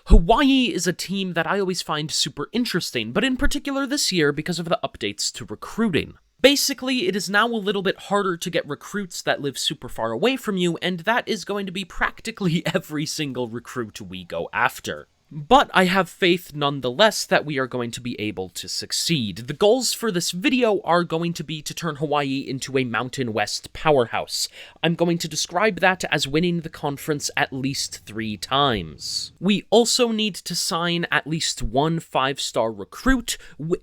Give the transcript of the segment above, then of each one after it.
Hawaii is a team that I always find super interesting, but in particular this year because of the updates to recruiting. Basically, it is now a little bit harder to get recruits that live super far away from you, and that is going to be practically every single recruit we go after. But I have faith nonetheless that we are going to be able to succeed. The goals for this video are going to be to turn Hawaii into a Mountain West powerhouse. I'm going to describe that as winning the conference at least 3 times. We also need to sign at least one 5-star recruit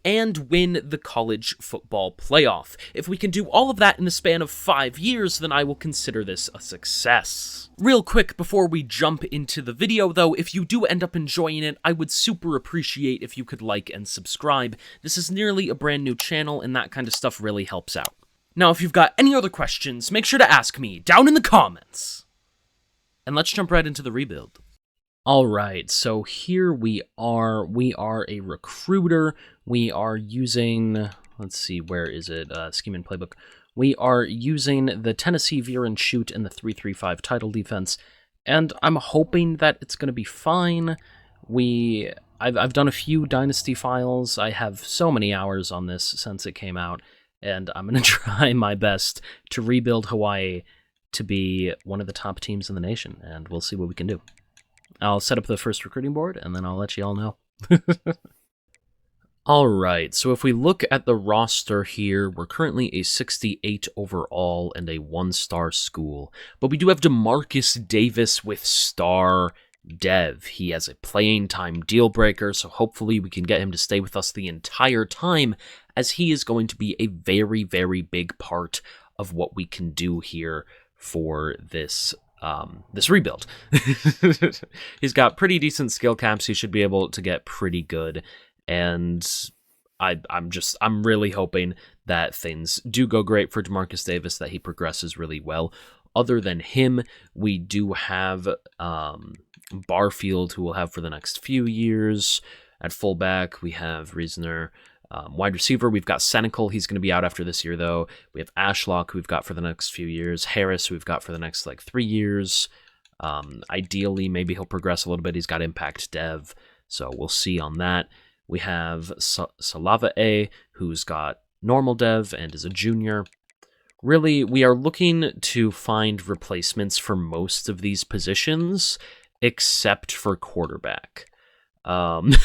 and win the college football playoff. If we can do all of that in the span of 5 years, then I will consider this a success. Real quick before we jump into the video though, if you do end up enjoying it, I would super appreciate if you could like and subscribe. This is nearly a brand new channel and that kind of stuff really helps out. Now if you've got any other questions, make sure to ask me down in the comments. And let's jump right into the rebuild. Alright, so here we are a recruiter, we are using, let's see, where is it, scheme and playbook. We are using the Tennessee Veer and Shoot in the 3-3-5 title defense, and I'm hoping that it's going to be fine. I've done a few Dynasty files. I have so many hours on this since it came out, and I'm going to try my best to rebuild Hawaii to be one of the top teams in the nation, and we'll see what we can do. I'll set up the first recruiting board, and then I'll let you all know. Alright, so if we look at the roster here, we're currently a 68 overall and a 1-star school. But we do have DeMarcus Davis with star dev. He has a playing time deal breaker, so hopefully we can get him to stay with us the entire time, as he is going to be a very, very big part of what we can do here for this rebuild. He's got pretty decent skill caps. He should be able to get pretty good. And I'm really hoping that things do go great for DeMarcus Davis, that he progresses really well. Other than him, we do have Barfield, who we'll have for the next few years. At fullback, we have Reasoner. Wide receiver, we've got Senecal. He's going to be out after this year, though. We have Ashlock, who we've got for the next few years. Harris, who we've got for the next, 3 years. Ideally, maybe he'll progress a little bit. He's got impact dev, so we'll see on that. We have Salava A, who's got normal dev and is a junior. Really, we are looking to find replacements for most of these positions, except for quarterback. I'm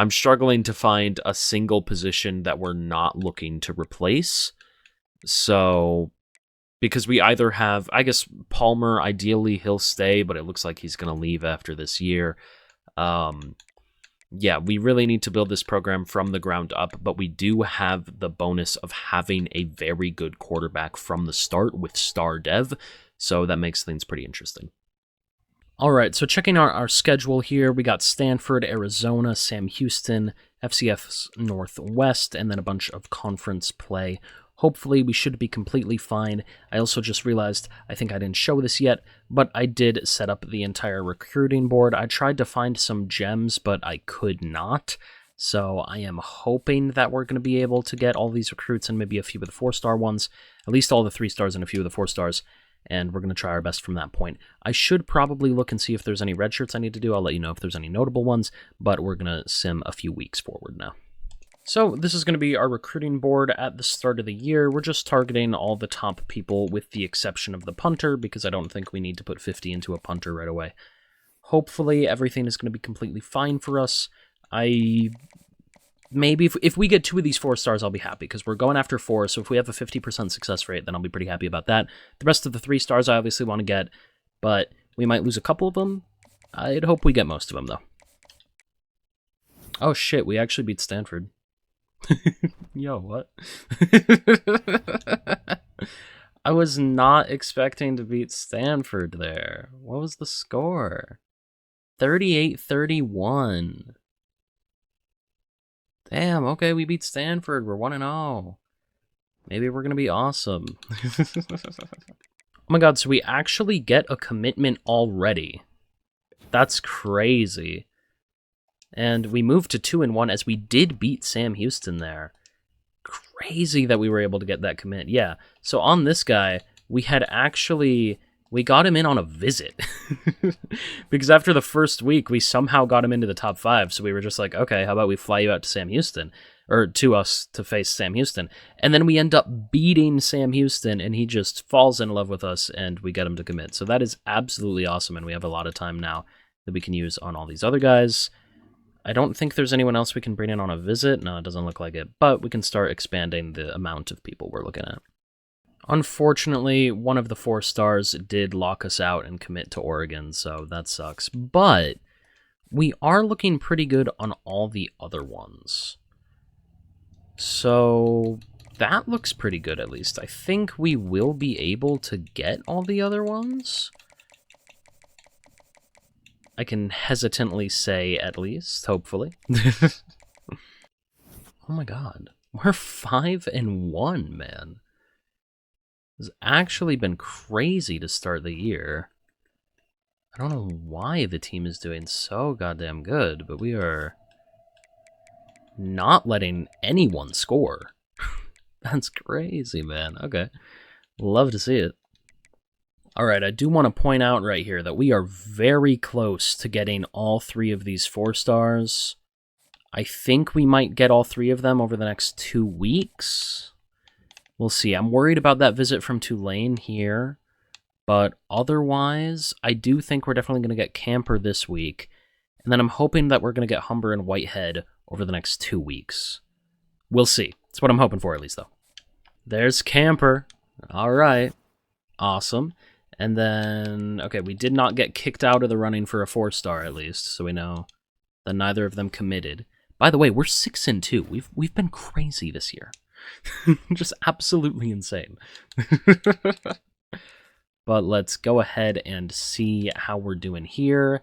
struggling to find a single position that we're not looking to replace. So, because we either have, I guess, Palmer, ideally he'll stay, but it looks like he's going to leave after this year. Yeah, we really need to build this program from the ground up, but we do have the bonus of having a very good quarterback from the start with star dev, so that makes things pretty interesting. Alright, so checking our schedule here, we got Stanford, Arizona, Sam Houston, FCS Northwest, and then a bunch of conference play. Hopefully, we should be completely fine. I also just realized, I think I didn't show this yet, but I did set up the entire recruiting board. I tried to find some gems, but I could not. So I am hoping that we're going to be able to get all these recruits and maybe a few of the 4-star ones, at least all the 3-stars and a few of the 4-stars, and we're going to try our best from that point. I should probably look and see if there's any red shirts I need to do. I'll let you know if there's any notable ones, but we're going to sim a few weeks forward now. So this is going to be our recruiting board at the start of the year. We're just targeting all the top people with the exception of the punter, because I don't think we need to put 50 into a punter right away. Hopefully everything is going to be completely fine for us. Maybe if we get 2 of these 4-stars, I'll be happy, because we're going after 4, so if we have a 50% success rate, then I'll be pretty happy about that. The rest of the 3-stars I obviously want to get, but we might lose a couple of them. I'd hope we get most of them, though. Oh shit, we actually beat Stanford. Yo, what? I was not expecting to beat Stanford there. What was the score? 38-31. Damn, okay, we beat Stanford. We're 1-0. Maybe we're going to be awesome. Oh my god, so we actually get a commitment already. That's crazy. And we moved to 2-1 as we did beat Sam Houston there. Crazy that we were able to get that commit. Yeah, so on this guy, we had actually we got him in on a visit. Because after the first week, we somehow got him into the top 5, so we were just like, okay, how about we fly you out to Sam Houston? Or to us to face Sam Houston. And then we end up beating Sam Houston, and he just falls in love with us, and we get him to commit. So that is absolutely awesome, and we have a lot of time now that we can use on all these other guys. I don't think there's anyone else we can bring in on a visit. No, it doesn't look like it. But we can start expanding the amount of people we're looking at. Unfortunately, one of the 4 stars did lock us out and commit to Oregon, so that sucks. But we are looking pretty good on all the other ones. So that looks pretty good, at least. I think we will be able to get all the other ones. I can hesitantly say at least, hopefully. Oh my god. We're 5-1, man. It's actually been crazy to start the year. I don't know why the team is doing so goddamn good, but we are not letting anyone score. That's crazy, man. Okay. Love to see it. Alright, I do want to point out right here that we are very close to getting all 3 of these 4 stars. I think we might get all 3 of them over the next 2 weeks. We'll see. I'm worried about that visit from Tulane here, but otherwise, I do think we're definitely going to get Camper this week, and then I'm hoping that we're going to get Humber and Whitehead over the next 2 weeks. We'll see. That's what I'm hoping for, at least, though. There's Camper. All right. Awesome. And then, okay, we did not get kicked out of the running for a 4-star, at least, so we know that neither of them committed. By the way, we're 6-2. We've been crazy this year. Just absolutely insane. But let's go ahead and see how we're doing here.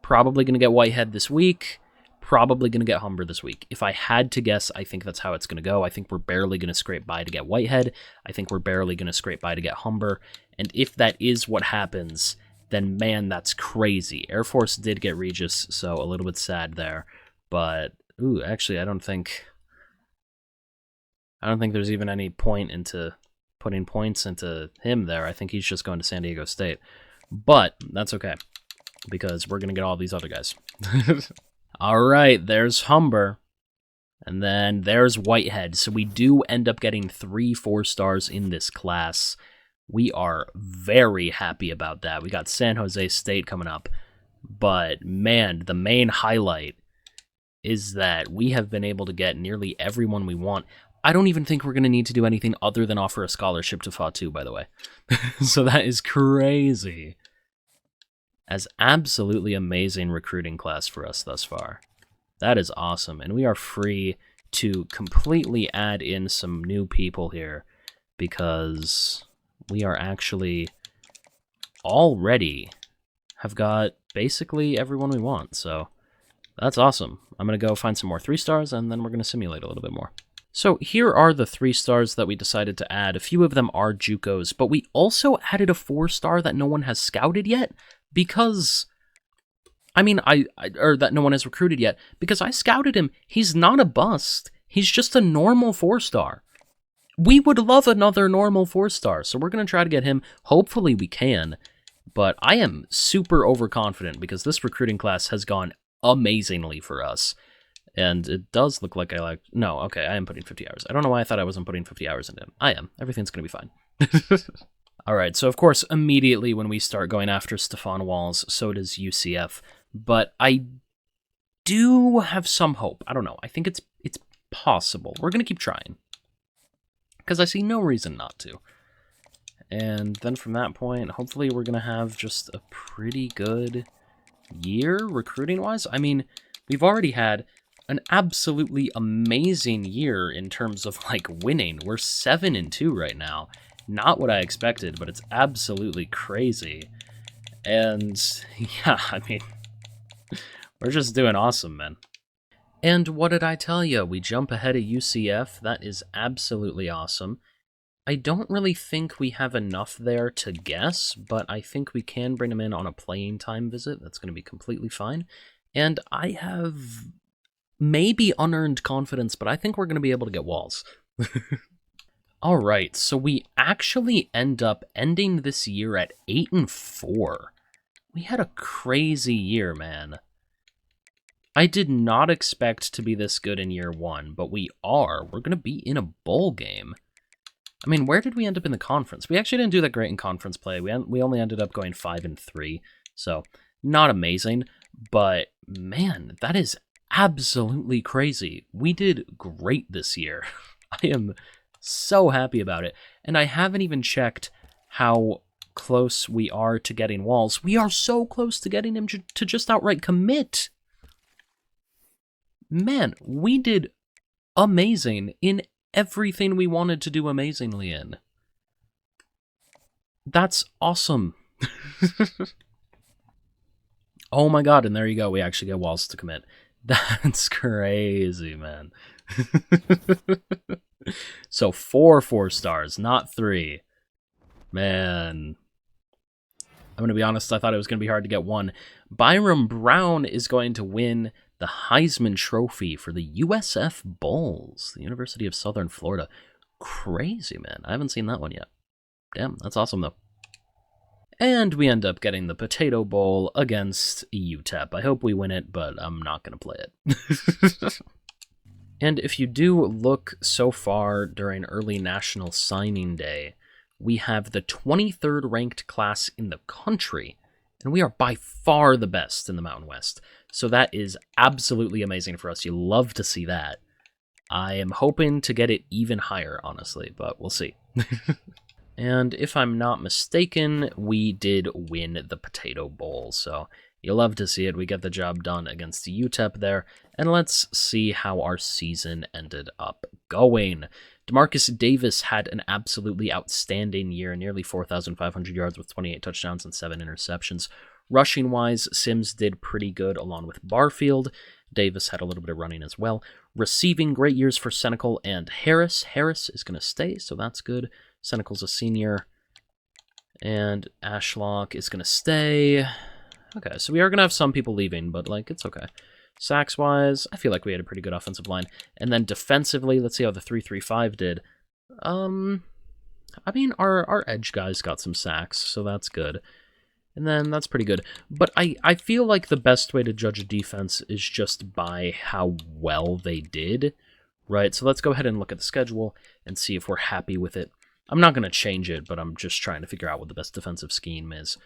Probably going to get Whitehead this week. Probably going to get Humber this week. If I had to guess, I think that's how it's going to go. I think we're barely going to scrape by to get Whitehead. I think we're barely going to scrape by to get Humber. And if that is what happens, then man, that's crazy. Air Force did get Regis, so a little bit sad there. But, ooh, actually, I don't think there's even any point into putting points into him there. I think he's just going to San Diego State. But that's okay, because we're going to get all these other guys. All right, there's Humber. And then there's Whitehead. So we do end up getting 3 4-stars in this class. We are very happy about that. We got San Jose State coming up. But man, the main highlight is that we have been able to get nearly everyone we want. I don't even think we're going to need to do anything other than offer a scholarship to FA2, by the way. So that is crazy. As absolutely amazing recruiting class for us thus far. That is awesome. And we are free to completely add in some new people here, because we are actually already have got basically everyone we want. So that's awesome. I'm going to go find some more 3-stars, and then we're going to simulate a little bit more. So here are the 3-stars that we decided to add. A few of them are JUCOs, but we also added a 4-star that no one has scouted yet, because, I mean, or that no one has recruited yet, because I scouted him. He's not a bust. He's just a normal 4-star. We would love another normal 4-star, so we're going to try to get him. Hopefully we can, but I am super overconfident because this recruiting class has gone amazingly for us. And it does look like no, okay, I am putting 50 hours. I don't know why I thought I wasn't putting 50 hours into him. I am. Everything's going to be fine. All right, so of course, immediately when we start going after Stefan Walls, so does UCF. But I do have some hope. I don't know. I think it's possible. We're going to keep trying, because I see no reason not to. And then from that point, hopefully we're going to have just a pretty good year recruiting-wise. I mean, we've already had an absolutely amazing year in terms of, like, winning. We're 7-2 right now. Not what I expected, but it's absolutely crazy. And, yeah, I mean, we're just doing awesome, man. And what did I tell you? We jump ahead of UCF. That is absolutely awesome. I don't really think we have enough there to guess, but I think we can bring them in on a playing time visit. That's going to be completely fine. And I have maybe unearned confidence, but I think we're going to be able to get Walls. Alright, so we actually end up ending this year at 8-4. We had a crazy year, man. I did not expect to be this good in year 1, but we are. We're going to be in a bowl game. I mean, where did we end up in the conference? We actually didn't do that great in conference play. We only ended up going 5-3, so not amazing. But, man, that is absolutely crazy. We did great this year. I am so happy about it. And I haven't even checked how close we are to getting Walls. We are so close to getting him to just outright commit. Man, we did amazing in everything we wanted to do amazingly in. That's awesome. Oh my god, and there you go. We actually get Walls to commit. That's crazy, man. So 4 stars, not 3. Man. I'm going to be honest, I thought it was going to be hard to get 1. Byram Brown is going to win the Heisman Trophy for the USF Bulls, the University of Southern Florida. Crazy, man. I haven't seen that one yet. Damn, that's awesome, though. And we end up getting the Potato Bowl against UTEP. I hope we win it, but I'm not going to play it. And if you do look so far during early National Signing Day, we have the 23rd ranked class in the country, and we are by far the best in the Mountain West. So that is absolutely amazing for us. You love to see that. I am hoping to get it even higher, honestly, but we'll see. And if I'm not mistaken, we did win the Potato Bowl, so you love to see it. We get the job done against the UTEP there, and let's see how our season ended up going. DeMarcus Davis had an absolutely outstanding year, nearly 4,500 yards with 28 touchdowns and 7 interceptions. Rushing-wise, Sims did pretty good along with Barfield. Davis had a little bit of running as well. Receiving, great years for Senecal and Harris. Harris is going to stay, so that's good. Senecal's a senior. And Ashlock is going to stay. Okay, so we are going to have some people leaving, but, like, it's okay. Sacks-wise, I feel like we had a pretty good offensive line. And then defensively, let's see how the 3-3-5 did. I mean, our edge guys got some sacks, so that's good. And then that's pretty good. But I feel like the best way to judge a defense is just by how well they did, right? So let's go ahead and look at the schedule and see if we're happy with it. I'm not going to change it, but I'm just trying to figure out what the best defensive scheme is.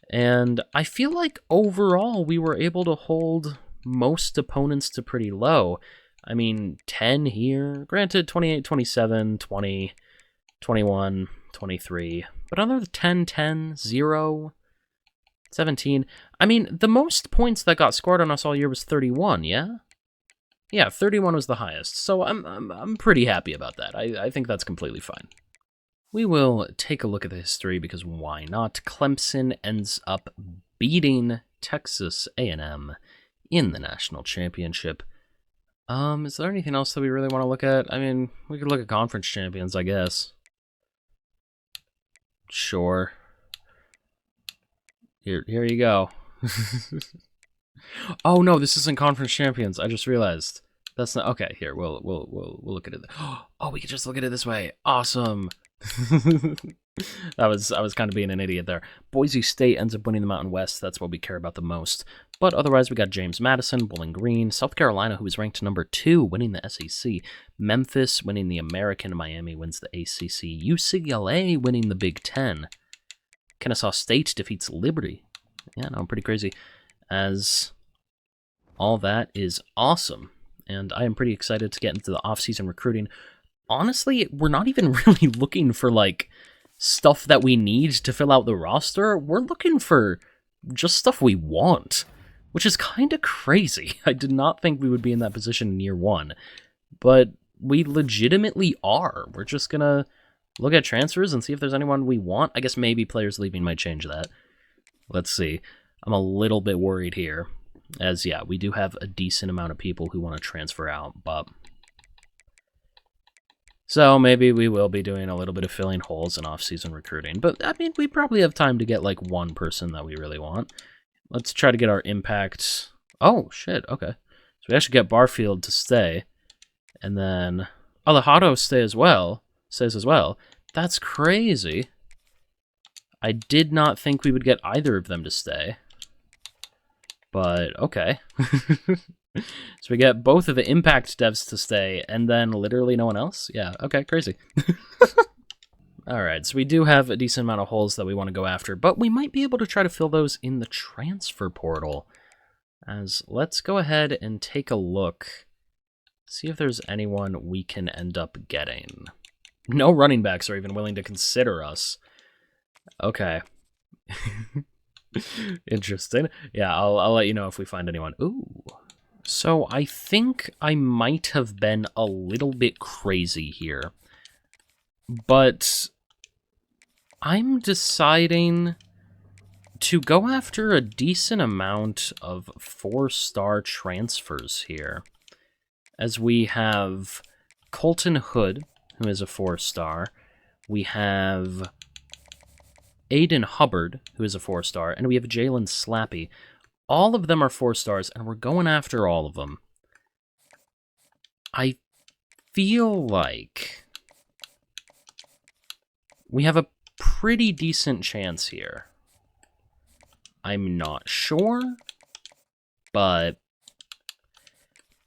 And I feel like overall we were able to hold most opponents to pretty low. I mean, 10 here. Granted, 28, 27, 20, 21, 23. But other than 10, 10, 0, 17. I mean, the most points that got scored on us all year was 31, yeah? Yeah, 31 was the highest. So I'm pretty happy about that. I think that's completely fine. We will take a look at the history because why not? Clemson ends up beating Texas A&M in the national championship. Is there anything else that we really want to look at? I mean, we could look at conference champions, I guess. Sure. Here you go. Oh no, this isn't conference champions. I just realized. That's not okay. Here, we'll look at it. Oh, we could just look at it this way. Awesome. I was kind of being an idiot there. Boise State ends up winning the Mountain West. That's what we care about the most. But otherwise, we got James Madison, Bowling Green, South Carolina, who was ranked number 2, winning the SEC. Memphis winning the American. Miami wins the ACC. UCLA winning the Big Ten. Kennesaw State defeats Liberty. Yeah, no, pretty crazy. As all that is awesome. And I am pretty excited to get into the off-season recruiting. Honestly, we're not even really looking for, like, stuff that we need to fill out the roster. We're looking for just stuff we want, which is kind of crazy. I did not think we would be in that position in year 1, but we legitimately are. We're just gonna look at transfers and see if there's anyone we want. I guess maybe players leaving might change that. Let's see. I'm a little bit worried here, as, yeah, we do have a decent amount of people who want to transfer out, but... So maybe we will be doing a little bit of filling holes in off-season recruiting. But, I mean, we probably have time to get, like, one person that we really want. Let's try to get our impact... Oh, shit, okay. So we actually get Barfield to stay. And then... Oh, the Hottos stay as well. stays as well. That's crazy. I did not think we would get either of them to stay. But, okay. So we get both of the Impact devs to stay, and then literally no one else? Yeah, okay, crazy. Alright, so we do have a decent amount of holes that we want to go after, but we might be able to try to fill those in the transfer portal. Let's go ahead and take a look. See if there's anyone we can end up getting. No running backs are even willing to consider us. Okay. Interesting. Yeah, I'll let you know if we find anyone. Ooh. So I think I might have been a little bit crazy here. But I'm deciding to go after a decent amount of 4-star transfers here. As we have Colton Hood, who is a 4-star. We have Aiden Hubbard, who is a 4-star, and we have Jalen Slappy. All of them are 4 stars, and we're going after all of them. I feel like we have a pretty decent chance here. I'm not sure, but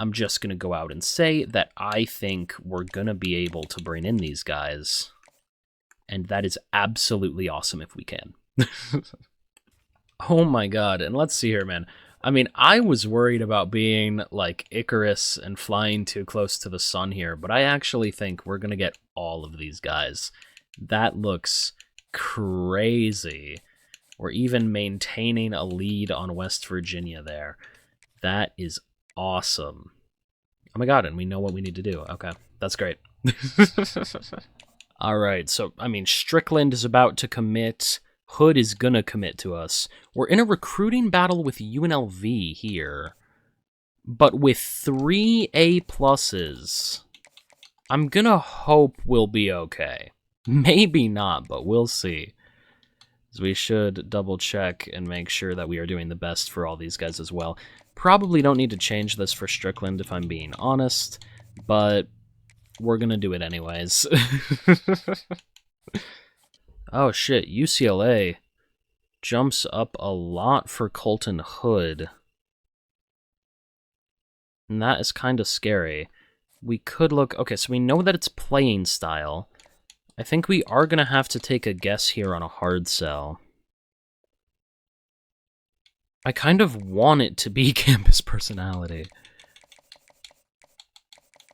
I'm just going to go out and say that I think we're going to be able to bring in these guys, and that is absolutely awesome if we can. Oh my god, and let's see here, man. I mean, I was worried about being like Icarus and flying too close to the sun here, but I actually think we're going to get all of these guys. That looks crazy. We're even maintaining a lead on West Virginia there. That is awesome. Oh my god, and we know what we need to do. Okay, that's great. Alright, so, I mean, Strickland is about to commit. Hood is gonna commit to us. We're in a recruiting battle with UNLV here, but with 3 A+. I'm gonna hope we'll be okay. Maybe not, but we'll see. So we should double check and make sure that we are doing the best for all these guys as well. Probably don't need to change this for Strickland if I'm being honest, but we're gonna do it anyways. Oh shit, UCLA jumps up a lot for Colton Hood. And that is kind of scary. We could look... Okay, so we know that it's playing style. I think we are going to have to take a guess here on a hard sell. I kind of want it to be campus personality.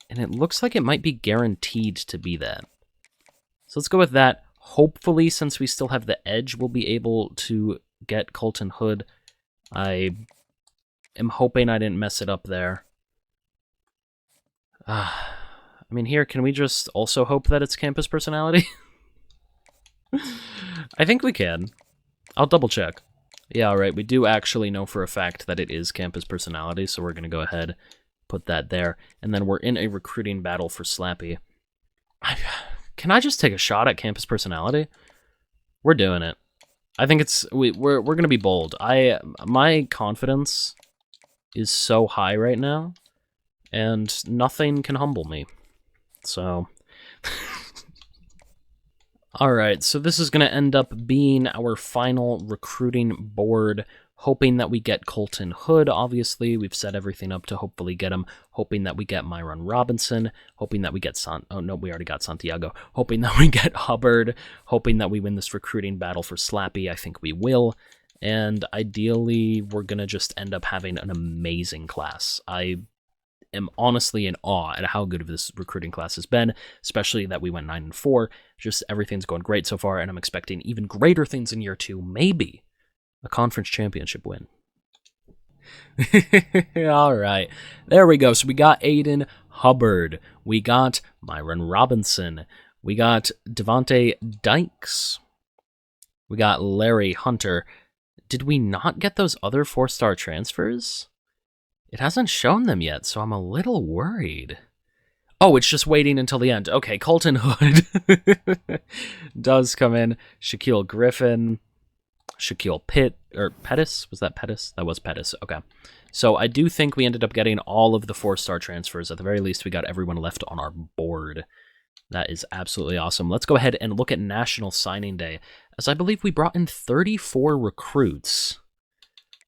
And it looks like it might be guaranteed to be that. So let's go with that. Hopefully, since we still have the edge, we'll be able to get Colton Hood. I am hoping I didn't mess it up there. I mean, here, can we just also hope that it's campus personality? I think we can. I'll double check. Yeah, alright, we do actually know for a fact that it is campus personality, so we're going to go ahead, put that there. And then we're in a recruiting battle for Slappy. Can I just take a shot at campus personality? We're doing it. I think it's we're gonna be bold. My confidence is so high right now, and nothing can humble me. So, all right. So this is gonna end up being our final recruiting board. Hoping that we get Colton Hood, obviously. We've set everything up to hopefully get him. Hoping that we get Myron Robinson. Hoping that we get Oh, no, we already got Santiago. Hoping that we get Hubbard. Hoping that we win this recruiting battle for Slappy. I think we will. And ideally, we're going to just end up having an amazing class. I am honestly in awe at how good of this recruiting class has been, especially that we went 9-4. Just everything's going great so far, and I'm expecting even greater things in year 2, maybe a conference championship win. All right, there we go. So we got Aiden Hubbard. We got Myron Robinson. We got Devontae Dykes. We got Larry Hunter. Did we not get those other 4-star transfers? It hasn't shown them yet, so I'm a little worried. Oh, it's just waiting until the end. Okay, Colton Hood does come in. Shaquille Griffin. Shaquille Pettis? Was that Pettis? That was Pettis. Okay. So I do think we ended up getting all of the 4-star transfers. At the very least, we got everyone left on our board. That is absolutely awesome. Let's go ahead and look at National Signing Day, as I believe we brought in 34 recruits.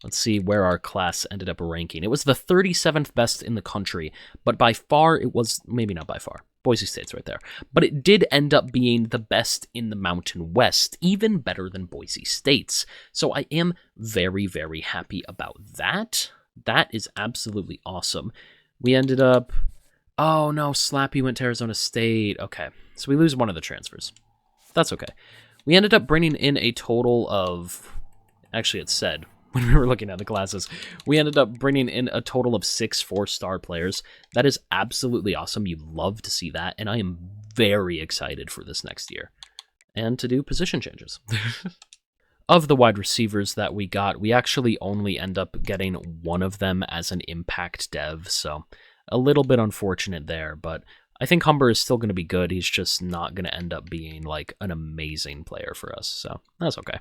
Let's see where our class ended up ranking. It was the 37th best in the country, but by far it was, maybe not by far, Boise State's right there, but it did end up being the best in the Mountain West, even better than Boise State's. So I am very, very happy about that. That is absolutely awesome. We ended up, oh no, Slappy went to Arizona State. Okay, so we lose one of the transfers. That's okay. We ended up bringing in a total of, actually it said, when we were looking at the classes, we ended up bringing in a total of 6 4-star players. That is absolutely awesome. You'd love to see that, and I am very excited for this next year. And to do position changes. Of the wide receivers that we got, we actually only end up getting one of them as an impact dev, so a little bit unfortunate there, but I think Humber is still going to be good. He's just not going to end up being like an amazing player for us, so that's okay.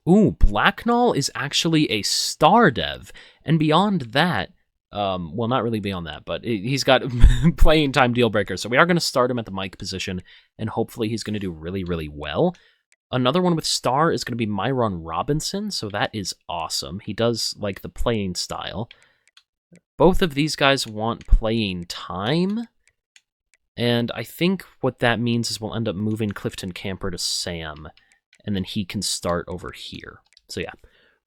Ooh, Blacknall is actually a star dev, and beyond that, well, not really beyond that, but he's got playing time deal breaker, so we are going to start him at the Mike position, and hopefully he's going to do really, really well. Another one with star is going to be Myron Robinson, so that is awesome. He does like the playing style. Both of these guys want playing time, and I think what that means is we'll end up moving Clifton Camper to Sam, and then he can start over here. So yeah,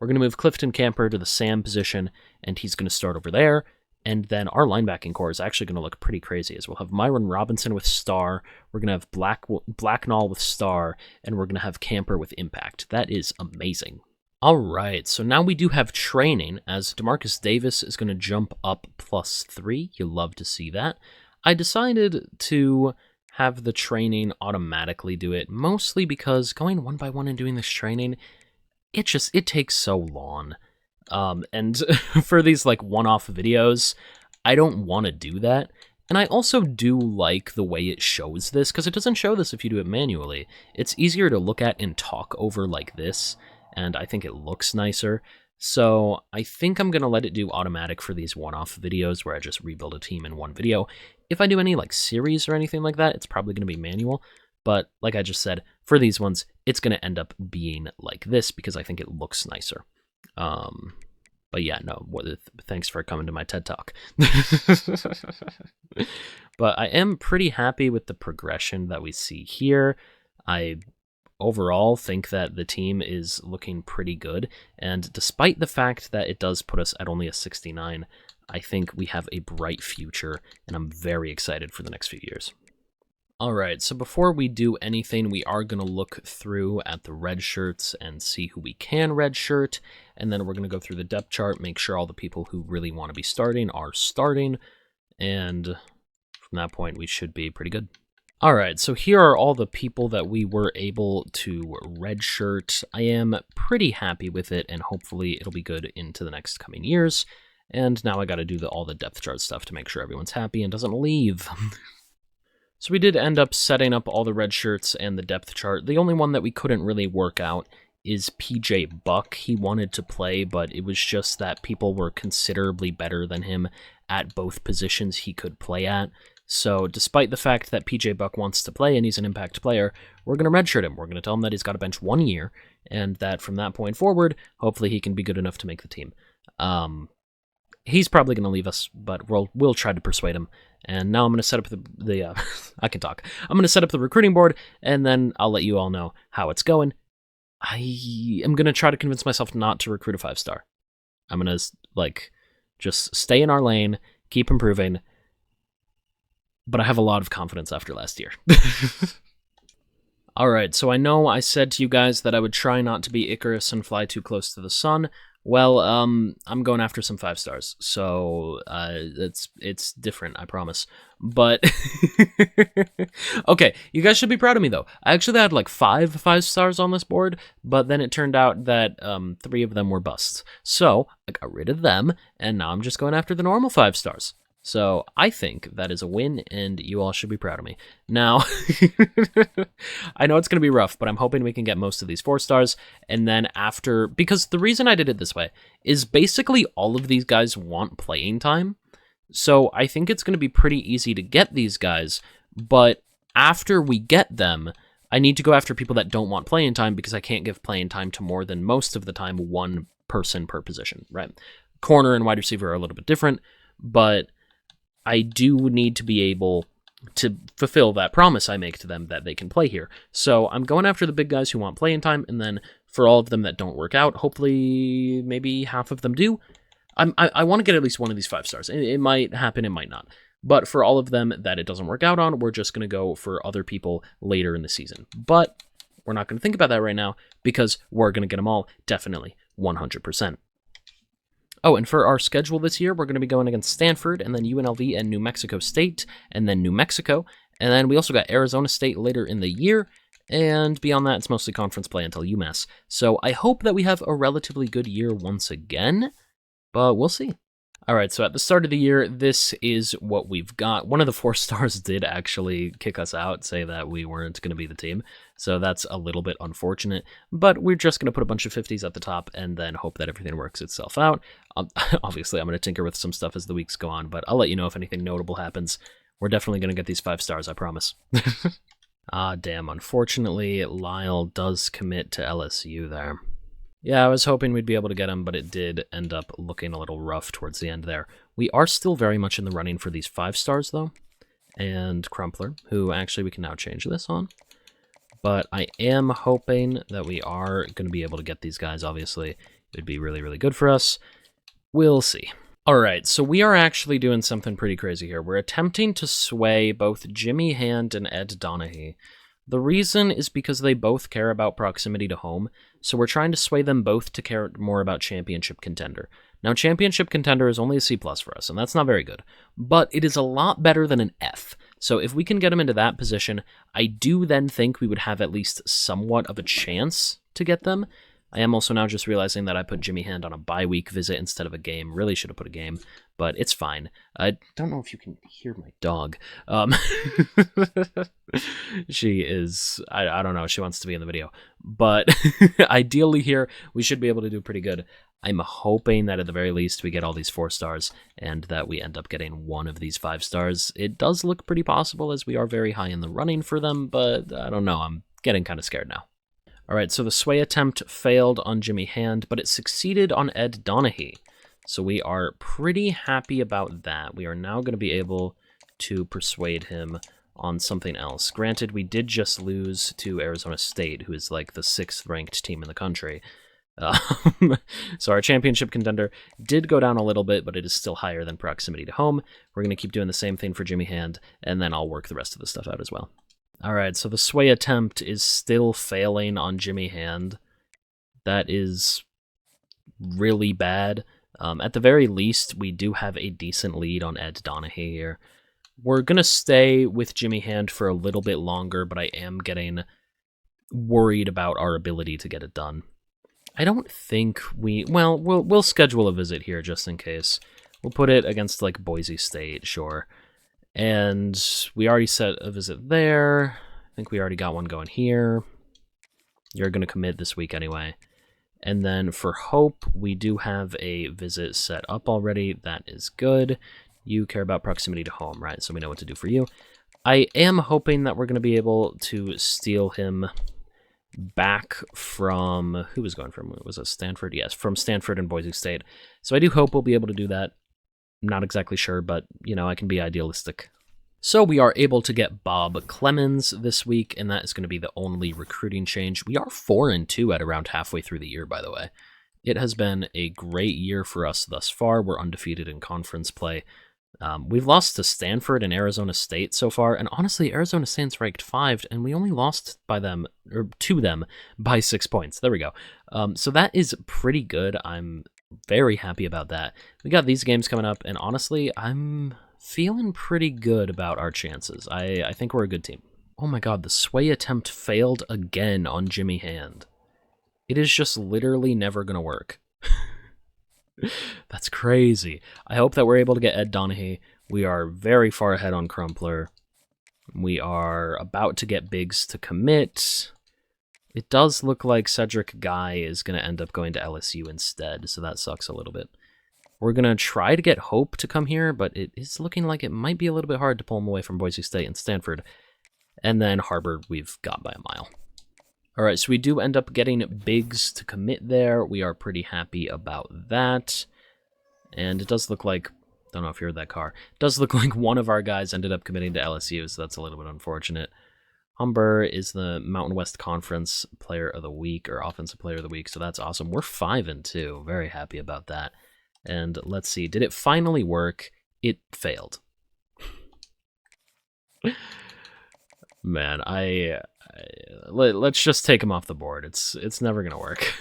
we're going to move Clifton Camper to the Sam position, and he's going to start over there. And then our linebacking core is actually going to look pretty crazy, as we'll have Myron Robinson with star, we're going to have Blacknall with star, and we're going to have Camper with impact. That is amazing. All right, so now we do have training, as DeMarcus Davis is going to jump up +3. You'll love to see that. I decided to have the training automatically do it, mostly because going one by one and doing this training, it takes so long. And for these like one-off videos, I don't want to do that. And I also do like the way it shows this, because it doesn't show this if you do it manually. It's easier to look at and talk over like this, and I think it looks nicer. So I think I'm going to let it do automatic for these one-off videos where I just rebuild a team in one video. If I do any like series or anything like that, it's probably going to be manual. But like I just said, for these ones, it's going to end up being like this because I think it looks nicer. But yeah, no, thanks for coming to my TED Talk. But I am pretty happy with the progression that we see here. I overall think that the team is looking pretty good, and despite the fact that it does put us at only a 69, I think we have a bright future, and I'm very excited for the next few years. Alright, so before we do anything, we are going to look through at the red shirts and see who we can redshirt, and then we're going to go through the depth chart, make sure all the people who really want to be starting are starting, and from that point we should be pretty good. Alright, so here are all the people that we were able to redshirt. I am pretty happy with it, and hopefully it'll be good into the next coming years. And now I gotta do all the depth chart stuff to make sure everyone's happy and doesn't leave. So we did end up setting up all the red shirts and the depth chart. The only one that we couldn't really work out is PJ Buck. He wanted to play, but it was just that people were considerably better than him at both positions he could play at. So despite the fact that PJ Buck wants to play and he's an impact player, we're going to redshirt him. We're going to tell him that he's got to bench 1 year, and that from that point forward, hopefully he can be good enough to make the team. He's probably going to leave us, but we'll try to persuade him. And now I'm going to set up the I can talk. I'm going to set up the recruiting board, and then I'll let you all know how it's going. I am going to try to convince myself not to recruit a 5-star. I'm going to, just stay in our lane, keep improving, but I have a lot of confidence after last year. Alright, so I know I said to you guys that I would try not to be Icarus and fly too close to the sun. Well, I'm going after some 5-stars, so it's different, I promise. But okay, you guys should be proud of me though. I actually had like 5 stars on this board, but then it turned out that 3 of them were busts. So I got rid of them, and now I'm just going after the normal 5 stars. So I think that is a win, and you all should be proud of me. Now, I know it's going to be rough, but I'm hoping we can get most of these 4 stars, and then after, because the reason I did it this way is basically all of these guys want playing time, so I think it's going to be pretty easy to get these guys, but after we get them, I need to go after people that don't want playing time because I can't give playing time to more than most of the time one person per position, right? Corner and wide receiver are a little bit different, but I do need to be able to fulfill that promise I make to them that they can play here. So I'm going after the big guys who want playing time, and then for all of them that don't work out, hopefully maybe half of them do. I want to get at least one of these 5 stars. It might happen, it might not. But for all of them that it doesn't work out on, we're just going to go for other people later in the season. But we're not going to think about that right now because we're going to get them all, definitely, 100%. Oh, and for our schedule this year, we're going to be going against Stanford, and then UNLV and New Mexico State, and then New Mexico. And then we also got Arizona State later in the year, and beyond that, it's mostly conference play until UMass. So I hope that we have a relatively good year once again, but we'll see. All right, so at the start of the year, this is what we've got. One of the 4 stars did actually kick us out, say that we weren't going to be the team, so that's a little bit unfortunate, but we're just going to put a bunch of 50s at the top and then hope that everything works itself out. Obviously, I'm going to tinker with some stuff as the weeks go on, but I'll let you know if anything notable happens. We're definitely going to get these 5 stars, I promise. Ah, damn, unfortunately, Lyle does commit to LSU there. Yeah, I was hoping we'd be able to get him, but it did end up looking a little rough towards the end there. We are still very much in the running for these 5 stars, though. And Crumpler, who actually we can now change this on. But I am hoping that we are going to be able to get these guys, obviously. It would be really, really good for us. We'll see. Alright, so we are actually doing something pretty crazy here. We're attempting to sway both Jimmy Hand and Ed Donahue. The reason is because they both care about proximity to home, so we're trying to sway them both to care more about Championship Contender. Now, Championship Contender is only a C+ for us, and that's not very good, but it is a lot better than an F. So if we can get them into that position, I do then think we would have at least somewhat of a chance to get them. I am also now just realizing that I put Jimmy Hand on a bye-week visit instead of a game. Really should have put a game, but it's fine. I don't know if you can hear my dog. She is, I don't know, she wants to be in the video. But ideally here, we should be able to do pretty good. I'm hoping that at the very least we get all these 4 stars and that we end up getting one of these 5 stars. It does look pretty possible as we are very high in the running for them, but I don't know, I'm getting kind of scared now. Alright, so the sway attempt failed on Jimmy Hand, but it succeeded on Ed Donahue. So we are pretty happy about that. We are now going to be able to persuade him on something else. Granted, we did just lose to Arizona State, who is like the 6th ranked team in the country. So our championship contender did go down a little bit, but it is still higher than proximity to home. We're going to keep doing the same thing for Jimmy Hand, and then I'll work the rest of the stuff out as well. Alright, so the sway attempt is still failing on Jimmy Hand. That is really bad. At the very least, we do have a decent lead on Ed Donahue here. We're going to stay with Jimmy Hand for a little bit longer, but I am getting worried about our ability to get it done. I don't think we'll schedule a visit here just in case. We'll put it against, like, Boise State, sure. And we already set a visit there. I think we already got one going here. You're going to commit this week anyway. And then for Hope, we do have a visit set up already. That is good. You care about proximity to home, right? So we know what to do for you. I am hoping that we're going to be able to steal him back from... Who was going from? Was it Stanford? Yes, from Stanford and Boise State. So I do hope we'll be able to do that. I'm not exactly sure, but, you know, I can be idealistic. So we are able to get Bob Clemens this week, and that is going to be the only recruiting change. We are 4-2 at around halfway through the year, by the way. It has been a great year for us thus far. We're undefeated in conference play. We've lost to Stanford and Arizona State so far, and honestly, Arizona State's ranked 5, and we only lost by them, or to them, by 6 points. There we go. So that is pretty good. I'm very happy about that. We got these games coming up, and honestly, I'm feeling pretty good about our chances. I think we're a good team. Oh my god, the sway attempt failed again on Jimmy Hand. It is just literally never going to work. That's crazy. I hope that we're able to get Ed Donahue. We are very far ahead on Crumpler. We are about to get Biggs to commit. It does look like Cedric Guy is going to end up going to LSU instead, so that sucks a little bit. We're going to try to get Hope to come here, but it is looking like it might be a little bit hard to pull him away from Boise State and Stanford. And then Harbor, we've got by a mile. All right, so we do end up getting Biggs to commit there. We are pretty happy about that. And it does look like, don't know if you heard that car, it does look like one of our guys ended up committing to LSU, so that's a little bit unfortunate. Humber is the Mountain West Conference Player of the Week, or Offensive Player of the Week, so that's awesome. We're 5-2, very happy about that. And let's see, did it finally work? It failed. Man, let's just take him off the board. It's never gonna work.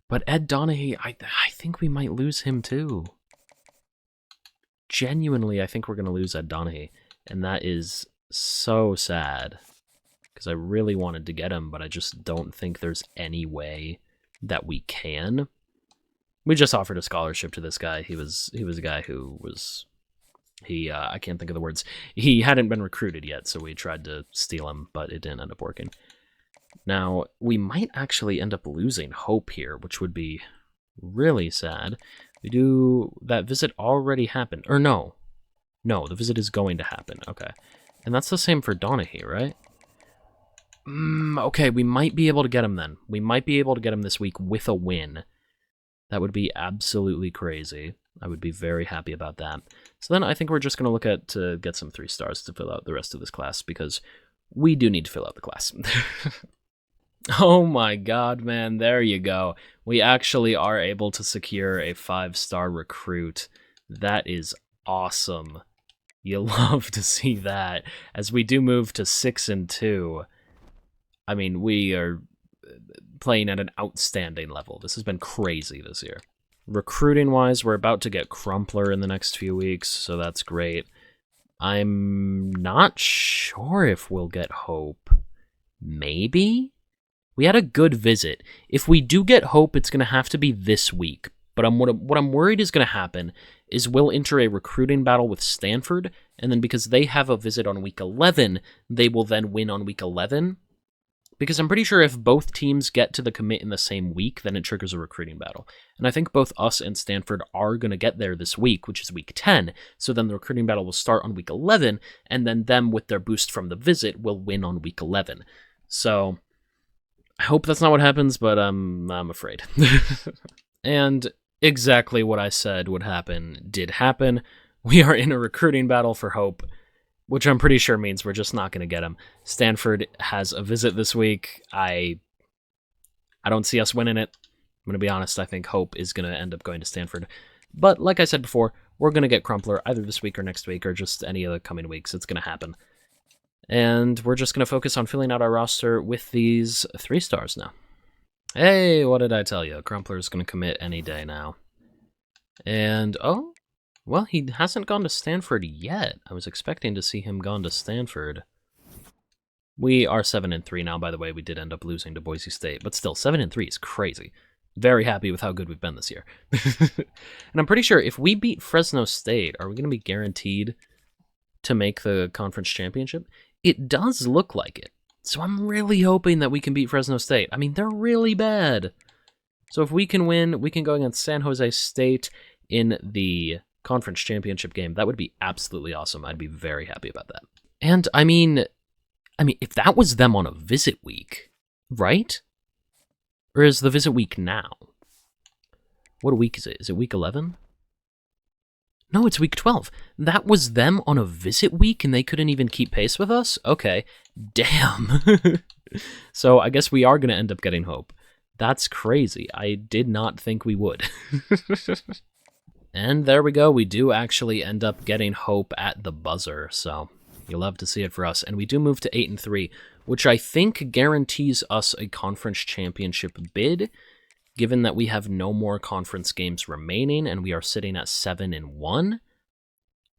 But Ed Donahue, I think we might lose him too. Genuinely, I think we're gonna lose Ed Donahue, and that is so sad because I really wanted to get him, but I just don't think there's any way that we can. We just offered a scholarship to this guy. He was a guy who was. I can't think of the words. He hadn't been recruited yet, so we tried to steal him, but it didn't end up working. Now, we might actually end up losing Hope here, which would be really sad. That visit already happened. Or no. No, the visit is going to happen. Okay. And that's the same for Donahue, right? Okay, we might be able to get him then. We might be able to get him this week with a win. That would be absolutely crazy. I would be very happy about that. So then I think we're just going to look at to get some 3 stars to fill out the rest of this class, because we do need to fill out the class. Oh my god, man, there you go. We actually are able to secure a 5-star recruit. That is awesome. You love to see that. As we do move to 6-2, I mean, we are playing at an outstanding level. This has been crazy this year. Recruiting-wise, we're about to get Crumpler in the next few weeks, so that's great. I'm not sure if we'll get Hope. Maybe? We had a good visit. If we do get Hope, it's going to have to be this week. But what I'm worried is going to happen is we'll enter a recruiting battle with Stanford, and then because they have a visit on week 11, they will then win on week 11. Because I'm pretty sure if both teams get to the commit in the same week, then it triggers a recruiting battle. And I think both us and Stanford are going to get there this week, which is week 10. So then the recruiting battle will start on week 11, and then them with their boost from the visit will win on week 11. So I hope that's not what happens, but I'm afraid. And exactly what I said would happen did happen. We are in a recruiting battle for Hope, which I'm pretty sure means we're just not going to get him. Stanford has a visit this week. I don't see us winning it. I'm going to be honest, I think Hope is going to end up going to Stanford. But like I said before, we're going to get Crumpler either this week or next week or just any of the coming weeks. It's going to happen. And we're just going to focus on filling out our roster with these 3 stars now. Hey, what did I tell you? Crumpler's going to commit any day now. And, oh, well, he hasn't gone to Stanford yet. I was expecting to see him gone to Stanford. We are 7-3 now, by the way. We did end up losing to Boise State, but still, 7-3 is crazy. Very happy with how good we've been this year. And I'm pretty sure if we beat Fresno State, are we going to be guaranteed to make the conference championship? It does look like it. So I'm really hoping that we can beat Fresno State. I mean, they're really bad. So if we can win, we can go against San Jose State in the conference championship game. That would be absolutely awesome. I'd be very happy about that. And I mean, if that was them on a visit week, right? Or is the visit week now? What week is it? Is it week 11? No, it's week 12. That was them on a visit week and they couldn't even keep pace with us? Okay. Damn. So I guess we are going to end up getting Hope. That's crazy. I did not think we would. And there we go. We do actually end up getting Hope at the buzzer. So you'll love to see it for us. And we do move to 8-3, which I think guarantees us a conference championship bid, given that we have no more conference games remaining and we are sitting at 7-1.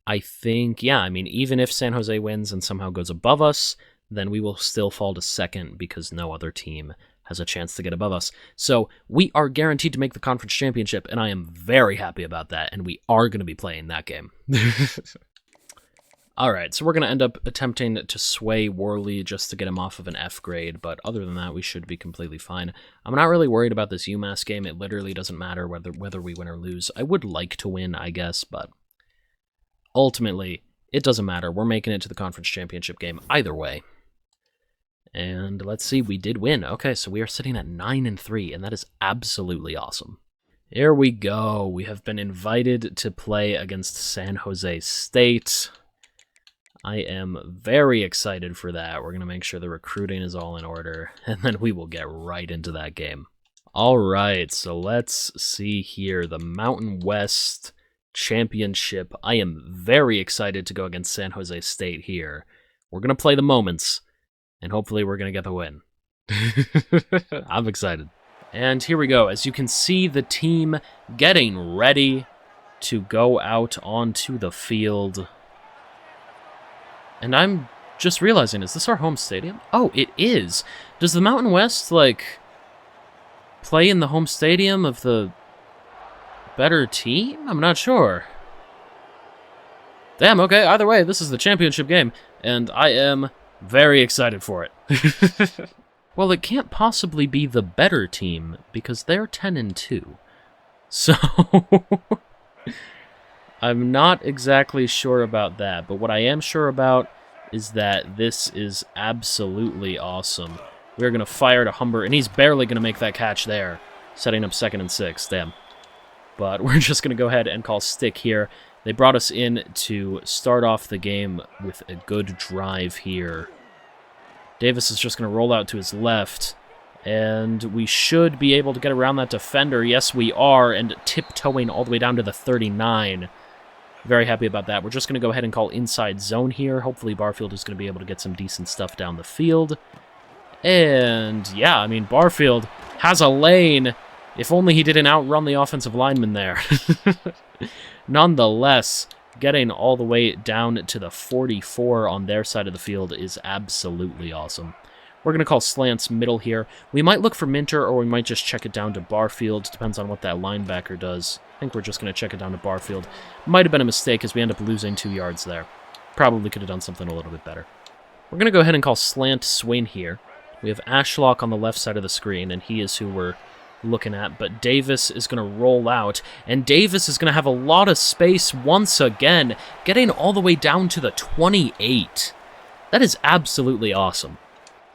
I think, yeah, I mean, even if San Jose wins and somehow goes above us, then we will still fall to 2nd because no other team has a chance to get above us. So we are guaranteed to make the conference championship, and I am very happy about that, and we are going to be playing that game. All right, so we're going to end up attempting to sway Worley just to get him off of an F grade, but other than that, we should be completely fine. I'm not really worried about this UMass game. It literally doesn't matter whether we win or lose. I would like to win, I guess, but ultimately, It doesn't matter. We're making it to the conference championship game either way. And let's see, we did win. Okay, so we are sitting at 9-3, and that is absolutely awesome. Here we go. We have been invited to play against San Jose State. I am very excited for that. We're going to make sure the recruiting is all in order, and then we will get right into that game. All right, so let's see here. The Mountain West Championship. I am very excited to go against San Jose State here. We're going to play the moments, and hopefully we're going to get the win. I'm excited. And here we go. As you can see, the team getting ready to go out onto the field. And I'm just realizing, is this our home stadium? Oh, it is. Does the Mountain West, like, play in the home stadium of the better team? I'm not sure. Damn, okay, either way, this is the championship game, and I am very excited for it. Well, it can't possibly be the better team, because they're 10-2. So, I'm not exactly sure about that, but what I am sure about is that this is absolutely awesome. We're going to fire to Humber, and he's barely going to make that catch there, setting up 2nd and 6, damn. But we're just going to go ahead and call stick here. They brought us in to start off the game with a good drive here. Davis is just going to roll out to his left, and we should be able to get around that defender. Yes, we are, and tiptoeing all the way down to the 39. Very happy about that. We're just going to go ahead and call inside zone here. Hopefully Barfield is going to be able to get some decent stuff down the field. And, yeah, I mean, Barfield has a lane. If only he didn't outrun the offensive lineman there. Nonetheless, getting all the way down to the 44 on their side of the field is absolutely awesome. We're going to call slants middle here. We might look for Minter, or we might just check it down to Barfield. Depends on what that linebacker does. I think we're just going to check it down to Barfield. Might have been a mistake as we end up losing 2 yards there. Probably could have done something a little bit better. We're going to go ahead and call slant swing here. We have Ashlock on the left side of the screen, and he is who we're looking at, but Davis is going to roll out, and Davis is going to have a lot of space once again, getting all the way down to the 28. That is absolutely awesome.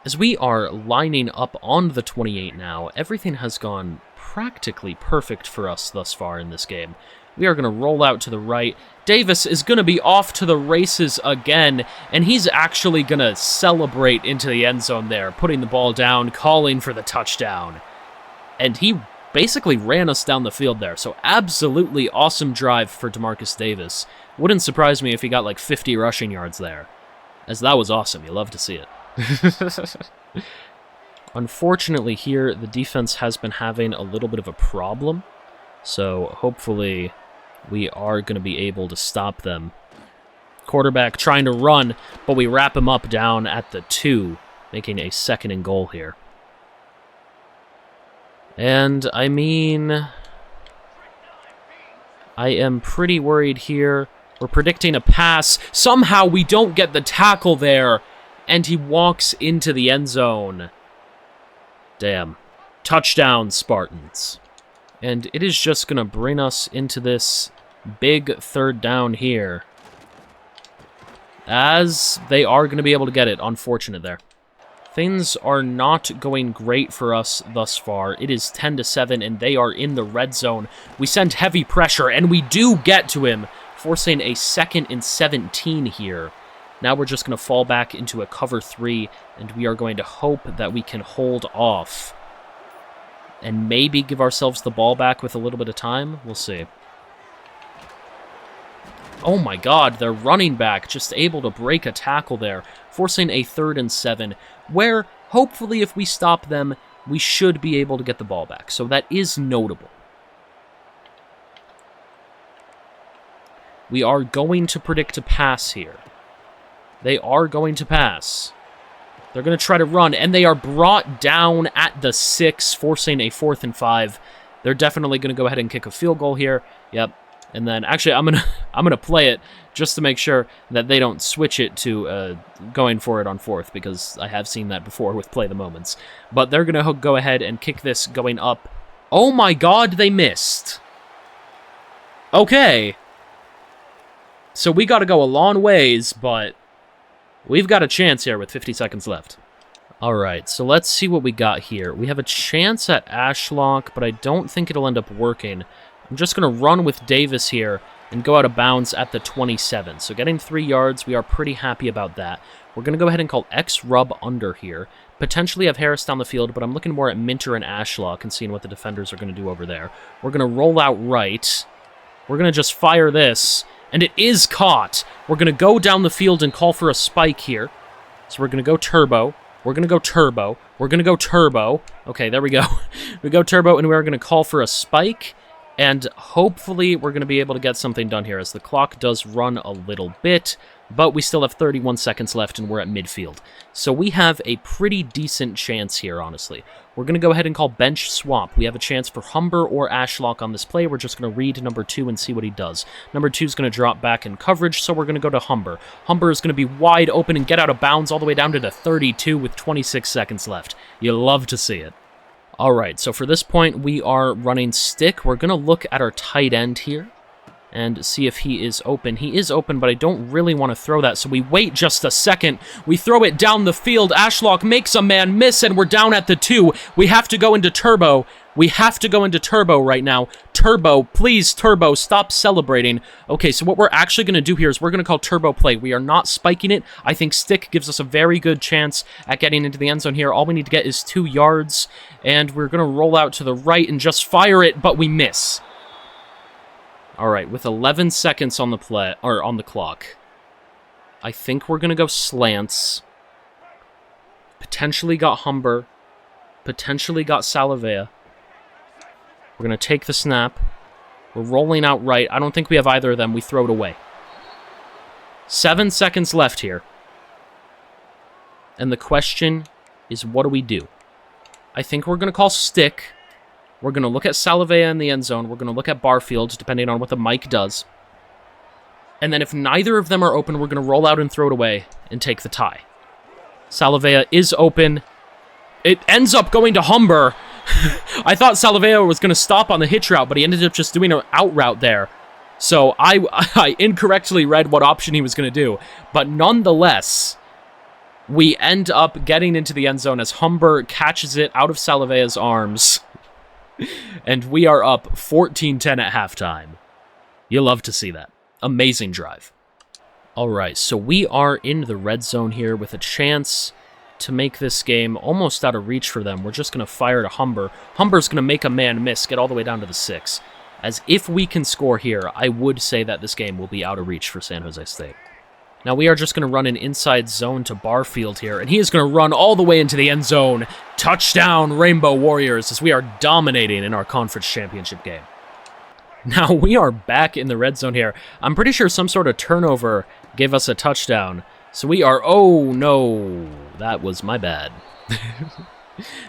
As we are lining up on the 28 now, everything has gone practically perfect for us thus far in this game. We are going to roll out to the right. Davis is going to be off to the races again, and he's actually going to celebrate into the end zone there, putting the ball down, calling for the touchdown. And he basically ran us down the field there, so absolutely awesome drive for DeMarcus Davis. Wouldn't surprise me if he got like 50 rushing yards there, as that was awesome. You love to see it. Unfortunately here, the defense has been having a little bit of a problem, so hopefully we are going to be able to stop them. Quarterback trying to run, but we wrap him up down at the 2, making a 2nd and goal here. And, I mean, I am pretty worried here. We're predicting a pass. Somehow we don't get the tackle there, and he walks into the end zone. Damn. Touchdown, Spartans. And it is just going to bring us into this big 3rd down here, as they are going to be able to get it. Unfortunate there. Things are not going great for us thus far. It is 10-7, and they are in the red zone. We send heavy pressure, and we do get to him, forcing a 2nd and 17 here. Now we're just going to fall back into a cover 3, and we are going to hope that we can hold off and maybe give ourselves the ball back with a little bit of time. We'll see. Oh my god, their running back just able to break a tackle there, forcing a 3rd and 7, where hopefully if we stop them, we should be able to get the ball back. So that is notable. We are going to predict a pass here. They are going to pass. They're going to try to run, and they are brought down at the 6, forcing a 4th and 5. They're definitely going to go ahead and kick a field goal here. Yep. And then, actually, I'm gonna play it just to make sure that they don't switch it to going for it on 4th, because I have seen that before with Play the Moments. But they're gonna go ahead and kick this going up. Oh my god, they missed. Okay. So we got to go a long ways, but we've got a chance here with 50 seconds left. All right, so let's see what we got here. We have a chance at Ashlock, but I don't think it'll end up working. I'm just going to run with Davis here and go out of bounds at the 27. So getting 3 yards, we are pretty happy about that. We're going to go ahead and call X rub under here. Potentially have Harris down the field, but I'm looking more at Minter and Ashlock and seeing what the defenders are going to do over there. We're going to roll out right. We're going to just fire this, and it is caught. We're going to go down the field and call for a spike here. So we're going to go turbo. We're going to go turbo. We're going to go turbo. Okay, there we go. We go turbo, and we're going to call for a spike. And hopefully we're going to be able to get something done here, as the clock does run a little bit. But we still have 31 seconds left, and we're at midfield. So we have a pretty decent chance here, honestly. We're going to go ahead and call bench swap. We have a chance for Humber or Ashlock on this play. We're just going to read number 2 and see what he does. Number 2 is going to drop back in coverage, so we're going to go to Humber. Humber is going to be wide open and get out of bounds all the way down to the 32 with 26 seconds left. You love to see it. All right, so for this point, we are running stick. We're going to look at our tight end here and see if he is open. He is open, but I don't really want to throw that, so we wait just a second. We throw it down the field. Ashlock makes a man miss, and we're down at the 2. We have to go into turbo. We have to go into turbo right now. Turbo, please, turbo, stop celebrating. Okay, so what we're actually going to do here is we're going to call turbo play. We are not spiking it. I think stick gives us a very good chance at getting into the end zone here. All we need to get is 2 yards, and we're going to roll out to the right and just fire it, but we miss. All right, with 11 seconds on the play or on the clock, I think we're going to go slants. Potentially got Humber. Potentially got Salavea. We're going to take the snap. We're rolling out right. I don't think we have either of them. We throw it away. 7 seconds left here. And the question is, what do we do? I think we're going to call stick. We're going to look at Salavea in the end zone. We're going to look at Barfield, depending on what the mic does. And then if neither of them are open, we're going to roll out and throw it away and take the tie. Salavea is open. It ends up going to Humber. I thought Salavea was going to stop on the hitch route, but he ended up just doing an out route there. So I incorrectly read what option he was going to do. But nonetheless, we end up getting into the end zone as Humber catches it out of Salavea's arms. And we are up 14-10 at halftime. You love to see that. Amazing drive. All right, so we are in the red zone here with a chance to make this game almost out of reach for them. We're just going to fire to Humber. Humber's going to make a man miss, get all the way down to the 6. As if we can score here, I would say that this game will be out of reach for San Jose State. Now we are just going to run an inside zone to Barfield here, and he is going to run all the way into the end zone. Touchdown, Rainbow Warriors, as we are dominating in our conference championship game. Now we are back in the red zone here. I'm pretty sure some sort of turnover gave us a touchdown. So we are, oh no, that was my bad.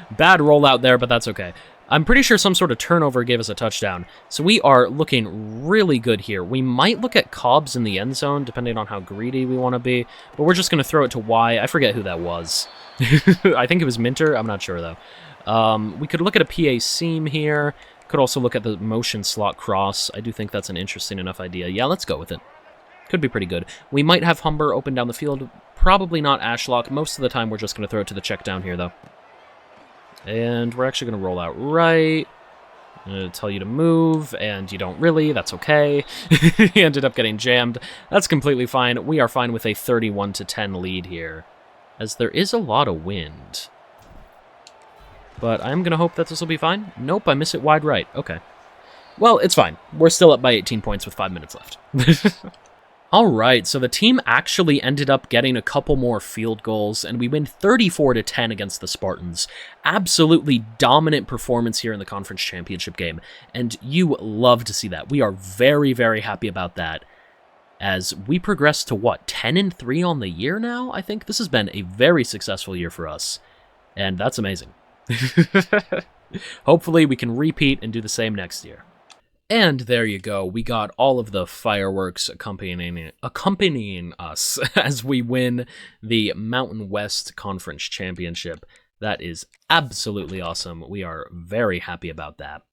Bad rollout there, but that's okay. I'm pretty sure some sort of turnover gave us a touchdown. So we are looking really good here. We might look at Cobbs in the end zone, depending on how greedy we want to be. But we're just going to throw it to Y. I forget who that was. I think it was Minter. I'm not sure, though. We could look at a PA seam here. Could also look at the motion slot cross. I do think that's an interesting enough idea. Yeah, let's go with it. Could be pretty good. We might have Humber open down the field. Probably not Ashlock. Most of the time, we're just going to throw it to the check down here, though. And we're actually going to roll out right. I'm going to tell you to move, and you don't really. That's okay. He ended up getting jammed. That's completely fine. We are fine with a 31-10 lead here, as there is a lot of wind. But I'm going to hope that this will be fine. Nope, I miss it wide right. Okay. Well, it's fine. We're still up by 18 points with 5 minutes left. All right, so the team actually ended up getting a couple more field goals, and we win 34-10 against the Spartans. Absolutely dominant performance here in the conference championship game, and you love to see that. We are very, very happy about that, as we progress to, what, 10-3 on the year now? I think this has been a very successful year for us, and that's amazing. Hopefully we can repeat and do the same next year. And there you go. We got all of the fireworks accompanying us as we win the Mountain West Conference Championship. That is absolutely awesome. We are very happy about that.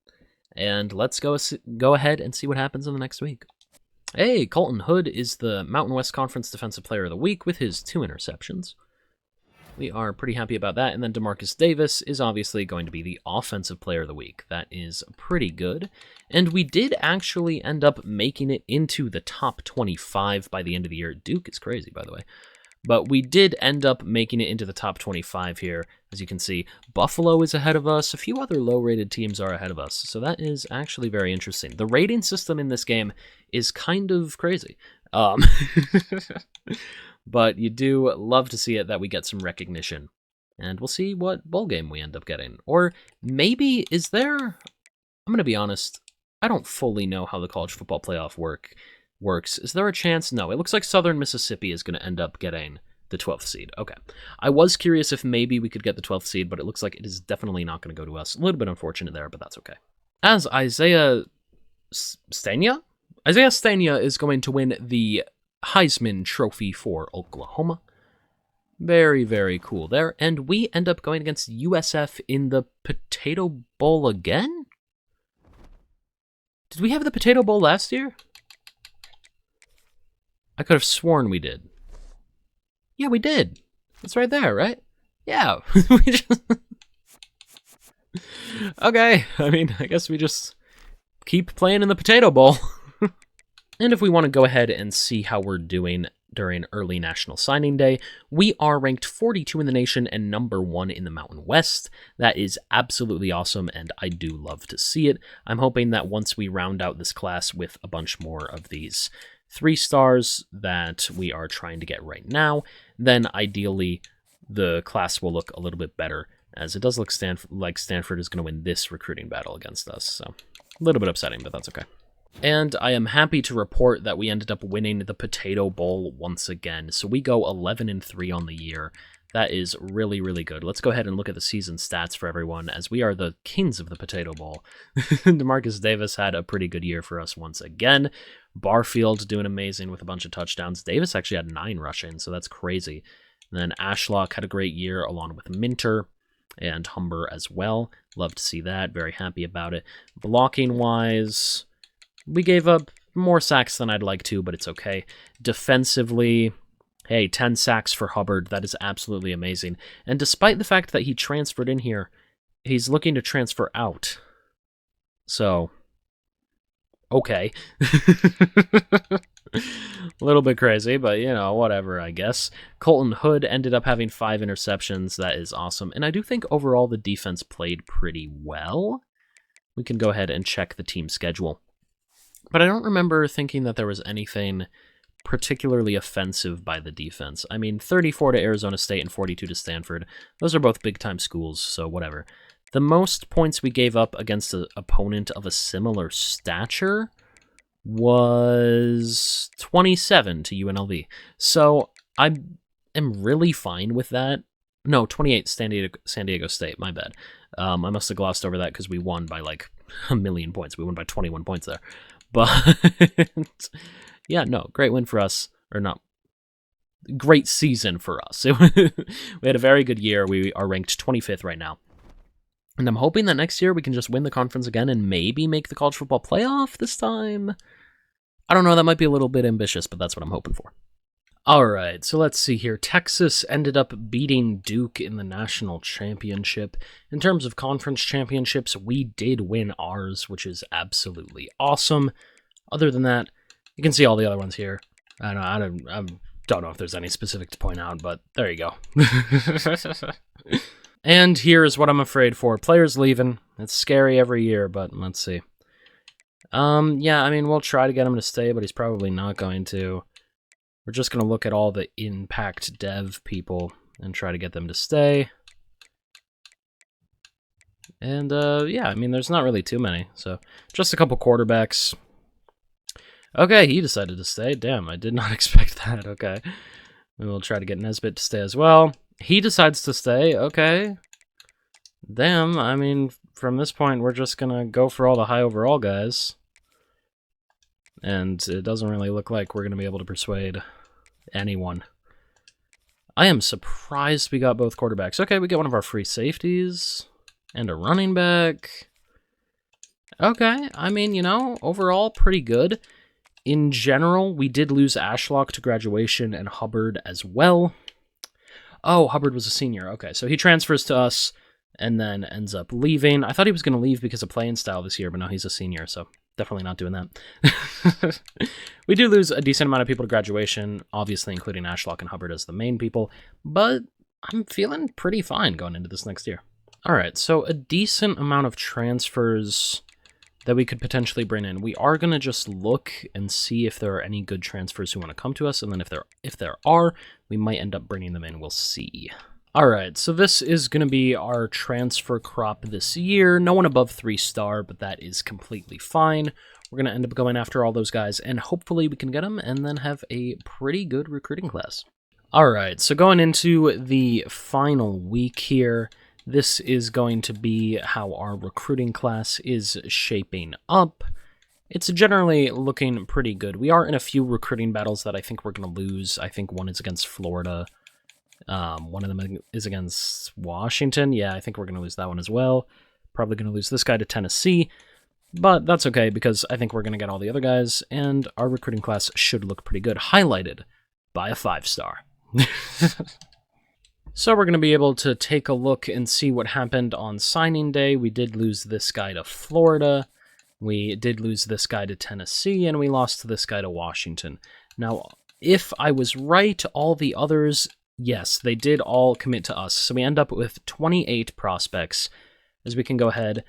And let's go ahead and see what happens in the next week. Hey, Colton Hood is the Mountain West Conference Defensive Player of the Week with his 2 interceptions. We are pretty happy about that. And then DeMarcus Davis is obviously going to be the Offensive Player of the Week. That is pretty good. And we did actually end up making it into the top 25 by the end of the year. Duke is crazy, by the way. But we did end up making it into the top 25 here. As you can see, Buffalo is ahead of us. A few other low-rated teams are ahead of us. So that is actually very interesting. The rating system in this game is kind of crazy. But you do love to see it that we get some recognition. And we'll see what bowl game we end up getting. Or maybe, is there... I'm going to be honest, I don't fully know how the college football playoff works. Is there a chance? No, it looks like Southern Mississippi is going to end up getting the 12th seed. Okay. I was curious if maybe we could get the 12th seed, but it looks like it is definitely not going to go to us. A little bit unfortunate there, but that's okay. As Isaiah Stania is going to win the Heisman Trophy for Oklahoma. Very, very cool there. And we end up going against USF in the Potato Bowl again? Did we have the Potato Bowl last year? I could have sworn we did. Yeah, we did. It's right there, right? Yeah. Okay, I mean, I guess we just keep playing in the Potato Bowl. And if we want to go ahead and see how we're doing during early National Signing Day, we are ranked 42 in the nation and number 1 in the Mountain West. That is absolutely awesome, and I do love to see it. I'm hoping that once we round out this class with a bunch more of these 3 stars that we are trying to get right now, then ideally the class will look a little bit better, as it does look like Stanford is going to win this recruiting battle against us. So a little bit upsetting, but that's okay. And I am happy to report that we ended up winning the Potato Bowl once again. So we go 11-3 on the year. That is really, really good. Let's go ahead and look at the season stats for everyone, as we are the kings of the Potato Bowl. DeMarcus Davis had a pretty good year for us once again. Barfield doing amazing with a bunch of touchdowns. Davis actually had 9 rushing, so that's crazy. And then Ashlock had a great year along with Minter and Humber as well. Love to see that. Very happy about it. Blocking-wise, we gave up more sacks than I'd like to, but it's okay. Defensively, hey, 10 sacks for Hubbard. That is absolutely amazing. And despite the fact that he transferred in here, he's looking to transfer out. So, okay. A little bit crazy, but, you know, whatever, I guess. Colton Hood ended up having 5 interceptions. That is awesome. And I do think overall the defense played pretty well. We can go ahead and check the team schedule. But I don't remember thinking that there was anything particularly offensive by the defense. I mean, 34 to Arizona State and 42 to Stanford. Those are both big-time schools, so whatever. The most points we gave up against an opponent of a similar stature was 27 to UNLV. So I am really fine with that. No, 28 San Diego State, my bad. I must have glossed over that because we won by like a million points. We won by 21 points there. But, yeah, no, great win for us. Or not, great season for us. We had a very good year. We are ranked 25th right now. And I'm hoping that next year we can just win the conference again and maybe make the college football playoff this time. I don't know, that might be a little bit ambitious, but that's what I'm hoping for. Alright, so let's see here. Texas ended up beating Duke in the national championship. In terms of conference championships, we did win ours, which is absolutely awesome. Other than that, you can see all the other ones here. I don't know if there's any specific to point out, but there you go. And here is what I'm afraid for. Players leaving. It's scary every year, but let's see. Yeah, I mean, we'll try to get him to stay, but he's probably not going to. We're just going to look at all the impact dev people and try to get them to stay. And, yeah, I mean, there's not really too many. So, just a couple quarterbacks. Okay, he decided to stay. Damn, I did not expect that. Okay. We'll try to get Nesbitt to stay as well. He decides to stay. Okay. Damn, I mean, from this point, we're just going to go for all the high overall guys. And it doesn't really look like we're going to be able to persuade anyone. I am surprised we got both quarterbacks. Okay, we get one of our free safeties and a running back. Okay, I mean, you know, overall pretty good. In general, we did lose Ashlock to graduation and Hubbard as well. Oh, Hubbard was a senior. Okay, so he transfers to us and then ends up leaving. I thought he was going to leave because of playing style this year, but no, he's a senior, so definitely not doing that. We do lose a decent amount of people to graduation, obviously including Ashlock and Hubbard as the main people, but I'm feeling pretty fine going into this next year. All right, so a decent amount of transfers that we could potentially bring in. We are going to just look and see if there are any good transfers who want to come to us, and then if there are, we might end up bringing them in. We'll see. All right, so this is going to be our transfer crop this year. No one above 3-star, but that is completely fine. We're going to end up going after all those guys, and hopefully we can get them and then have a pretty good recruiting class. All right, so going into the final week here, this is going to be how our recruiting class is shaping up. It's generally looking pretty good. We are in a few recruiting battles that I think we're going to lose. I think one is against Florida. One of them is against Washington. Yeah, I think we're going to lose that one as well. Probably going to lose this guy to Tennessee. But that's okay, because I think we're going to get all the other guys, and our recruiting class should look pretty good, highlighted by a 5-star. So we're going to be able to take a look and see what happened on signing day. We did lose this guy to Florida. We did lose this guy to Tennessee, and we lost this guy to Washington. Now, if I was right, all the others, yes, they did all commit to us. So we end up with 28 prospects, as we can go ahead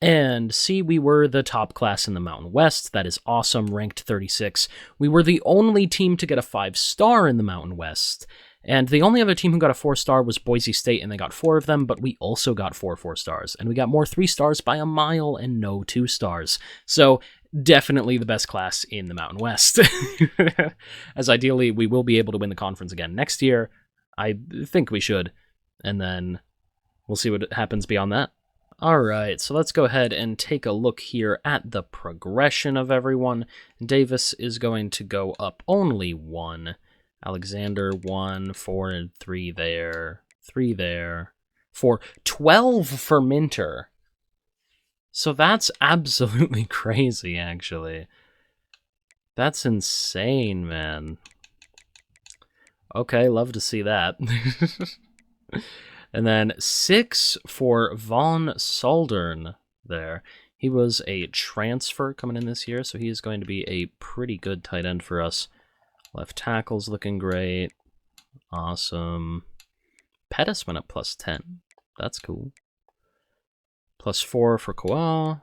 and see we were the top class in the Mountain West. That is awesome, ranked 36. We were the only team to get a 5-star in the Mountain West. And the only other team who got a 4-star was Boise State, and they got 4 of them, but we also got 4 4-stars. And we got more 3-stars by a mile and no 2-stars. So definitely the best class in the Mountain West. As ideally, we will be able to win the conference again next year. I think we should. And then we'll see what happens beyond that. All right, so let's go ahead and take a look here at the progression of everyone. Davis is going to go up only 1. Alexander, 1, 4, and 3 there. 3 there. 4, 12 for Minter. So that's absolutely crazy, actually. That's insane, man. Okay, love to see that. And then 6 for Von Soldern there. He was a transfer coming in this year, so he is going to be a pretty good tight end for us. Left tackle's looking great. Awesome. Pettis went up +10. That's cool. +4 for Koal.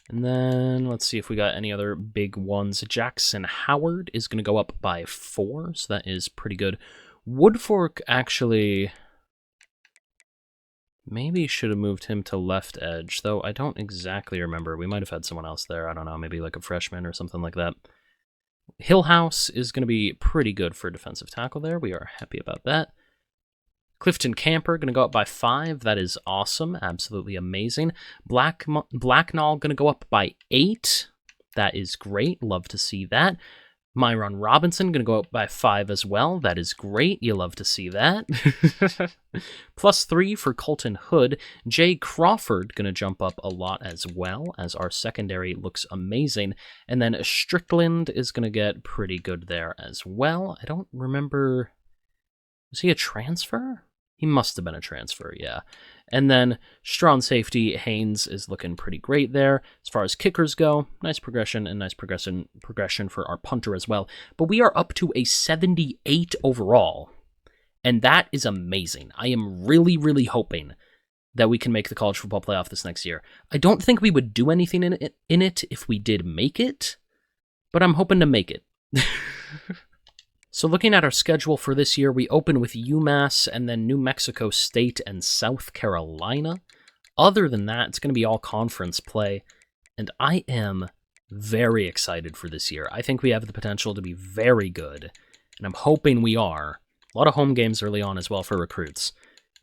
And then let's see if we got any other big ones. Jackson Howard is going to go up by 4, so that is pretty good. Woodfork actually maybe should have moved him to left edge, though I don't exactly remember. We might have had someone else there. I don't know, maybe like a freshman or something like that. Hillhouse is going to be pretty good for defensive tackle there. We are happy about that. Clifton Camper going to go up by 5. That is awesome. Absolutely amazing. Blacknall going to go up by 8. That is great. Love to see that. Myron Robinson going to go up by 5 as well. That is great. You love to see that. +3 for Colton Hood. Jay Crawford going to jump up a lot as well, as our secondary looks amazing. And then Strickland is going to get pretty good there as well. I don't remember. Was he a transfer? He must have been a transfer, yeah. And then strong safety, Haynes is looking pretty great there. As far as kickers go, nice progression and nice progression for our punter as well. But we are up to a 78 overall, and that is amazing. I am really, really hoping that we can make the college football playoff this next year. I don't think we would do anything in it if we did make it, but I'm hoping to make it. So looking at our schedule for this year, we open with UMass and then New Mexico State and South Carolina. Other than that, it's going to be all conference play, and I am very excited for this year. I think we have the potential to be very good, and I'm hoping we are. A lot of home games early on as well for recruits.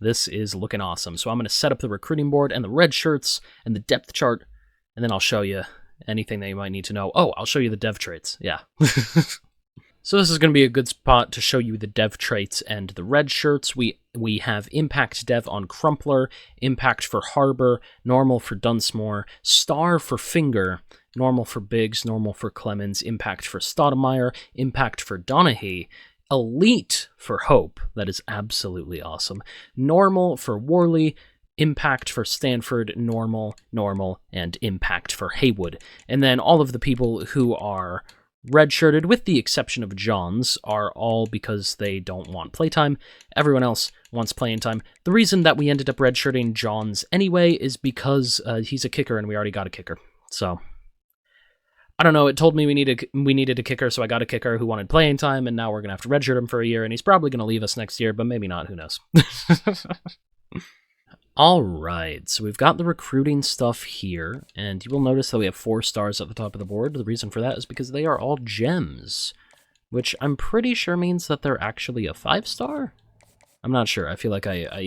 This is looking awesome. So I'm going to set up the recruiting board and the red shirts and the depth chart, and then I'll show you anything that you might need to know. Oh, I'll show you the dev traits. Yeah. So this is going to be a good spot to show you the dev traits and the red shirts. We have Impact Dev on Crumpler, Impact for Harbor, Normal for Dunsmore, Star for Finger, normal for Biggs, normal for Clemens, impact for Stoudemire, impact for Donaghy, elite for Hope, that is absolutely awesome, normal for Worley, impact for Stanford, normal, normal, and impact for Haywood. And then all of the people who are redshirted, with the exception of Johns, are all because they don't want playtime. Everyone else wants playing time. The reason that we ended up redshirting Johns anyway is because he's a kicker and we already got a kicker. So, I don't know, it told me we needed a kicker, so I got a kicker who wanted playing time, and now we're going to have to redshirt him for a year, and he's probably going to leave us next year, but maybe not, who knows. Alright, so we've got the recruiting stuff here, and you will notice that we have 4 stars at the top of the board. The reason for that is because they are all gems, which I'm pretty sure means that they're actually a 5-star? I'm not sure. I feel like I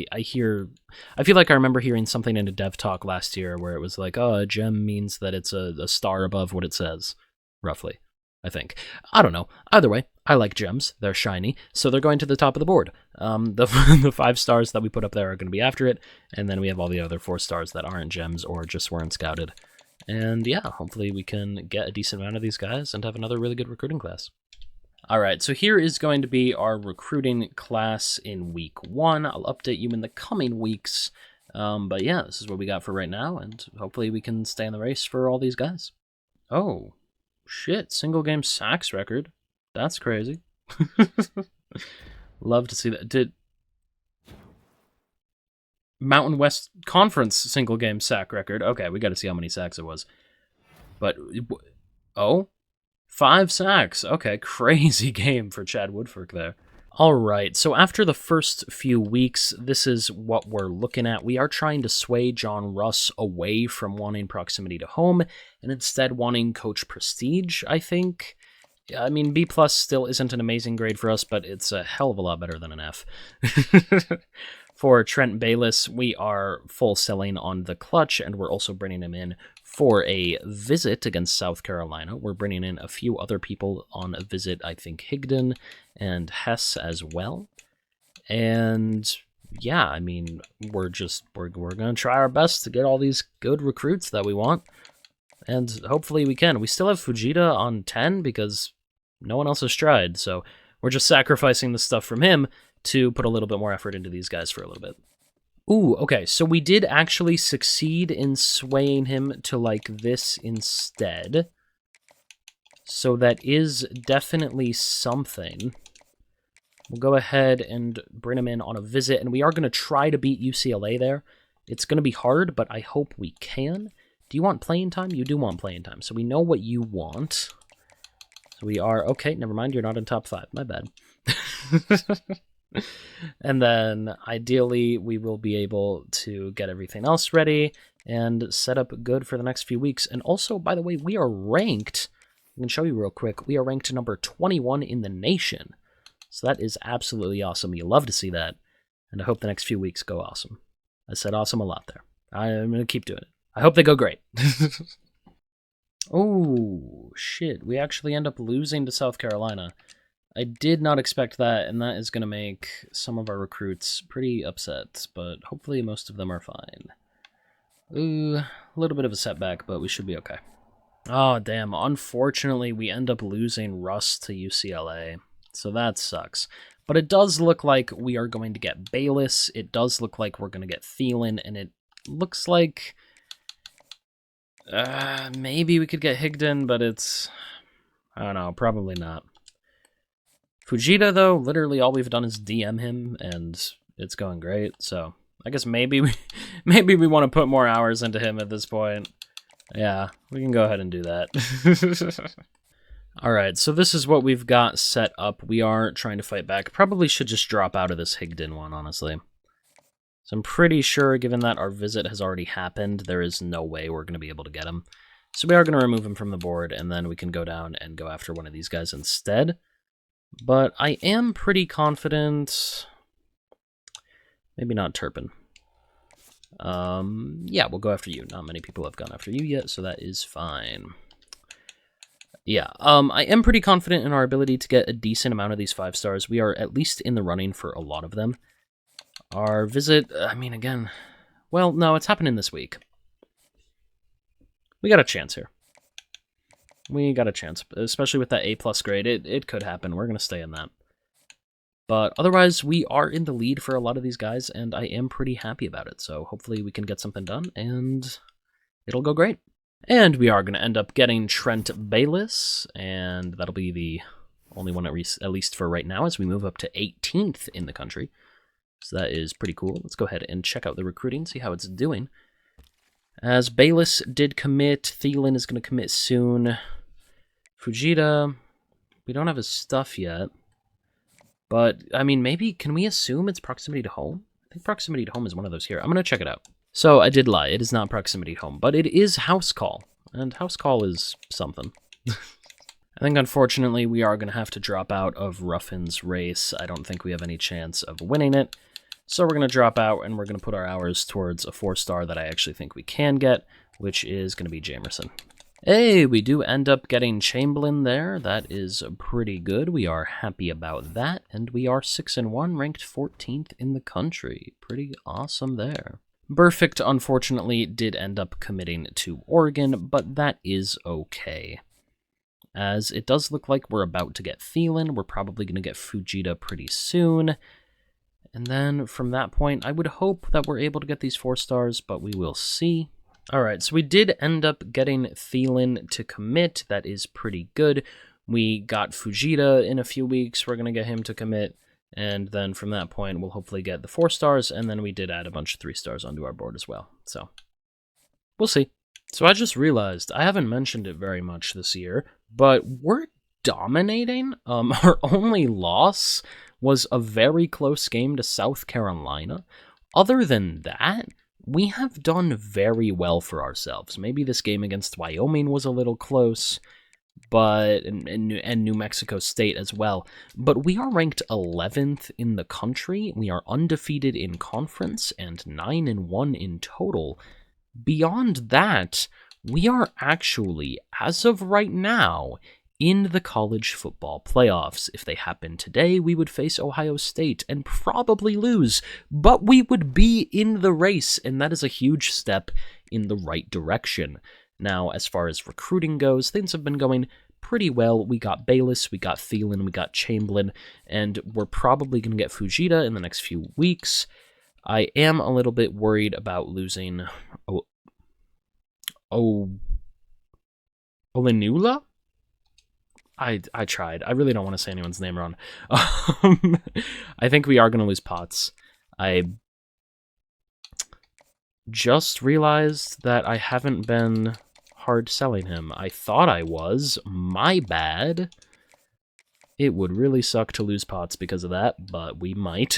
remember hearing something in a dev talk last year where it was like, oh, a gem means that it's a star above what it says, roughly, I think. I don't know. Either way, I like gems. They're shiny, so they're going to the top of the board. The 5 stars that we put up there are going to be after it, and then we have all the other 4 stars that aren't gems or just weren't scouted. And yeah, hopefully we can get a decent amount of these guys and have another really good recruiting class. Alright, so here is going to be our recruiting class in week 1. I'll update you in the coming weeks. But yeah, this is what we got for right now, and hopefully we can stay in the race for all these guys. Oh, shit, single game sacks record. That's crazy. Love to see that. Did Mountain West Conference single game sack record. Okay, we got to see how many sacks it was. But, oh, 5 sacks. Okay, crazy game for Chad Woodfork there. Alright, so after the first few weeks, this is what we're looking at. We are trying to sway John Russ away from wanting proximity to home, and instead wanting coach prestige, I think. I mean, B+ still isn't an amazing grade for us, but it's a hell of a lot better than an F. For Trent Bayless, we are full selling on the clutch, and we're also bringing him in for a visit against South Carolina. We're bringing in a few other people on a visit, I think Higdon and Hess as well. And yeah, I mean, we're going to try our best to get all these good recruits that we want. And hopefully we can. We still have Fujita on 10 because no one else has tried, so we're just sacrificing the stuff from him to put a little bit more effort into these guys for a little bit. Ooh, okay, so we did actually succeed in swaying him to like this instead. So that is definitely something. We'll go ahead and bring him in on a visit, and we are going to try to beat UCLA there. It's going to be hard, but I hope we can. Do you want playing time? You do want playing time, so we know what you want. So we are... Okay, never mind, you're not in top 5. My bad. And then, ideally, we will be able to get everything else ready and set up good for the next few weeks. And also, by the way, we are ranked... I can show you real quick. We are ranked number 21 in the nation. So that is absolutely awesome. You love to see that. And I hope the next few weeks go awesome. I said awesome a lot there. I'm going to keep doing it. I hope they go great. Oh, shit. We actually end up losing to South Carolina. I did not expect that, and that is going to make some of our recruits pretty upset, but hopefully most of them are fine. Ooh, a little bit of a setback, but we should be okay. Oh, damn. Unfortunately, we end up losing Russ to UCLA, so that sucks. But it does look like we are going to get Bayless, it does look like we're going to get Thielen, and it looks like... maybe we could get Higdon, but it's... I don't know, probably not. Fujita, though, literally all we've done is DM him, and it's going great, so I guess maybe we want to put more hours into him at this point. Yeah, we can go ahead and do that. Alright, so this is what we've got set up. We are trying to fight back. Probably should just drop out of this Higdon one, honestly. So I'm pretty sure, given that our visit has already happened, there is no way we're going to be able to get him. So we are going to remove him from the board, and then we can go down and go after one of these guys instead. But I am pretty confident... Maybe not Turpin. Yeah, we'll go after you. Not many people have gone after you yet, so that is fine. Yeah, I am pretty confident in our ability to get a decent amount of these 5 stars. We are at least in the running for a lot of them. Our visit, I mean, again... Well, no, it's happening this week. We got a chance here. We got a chance, especially with that A+ grade. It could happen. We're going to stay in that. But otherwise, we are in the lead for a lot of these guys, and I am pretty happy about it. So hopefully we can get something done, and it'll go great. And we are going to end up getting Trent Bayliss, and that'll be the only one at least for right now as we move up to 18th in the country. So that is pretty cool. Let's go ahead and check out the recruiting, see how it's doing. As Bayliss did commit, Thielen is going to commit soon. Fujita, we don't have his stuff yet. But, I mean, maybe, can we assume it's proximity to home? I think proximity to home is one of those here. I'm going to check it out. So, I did lie. It is not proximity to home, but it is house call. And house call is something. I think, unfortunately, we are going to have to drop out of Ruffin's race. I don't think we have any chance of winning it. So, we're going to drop out, and we're going to put our hours towards a 4-star that I actually think we can get, which is going to be Jamerson. Hey, we do end up getting Chamberlain there. That is pretty good. We are happy about that, and we are 6-1, ranked 14th in the country. Pretty awesome there. Perfect, unfortunately, did end up committing to Oregon, but that is okay. As it does look like we're about to get Thielen. We're probably going to get Fujita pretty soon. And then from that point, I would hope that we're able to get these 4-stars, but we will see. Alright, so we did end up getting Thielen to commit. That is pretty good. We got Fujita in a few weeks. We're going to get him to commit. And then from that point, we'll hopefully get the 4-stars. And then we did add a bunch of 3-stars onto our board as well. So, we'll see. So I just realized, I haven't mentioned it very much this year, but we're dominating. Our only loss was a very close game to South Carolina. Other than that, we have done very well for ourselves. Maybe this game against Wyoming was a little close, but and New Mexico State as well. But we are ranked 11th in the country. We are undefeated in conference and 9-1 in total. Beyond that, we are actually, as of right now, in the college football playoffs. If they happen today, we would face Ohio State and probably lose, but we would be in the race, and that is a huge step in the right direction. Now, as far as recruiting goes, things have been going pretty well. We got Bayliss, we got Thielen, we got Chamberlain, and we're probably going to get Fujita in the next few weeks. I am a little bit worried about losing Olenula? I tried. I really don't want to say anyone's name wrong. I think we are going to lose Potts. I just realized that I haven't been hard selling him. I thought I was. My bad. It would really suck to lose Potts because of that, but we might.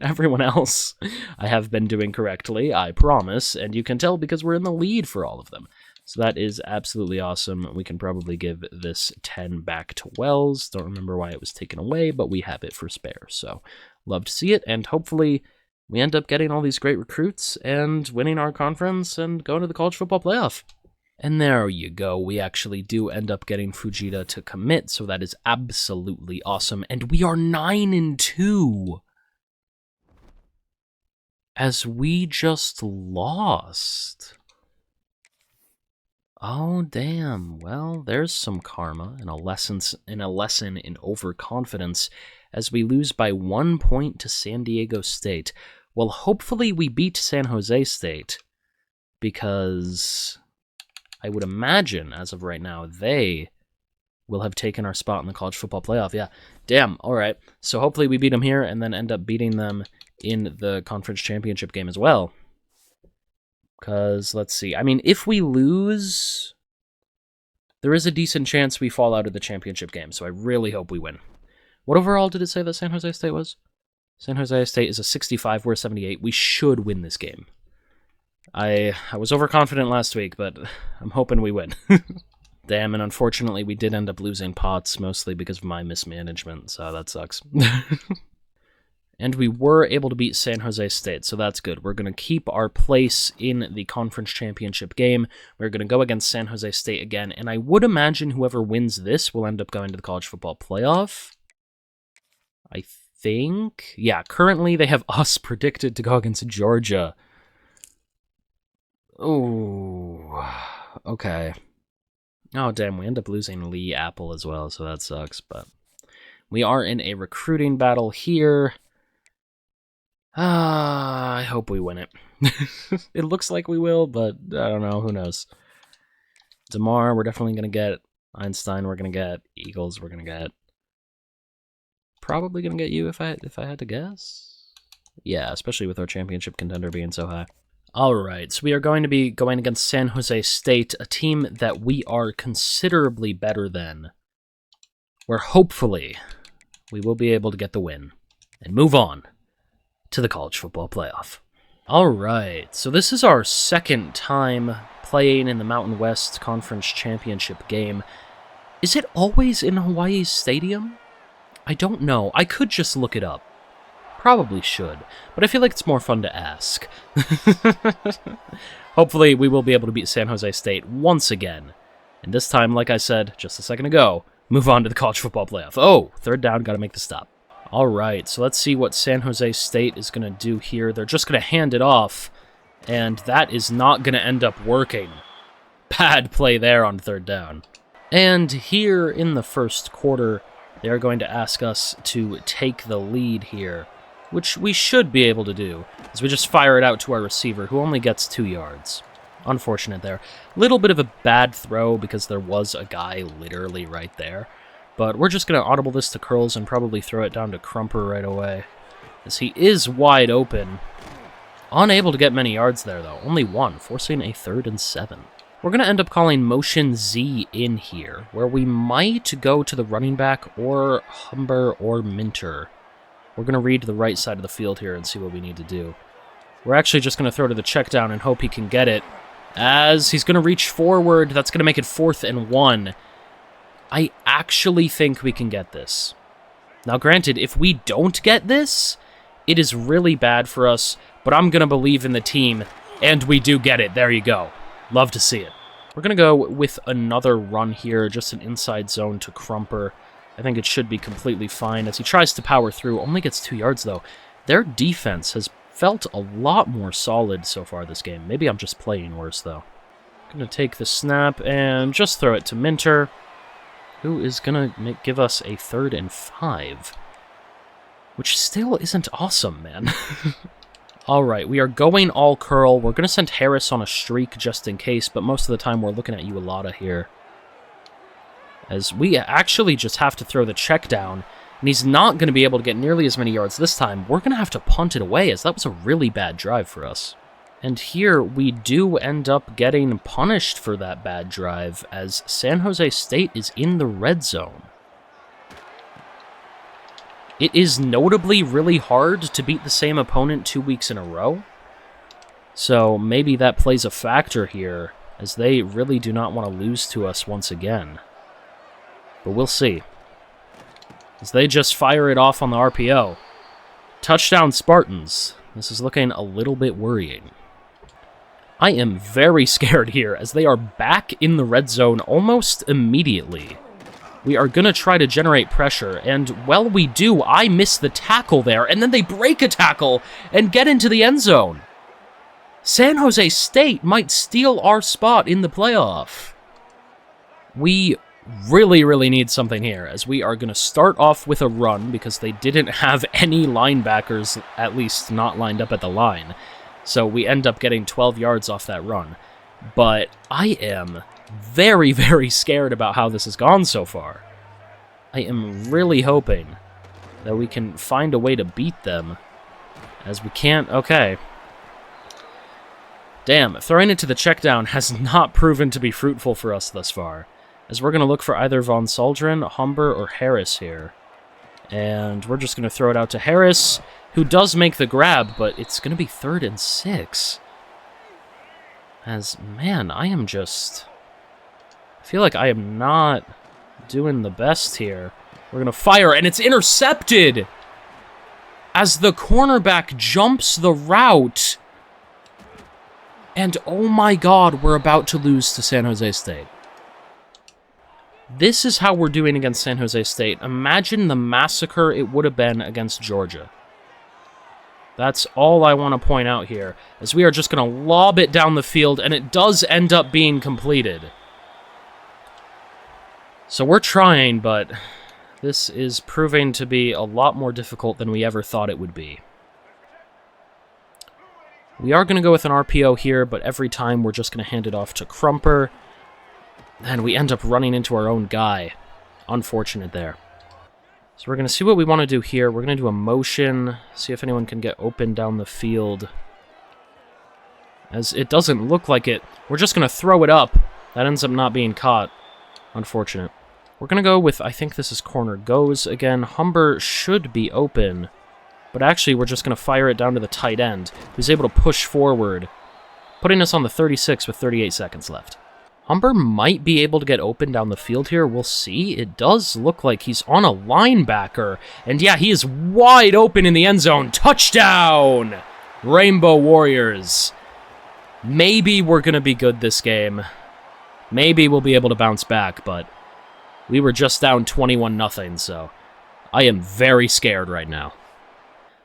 Everyone else I have been doing correctly, I promise, and you can tell because we're in the lead for all of them. So that is absolutely awesome. We can probably give this 10 back to Wells. Don't remember why it was taken away, but we have it for spare. So love to see it, and hopefully we end up getting all these great recruits and winning our conference and going to the college football playoff. And there you go. We actually do end up getting Fujita to commit, so that is absolutely awesome. And we are 9-2. As we just lost. Oh, damn. Well, there's some karma and a lesson in overconfidence as we lose by 1 point to San Diego State. Well, hopefully we beat San Jose State, because I would imagine, as of right now, they will have taken our spot in the college football playoff. Yeah, damn, all right. So hopefully we beat them here and then end up beating them in the conference championship game as well. Because, let's see, I mean, if we lose, there is a decent chance we fall out of the championship game, so I really hope we win. What overall did it say that San Jose State was? San Jose State is a 65, we're a 78. We should win this game. I was overconfident last week, but I'm hoping we win. Damn, and unfortunately we did end up losing Potts, mostly because of my mismanagement, so that sucks. And we were able to beat San Jose State, so that's good. We're going to keep our place in the conference championship game. We're going to go against San Jose State again, and I would imagine whoever wins this will end up going to the college football playoff. I think. Yeah, currently they have us predicted to go against Georgia. Oh, okay. Oh, damn, we end up losing Lee Apple as well, so that sucks, but we are in a recruiting battle here. I hope we win it. It looks like we will, but I don't know, who knows. DeMar, we're definitely going to get. Einstein, we're going to get. Eagles, we're going to get. Probably going to get you if I had to guess. Yeah, especially with our championship contender being so high. Alright, so we are going to be going against San Jose State, a team that we are considerably better than, where hopefully we will be able to get the win and move on to the college football playoff. Alright, so this is our second time playing in the Mountain West Conference Championship game. Is it always in Hawaii's stadium? I don't know. I could just look it up. Probably should, but I feel like it's more fun to ask. Hopefully, we will be able to beat San Jose State once again. And this time, like I said just a second ago, move on to the college football playoff. Oh, third down, gotta make the stop. Alright, so let's see what San Jose State is gonna do here. They're just gonna hand it off, and that is not gonna end up working. Bad play there on third down. And here in the first quarter, they are going to ask us to take the lead here, which we should be able to do, as we just fire it out to our receiver, who only gets 2 yards. Unfortunate there. Little bit of a bad throw, because there was a guy literally right there. But we're just going to audible this to Curls and probably throw it down to Crumper right away, as he is wide open. Unable to get many yards there, though. Only 1, forcing a 3rd and 7. We're going to end up calling Motion Z in here, where we might go to the running back, or Humber, or Minter. We're going to read the right side of the field here and see what we need to do. We're actually just going to throw to the check down and hope he can get it. As he's going to reach forward, that's going to make it 4th and 1. I actually think we can get this. Now, granted, if we don't get this, it is really bad for us, but I'm going to believe in the team, and we do get it. There you go. Love to see it. We're going to go with another run here, just an inside zone to Crumper. I think it should be completely fine as he tries to power through. Only gets 2 yards, though. Their defense has felt a lot more solid so far this game. Maybe I'm just playing worse, though. Going to take the snap and just throw it to Minter, who is going to give us a 3rd and 5, which still isn't awesome, man. Alright, we are going all curl. We're going to send Harris on a streak just in case, but most of the time we're looking at Ualata here, as we actually just have to throw the check down, and he's not going to be able to get nearly as many yards this time. We're going to have to punt it away, as that was a really bad drive for us. And here, we do end up getting punished for that bad drive, as San Jose State is in the red zone. It is notably really hard to beat the same opponent 2 weeks in a row, so maybe that plays a factor here, as they really do not want to lose to us once again. But we'll see, as they just fire it off on the RPO. Touchdown Spartans. This is looking a little bit worrying. I am very scared here, as they are back in the red zone almost immediately. We are going to try to generate pressure, and while we do, I miss the tackle there, and then they break a tackle and get into the end zone. San Jose State might steal our spot in the playoff. We really, really need something here, as we are going to start off with a run, because they didn't have any linebackers, at least not lined up at the line. So we end up getting 12 yards off that run. But I am very, very scared about how this has gone so far. I am really hoping that we can find a way to beat them, as we can't. Okay. Damn, throwing it to the check down has not proven to be fruitful for us thus far, as we're going to look for either Von Saldren, Humber, or Harris here. And we're just going to throw it out to Harris, who does make the grab, but it's going to be 3rd and 6. As, man, I feel like I am not doing the best here. We're going to fire, and it's intercepted! As the cornerback jumps the route. And, oh my god, we're about to lose to San Jose State. This is how we're doing against San Jose State. Imagine the massacre it would have been against Georgia. That's all I want to point out here, as we are just going to lob it down the field, and it does end up being completed. So we're trying, but this is proving to be a lot more difficult than we ever thought it would be. We are going to go with an RPO here, but every time we're just going to hand it off to Crumper, and we end up running into our own guy. Unfortunate there. So we're going to see what we want to do here. We're going to do a motion, see if anyone can get open down the field. As it doesn't look like it, we're just going to throw it up. That ends up not being caught. Unfortunate. We're going to go with, I think this is corner goes again. Humber should be open, but actually we're just going to fire it down to the tight end, who's able to push forward, putting us on the 36 with 38 seconds left. Humber might be able to get open down the field here. We'll see. It does look like he's on a linebacker. And yeah, he is wide open in the end zone. Touchdown! Rainbow Warriors. Maybe we're going to be good this game. Maybe we'll be able to bounce back, but we were just down 21-0, so I am very scared right now.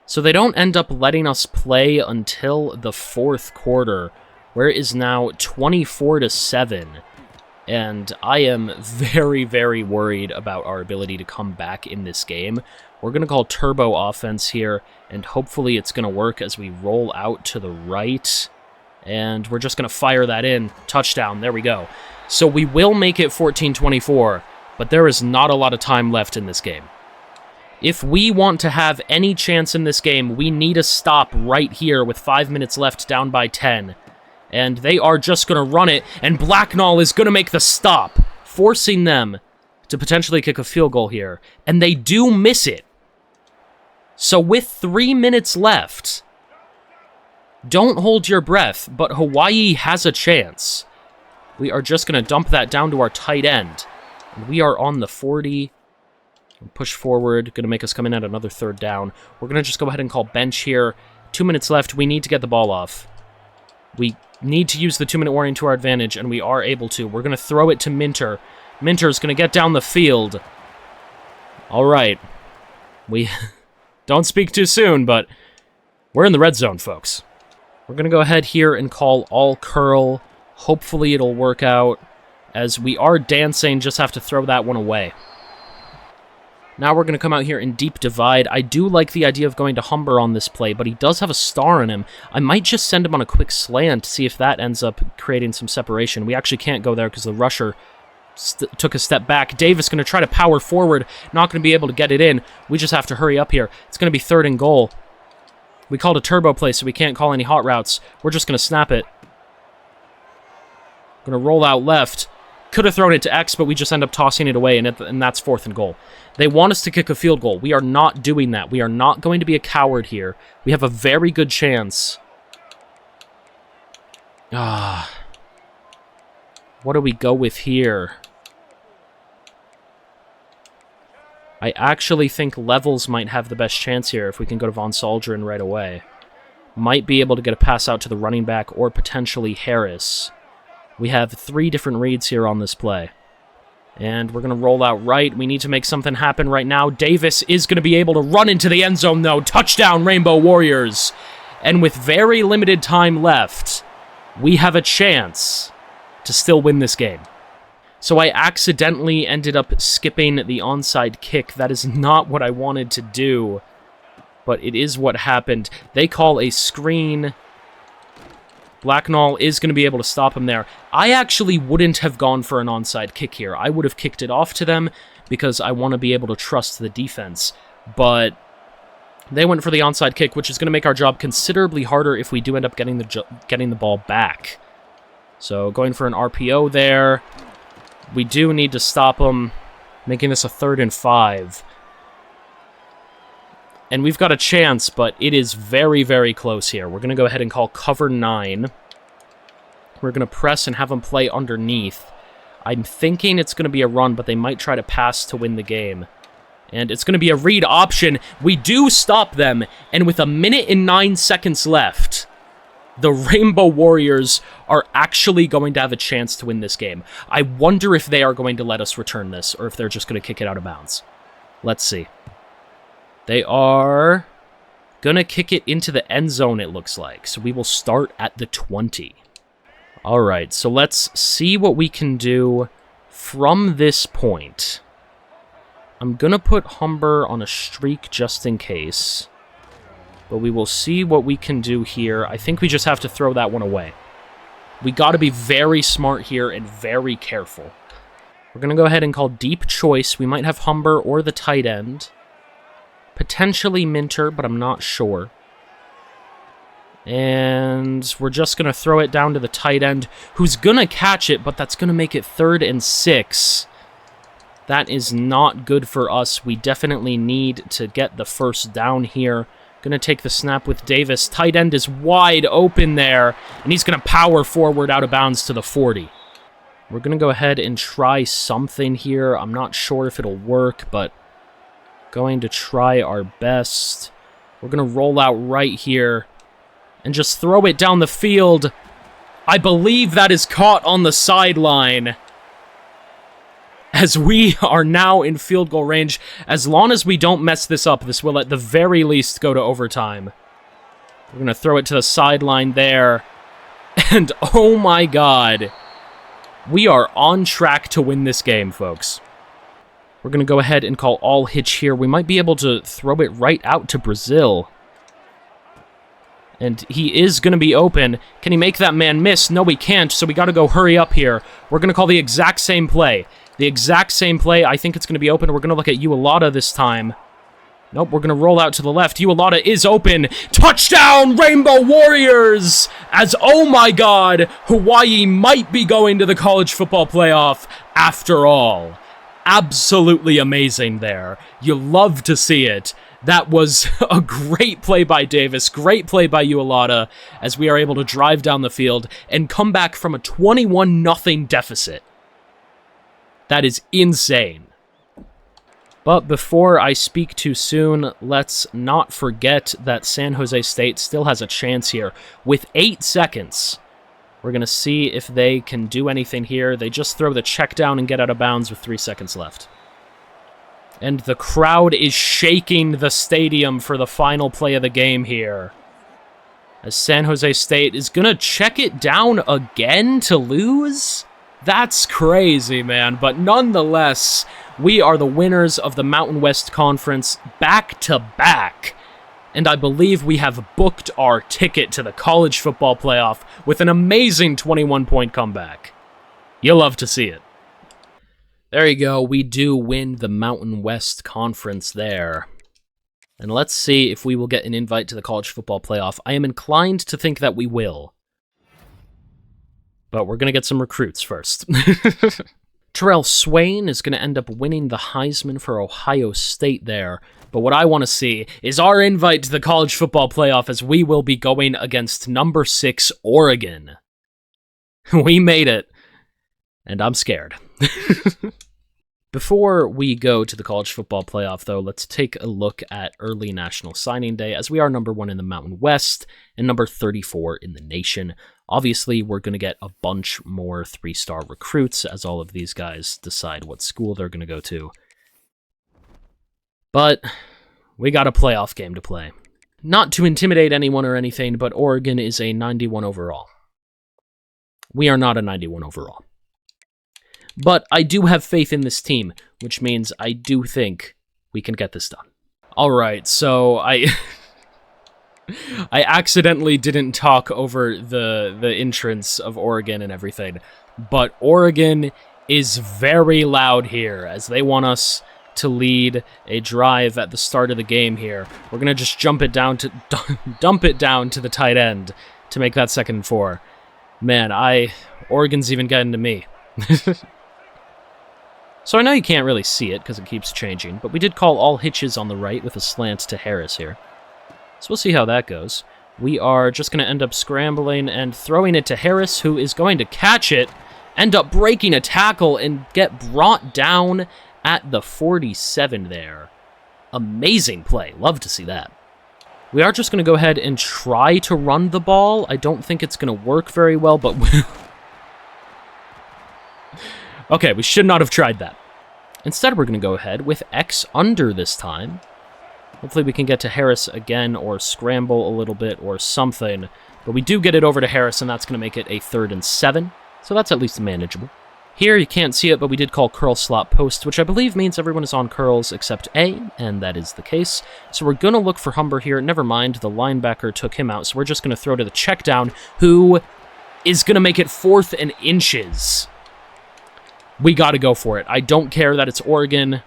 So they don't end up letting us play until the fourth quarter, where it is now 24-7, and I am very, very worried about our ability to come back in this game. We're going to call turbo offense here, and hopefully it's going to work as we roll out to the right, and we're just going to fire that in. Touchdown, there we go. So we will make it 14-24, but there is not a lot of time left in this game. If we want to have any chance in this game, we need a stop right here with 5 minutes left, down by 10. And they are just going to run it, and Blacknall is going to make the stop, forcing them to potentially kick a field goal here. And they do miss it. So with 3 minutes left, don't hold your breath, but Hawaii has a chance. We are just going to dump that down to our tight end. And we are on the 40. Push forward, going to make us come in at another third down. We're going to just go ahead and call bench here. 2 minutes left. We need to get the ball off. We need to use the 2-minute warning to our advantage, and we are able to. We're going to throw it to Minter. Minter's going to get down the field. All right. We don't speak too soon, but we're in the red zone, folks. We're going to go ahead here and call all curl. Hopefully it'll work out. As we are dancing, just have to throw that one away. Now we're going to come out here in deep divide. I do like the idea of going to Humber on this play, but he does have a star in him. I might just send him on a quick slant, see if that ends up creating some separation. We actually can't go there because the rusher took a step back. Davis going to try to power forward, not going to be able to get it in. We just have to hurry up here. It's going to be 3rd and goal. We called a turbo play, so we can't call any hot routes. We're just going to snap it. Going to roll out left. Could have thrown it to X, but we just end up tossing it away, and that's 4th and goal. They want us to kick a field goal. We are not doing that. We are not going to be a coward here. We have a very good chance. What do we go with here? I actually think Levels might have the best chance here if we can go to Von Saldren right away. Might be able to get a pass out to the running back or potentially Harris. We have 3 different reads here on this play. And we're going to roll out right. We need to make something happen right now. Davis is going to be able to run into the end zone, though. Touchdown, Rainbow Warriors. And with very limited time left, we have a chance to still win this game. So I accidentally ended up skipping the onside kick. That is not what I wanted to do, but it is what happened. They call a screen. Blacknall is going to be able to stop him there. I actually wouldn't have gone for an onside kick here. I would have kicked it off to them because I want to be able to trust the defense. But they went for the onside kick, which is going to make our job considerably harder if we do end up getting the ball back. So going for an RPO there. We do need to stop them, making this a 3rd and 5. And we've got a chance, but it is very, very close here. We're going to go ahead and call cover 9. We're going to press and have them play underneath. I'm thinking it's going to be a run, but they might try to pass to win the game. And it's going to be a read option. We do stop them, and with 1 minute and 9 seconds left, the Rainbow Warriors are actually going to have a chance to win this game. I wonder if they are going to let us return this, or if they're just going to kick it out of bounds. Let's see. They are going to kick it into the end zone, it looks like. So we will start at the 20. All right, so let's see what we can do from this point, I'm going to put Humber on a streak just in case. But we will see what we can do here. I think we just have to throw that one away. We got to be very smart here and very careful. We're going to go ahead and call deep choice. We might have Humber or the tight end. Potentially Minter, but I'm not sure. And we're just going to throw it down to the tight end, who's going to catch it, but that's going to make it 3rd and 6. That is not good for us. We definitely need to get the first down here. Going to take the snap with Davis. Tight end is wide open there, and he's going to power forward out of bounds to the 40. We're going to go ahead and try something here. I'm not sure if it'll work, but going to try our best. We're going to roll out right here and just throw it down the field. I believe that is caught on the sideline, as we are now in field goal range. As long as we don't mess this up, this will at the very least go to overtime. We're going to throw it to the sideline there. And oh my god, we are on track to win this game, folks. We're going to go ahead and call all hitch here. We might be able to throw it right out to Brazil. And he is going to be open. Can he make that man miss? No, he can't, so we got to go hurry up here. We're going to call the exact same play. The exact same play. I think it's going to be open. We're going to look at Ualata this time. Nope, we're going to roll out to the left. Ualata is open. Touchdown, Rainbow Warriors! As, oh my god, Hawaii might be going to the college football playoff after all. Absolutely amazing there. You love to see it. That was a great play by Davis, great play by Ualata, as we are able to drive down the field and come back from a 21-0 deficit. That is insane. But before I speak too soon, let's not forget that San Jose State still has a chance here. With 8 seconds, we're going to see if they can do anything here. They just throw the check down and get out of bounds with 3 seconds left. And the crowd is shaking the stadium for the final play of the game here, as San Jose State is going to check it down again to lose? That's crazy, man. But nonetheless, we are the winners of the Mountain West Conference back-to-back. And I believe we have booked our ticket to the college football playoff with an amazing 21-point comeback. You'll love to see it. There you go, we do win the Mountain West Conference there. And let's see if we will get an invite to the college football playoff. I am inclined to think that we will. But we're going to get some recruits first. Terrell Swain is going to end up winning the Heisman for Ohio State there. But what I want to see is our invite to the college football playoff, as we will be going against number 6 Oregon. We made it. And I'm scared. Before we go to the college football playoff, though, let's take a look at early National Signing Day, as we are number 1 in the Mountain West and number 34 in the nation. Obviously, we're going to get a bunch more 3-star recruits as all of these guys decide what school they're going to go to. But we got a playoff game to play. Not to intimidate anyone or anything, but Oregon is a 91 overall. We are not a 91 overall. But I do have faith in this team, which means I do think we can get this done. Alright, so I accidentally didn't talk over the entrance of Oregon and everything, but Oregon is very loud here, as they want us to lead a drive at the start of the game here. We're going to just dump it down to the tight end to make that 2nd and 4. Man, Oregon's even getting to me. So I know you can't really see it because it keeps changing, but we did call all hitches on the right with a slant to Harris here. So we'll see how that goes. We are just going to end up scrambling and throwing it to Harris, who is going to catch it, end up breaking a tackle, and get brought down at the 47 there. Amazing play. Love to see that. We are just going to go ahead and try to run the ball. I don't think it's going to work very well, but... Okay, we should not have tried that. Instead, we're going to go ahead with X under this time. Hopefully we can get to Harris again, or scramble a little bit, or something. But we do get it over to Harris, and that's going to make it a 3rd and 7. So that's at least manageable. Here, you can't see it, but we did call curl slot post, which I believe means everyone is on curls except A, and that is the case. So we're going to look for Humber here. Never mind, the linebacker took him out, so we're just going to throw to the check down, who is going to make it 4th and inches. We got to go for it. I don't care that it's Oregon.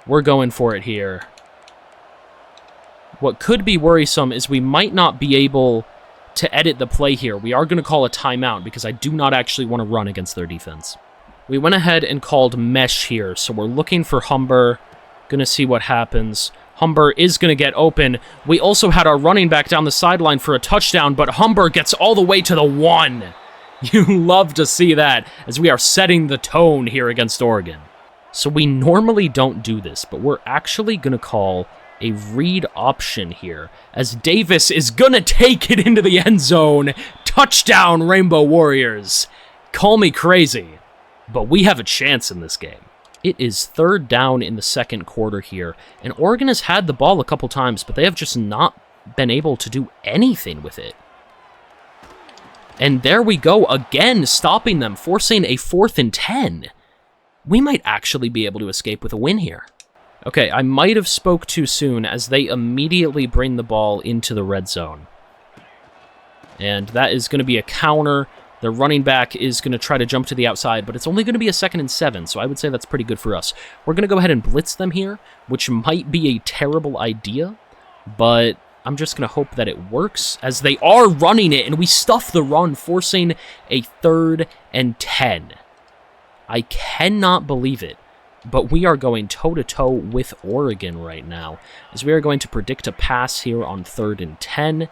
We're going for it here. What could be worrisome is we might not be able to edit the play here. We are going to call a timeout because I do not actually want to run against their defense. We went ahead and called mesh here, so we're looking for Humber. Gonna see what happens. Humber is gonna get open. We also had our running back down the sideline for a touchdown, but Humber gets all the way to the 1. You love to see that, as we are setting the tone here against Oregon. So we normally don't do this, but we're actually gonna call a read option here, as Davis is gonna take it into the end zone. Touchdown, Rainbow Warriors. Call me crazy, but we have a chance in this game. It is 3rd down in the 2nd quarter here, and Oregon has had the ball a couple times, but they have just not been able to do anything with it. And there we go again, stopping them, forcing a 4th and 10. We might actually be able to escape with a win here. Okay, I might have spoke too soon, as they immediately bring the ball into the red zone. And that is going to be a counter. The running back is going to try to jump to the outside, but it's only going to be a 2nd and 7, so I would say that's pretty good for us. We're going to go ahead and blitz them here, which might be a terrible idea, but I'm just going to hope that it works, as they are running it, and we stuff the run, forcing a 3rd and 10. I cannot believe it, but we are going toe-to-toe with Oregon right now, as we are going to predict a pass here on 3rd and 10.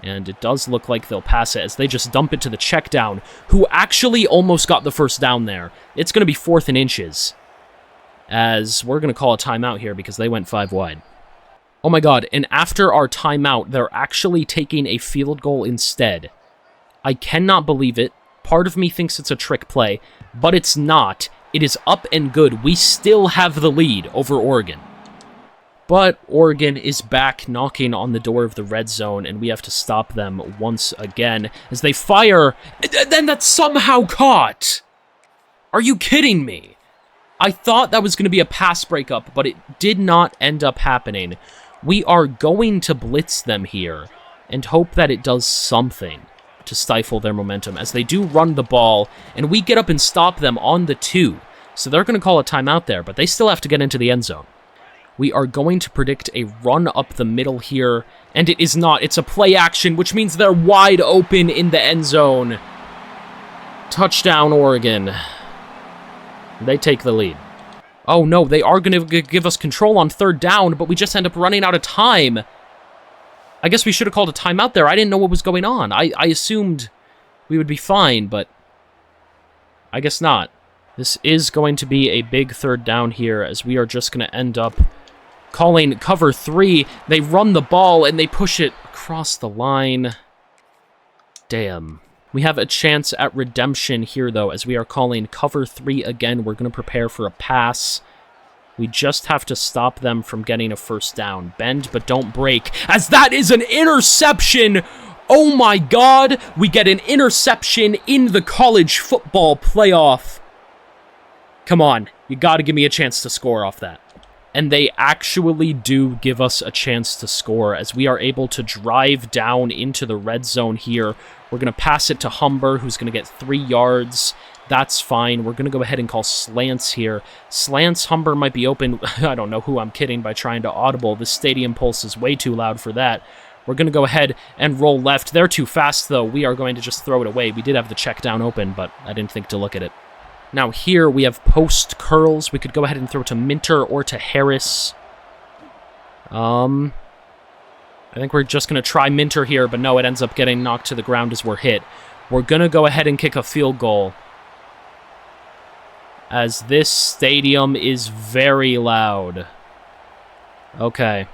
And it does look like they'll pass it as they just dump it to the check down, who actually almost got the first down there. It's going to be 4th and inches, as we're going to call a timeout here because they went 5 wide. Oh my god, and after our timeout, they're actually taking a field goal instead. I cannot believe it. Part of me thinks it's a trick play, but it's not. It is up and good. We still have the lead over Oregon. But Oregon is back knocking on the door of the red zone, and we have to stop them once again as they fire. Then that's somehow caught! Are you kidding me? I thought that was going to be a pass breakup, but it did not end up happening. We are going to blitz them here and hope that it does something to stifle their momentum, as they do run the ball, and we get up and stop them on the 2. So they're going to call a timeout there, but they still have to get into the end zone. We are going to predict a run up the middle here, and it is not. It's a play action, which means they're wide open in the end zone. Touchdown, Oregon. They take the lead. Oh no, they are going to give us control on 3rd down, but we just end up running out of time. I guess we should have called a timeout there. I didn't know what was going on. I assumed we would be fine, but I guess not. This is going to be a big 3rd down here, as we are just going to end up calling cover 3. They run the ball, and they push it across the line. Damn. We have a chance at redemption here, though, as we are calling cover 3 again. We're going to prepare for a pass. We just have to stop them from getting a 1st down. Bend, but don't break, as that is an interception! Oh my god! We get an interception in the college football playoff. Come on, you got to give me a chance to score off that. And they actually do give us a chance to score, as we are able to drive down into the red zone here. We're going to pass it to Humber, who's going to get 3 yards. That's fine. We're going to go ahead and call slants here. Slants, Humber might be open. I don't know who I'm kidding by trying to audible. The stadium pulse is way too loud for that. We're going to go ahead and roll left. They're too fast, though. We are going to just throw it away. We did have the check down open, but I didn't think to look at it. Now here we have post curls. We could go ahead and throw to Minter or to Harris. I think we're just going to try Minter here, but no, it ends up getting knocked to the ground as we're hit. We're going to go ahead and kick a field goal, as this stadium is very loud. Okay.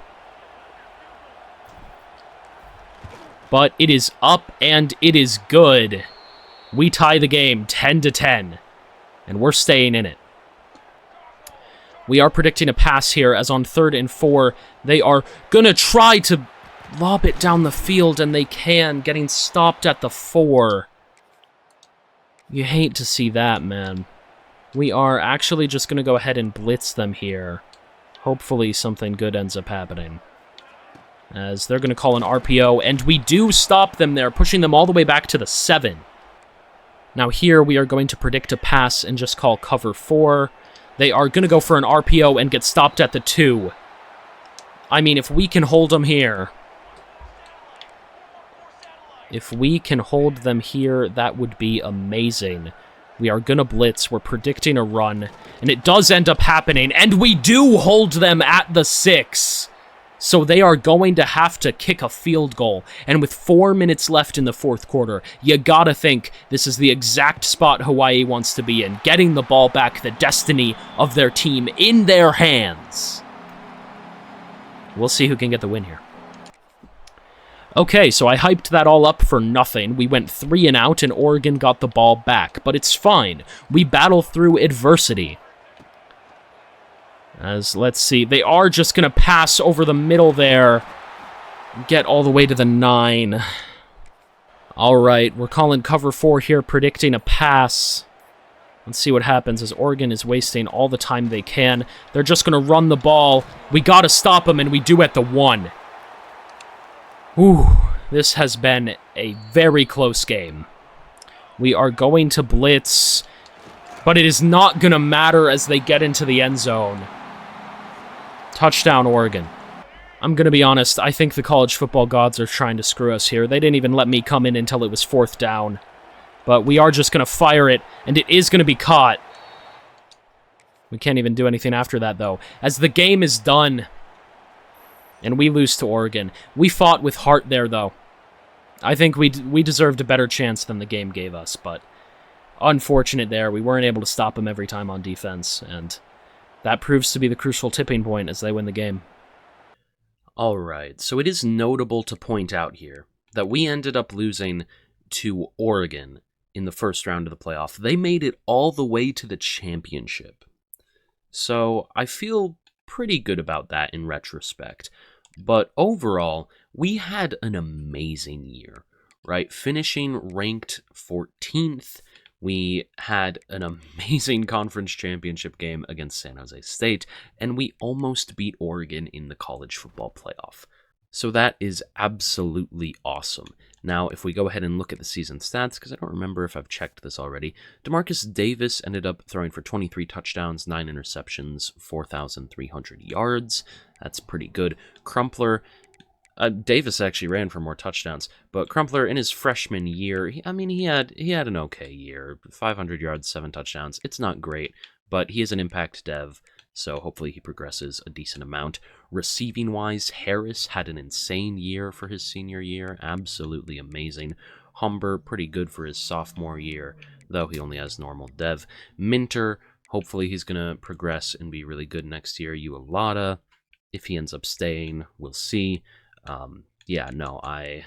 But it is up and it is good. We tie the game 10-10. And we're staying in it. We are predicting a pass here, as on 3rd and 4, they are going to try to lob it down the field, and they can, getting stopped at the 4. You hate to see that, man. We are actually just going to go ahead and blitz them here. Hopefully something good ends up happening. As they're going to call an RPO, and we do stop them there, pushing them all the way back to the 7. Now here we are going to predict a pass and just call cover 4. They are going to go for an RPO and get stopped at the 2. I mean, if we can hold them here... If we can hold them here, that would be amazing. We are going to blitz. We're predicting a run. And it does end up happening. And we do hold them at the 6. So they are going to have to kick a field goal. And with 4 minutes left in the fourth quarter, you gotta think this is the exact spot Hawaii wants to be in. Getting the ball back, the destiny of their team in their hands. We'll see who can get the win here. Okay, so I hyped that all up for nothing. We went 3 and out, and Oregon got the ball back. But it's fine. We battle through adversity. As, let's see, they are just going to pass over the middle there. Get all the way to the 9. All right, we're calling cover 4 here, predicting a pass. Let's see what happens as Oregon is wasting all the time they can. They're just going to run the ball. We got to stop them, and we do at the 1. Ooh, this has been a very close game. We are going to blitz, but it is not going to matter as they get into the end zone. Touchdown, Oregon. I'm going to be honest, I think the college football gods are trying to screw us here. They didn't even let me come in until it was 4th down. But we are just going to fire it, and it is going to be caught. We can't even do anything after that, though. As the game is done, and we lose to Oregon. We fought with heart there, though. I think we deserved a better chance than the game gave us, but unfortunate there. We weren't able to stop them every time on defense, and that proves to be the crucial tipping point as they win the game. Alright, so it is notable to point out here that we ended up losing to Oregon in the first round of the playoff. They made it all the way to the championship. So I feel pretty good about that in retrospect. But overall, we had an amazing year, right? Finishing ranked 14th, we had an amazing conference championship game against San Jose State, and we almost beat Oregon in the college football playoff. So that is absolutely awesome. Now, if we go ahead and look at the season stats, because I don't remember if I've checked this already, DeMarcus Davis ended up throwing for 23 touchdowns, 9 interceptions, 4,300 yards. That's pretty good. Crumpler, Davis actually ran for more touchdowns, but Crumpler in his freshman year, he had an okay year. 500 yards, 7 touchdowns. It's not great, but he is an impact dev, so hopefully he progresses a decent amount. Receiving-wise, Harris had an insane year for his senior year. Absolutely amazing. Humber, pretty good for his sophomore year, though he only has normal dev. Minter, hopefully he's going to progress and be really good next year. Ualata, if he ends up staying, we'll see. I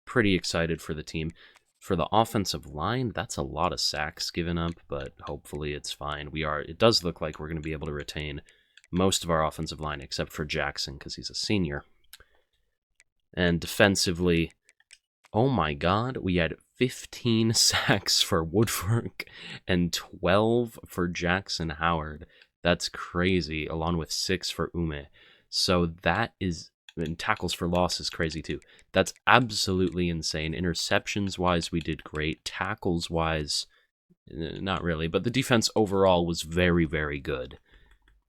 pretty excited for the team. For the offensive line, that's a lot of sacks given up, but hopefully it's fine. It does look like we're going to be able to retain most of our offensive line, except for Jackson, because he's a senior. And defensively, oh my god, we had 15 sacks for Woodfork and 12 for Jackson Howard. That's crazy, along with 6 for Ume. So that is... And tackles for loss is crazy too. That's absolutely insane. Interceptions-wise, we did great. Tackles-wise, not really. But the defense overall was very, very good.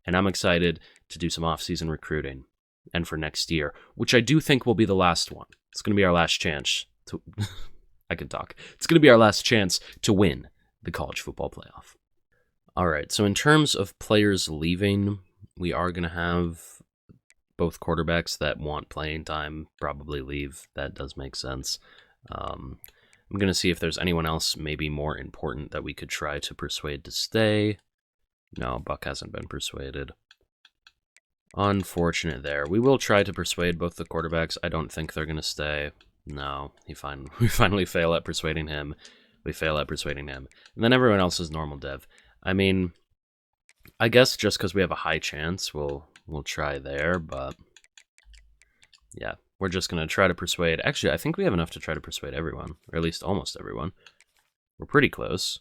And I'm excited to do some off-season recruiting. And for next year, which I do think will be the last one. It's going to be our last chance to... I can talk. It's going to be our last chance to win the college football playoff. Alright, so in terms of players leaving, we are going to have... both quarterbacks that want playing time probably leave. That does make sense. I'm going to see if there's anyone else maybe more important that we could try to persuade to stay. No, Buck hasn't been persuaded. Unfortunate there. We will try to persuade both the quarterbacks. I don't think they're going to stay. No, we finally fail at persuading him. We fail at persuading him. And then everyone else is normal dev. I mean, I guess just because we have a high chance, we'll try there, but yeah, we're just going to try to persuade. Actually, I think we have enough to try to persuade everyone, or at least almost everyone. We're pretty close.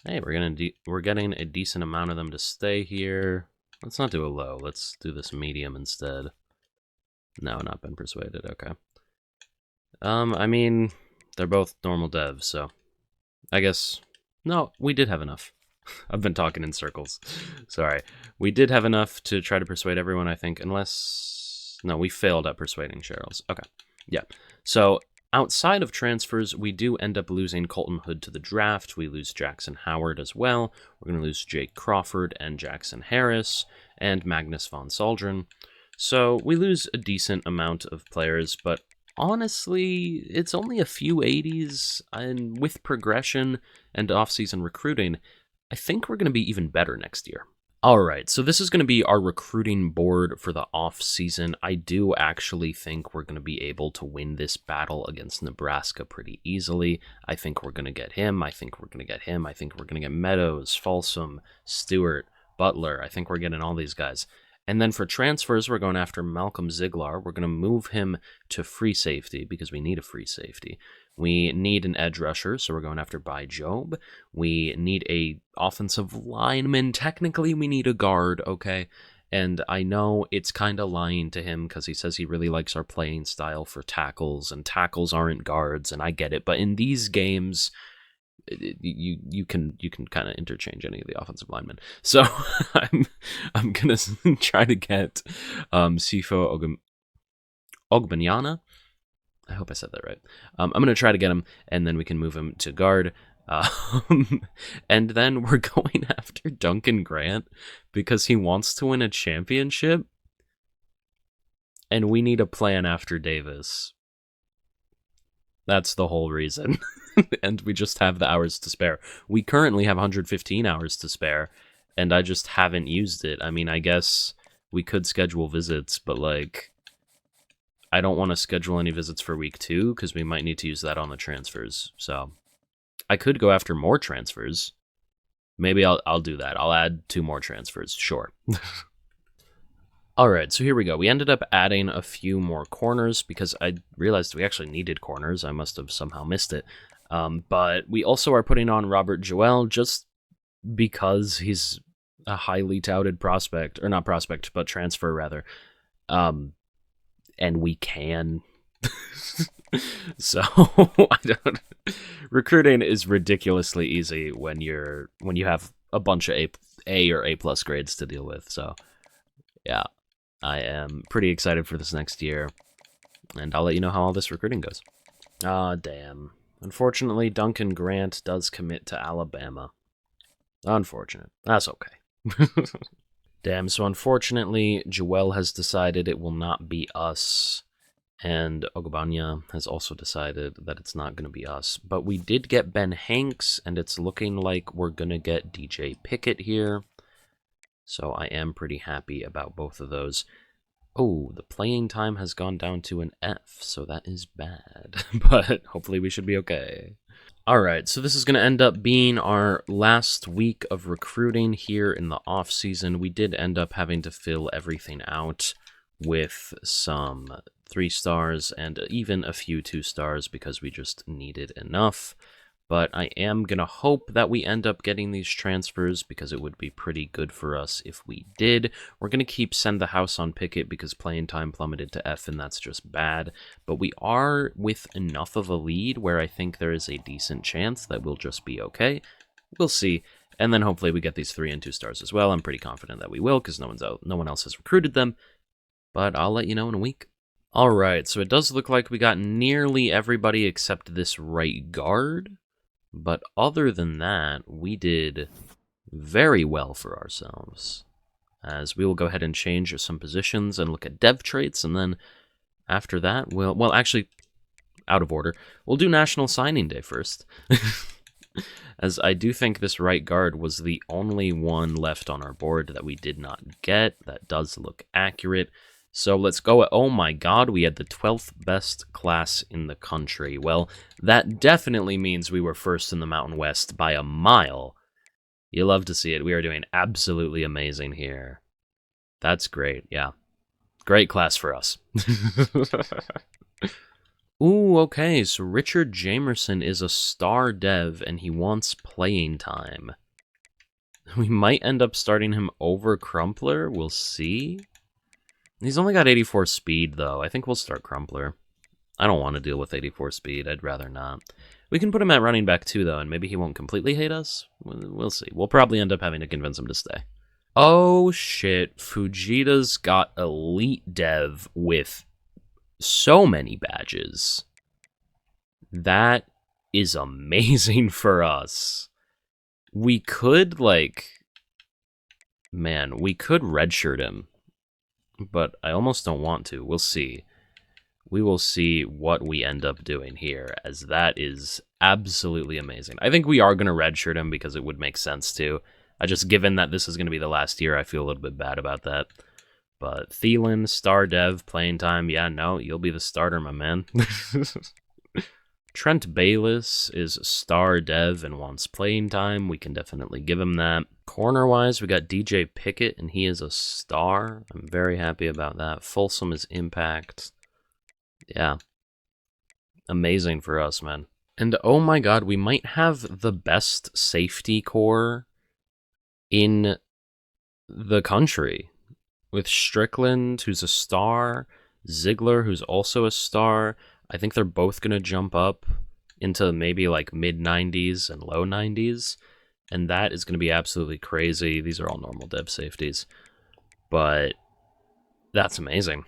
Hey, we're getting a decent amount of them to stay here. Let's not do a low. Let's do this medium instead. No, not been persuaded. Okay. I mean, they're both normal devs, so I guess no, we did have enough. I've been talking in circles. Sorry. We did have enough to try to persuade everyone, I think, unless no, we failed at persuading Cheryl's. Okay. Yeah. So outside of transfers, we do end up losing Colton Hood to the draft. We lose Jackson Howard as well. We're going to lose Jake Crawford and Jackson Harris and Magnus von Saldren. So we lose a decent amount of players, but honestly, it's only a few 80s, and with progression and off-season recruiting, I think we're going to be even better next year. Alright, so this is going to be our recruiting board for the off-season. I do actually think we're going to be able to win this battle against Nebraska pretty easily. I think we're going to get him. I think we're going to get him. I think we're going to get Meadows, Folsom, Stewart, Butler. I think we're getting all these guys. And then for transfers, we're going after Malcolm Ziegler. We're going to move him to free safety because we need a free safety. We need an edge rusher, so we're going after Bai Job. We need a offensive lineman. Technically, we need a guard, okay? And I know it's kind of lying to him because he says he really likes our playing style for tackles, and tackles aren't guards, and I get it. But in these games, you can kind of interchange any of the offensive linemen. So I'm gonna try to get Sifo Ogbanyana. I hope I said that right. I'm gonna try to get him, and then we can move him to guard. And then we're going after Duncan Grant because he wants to win a championship, and we need a plan after Davis. That's the whole reason. And we just have the hours to spare. We currently have 115 hours to spare, and I just haven't used it. I mean, I guess we could schedule visits, but, like, I don't want to schedule any visits for week 2, because we might need to use that on the transfers. So, I could go after more transfers. Maybe I'll do that. I'll add 2 more transfers, sure. Alright, so here we go. We ended up adding a few more corners because I realized we actually needed corners. I must have somehow missed it. But we also are putting on Robert Joel just because he's a highly touted prospect, or not prospect, but transfer rather. And we can. So I don't. Recruiting is ridiculously easy when you have a bunch of A or A+ grades to deal with. So yeah. I am pretty excited for this next year, and I'll let you know how all this recruiting goes. Ah, damn. Unfortunately, Duncan Grant does commit to Alabama. Unfortunate. That's okay. Damn, so unfortunately, Joel has decided it will not be us, and Ogbanya has also decided that it's not going to be us. But we did get Ben Hanks, and it's looking like we're going to get DJ Pickett here. So I am pretty happy about both of those. Oh, the playing time has gone down to an F, so that is bad. But hopefully we should be okay. Alright, so this is going to end up being our last week of recruiting here in the off-season. We did end up having to fill everything out with some 3 stars and even a few 2 stars because we just needed enough. But I am going to hope that we end up getting these transfers because it would be pretty good for us if we did. We're going to keep Send the House on Pickett because playing time plummeted to F, and that's just bad. But we are with enough of a lead where I think there is a decent chance that we'll just be okay. We'll see. And then hopefully we get these 3 and 2 stars as well. I'm pretty confident that we will because no one else has recruited them. But I'll let you know in a week. Alright, so it does look like we got nearly everybody except this right guard. But other than that, we did very well for ourselves. As we will go ahead and change some positions and look at dev traits, and then after that, well, actually, out of order, we'll do National Signing Day first. As I do think this right guard was the only one left on our board that we did not get. That does look accurate. So let's go. Oh my god, we had the 12th best class in the country. Well, that definitely means we were first in the Mountain West by a mile. You love to see it. We are doing absolutely amazing here. That's great, yeah. Great class for us. Ooh, okay, so Richard Jamerson is a star dev, and he wants playing time. We might end up starting him over Crumpler, we'll see. He's only got 84 speed, though. I think we'll start Crumpler. I don't want to deal with 84 speed, I'd rather not. We can put him at running back too, though, and maybe he won't completely hate us. We'll see. We'll probably end up having to convince him to stay. Oh shit, Fujita's got Elite Dev with so many badges. That is amazing for us. We could, man, we could redshirt him, but I almost don't want to. We'll see. We will see what we end up doing here, as that is absolutely amazing. I think we are going to redshirt him because it would make sense to. Given that this is going to be the last year, I feel a little bit bad about that. But Thielen, star dev, playing time, yeah, no, you'll be the starter, my man. Trent Bayless is star dev and wants playing time. We can definitely give him that. Corner-wise, we got DJ Pickett, and he is a star. I'm very happy about that. Folsom is impact. Yeah. Amazing for us, man. And oh my god, we might have the best safety core in the country. With Strickland, who's a star, Ziegler, who's also a star. I think they're both going to jump up into maybe like mid-90s and low 90s. And that is going to be absolutely crazy. These are all normal dev safeties. But that's amazing.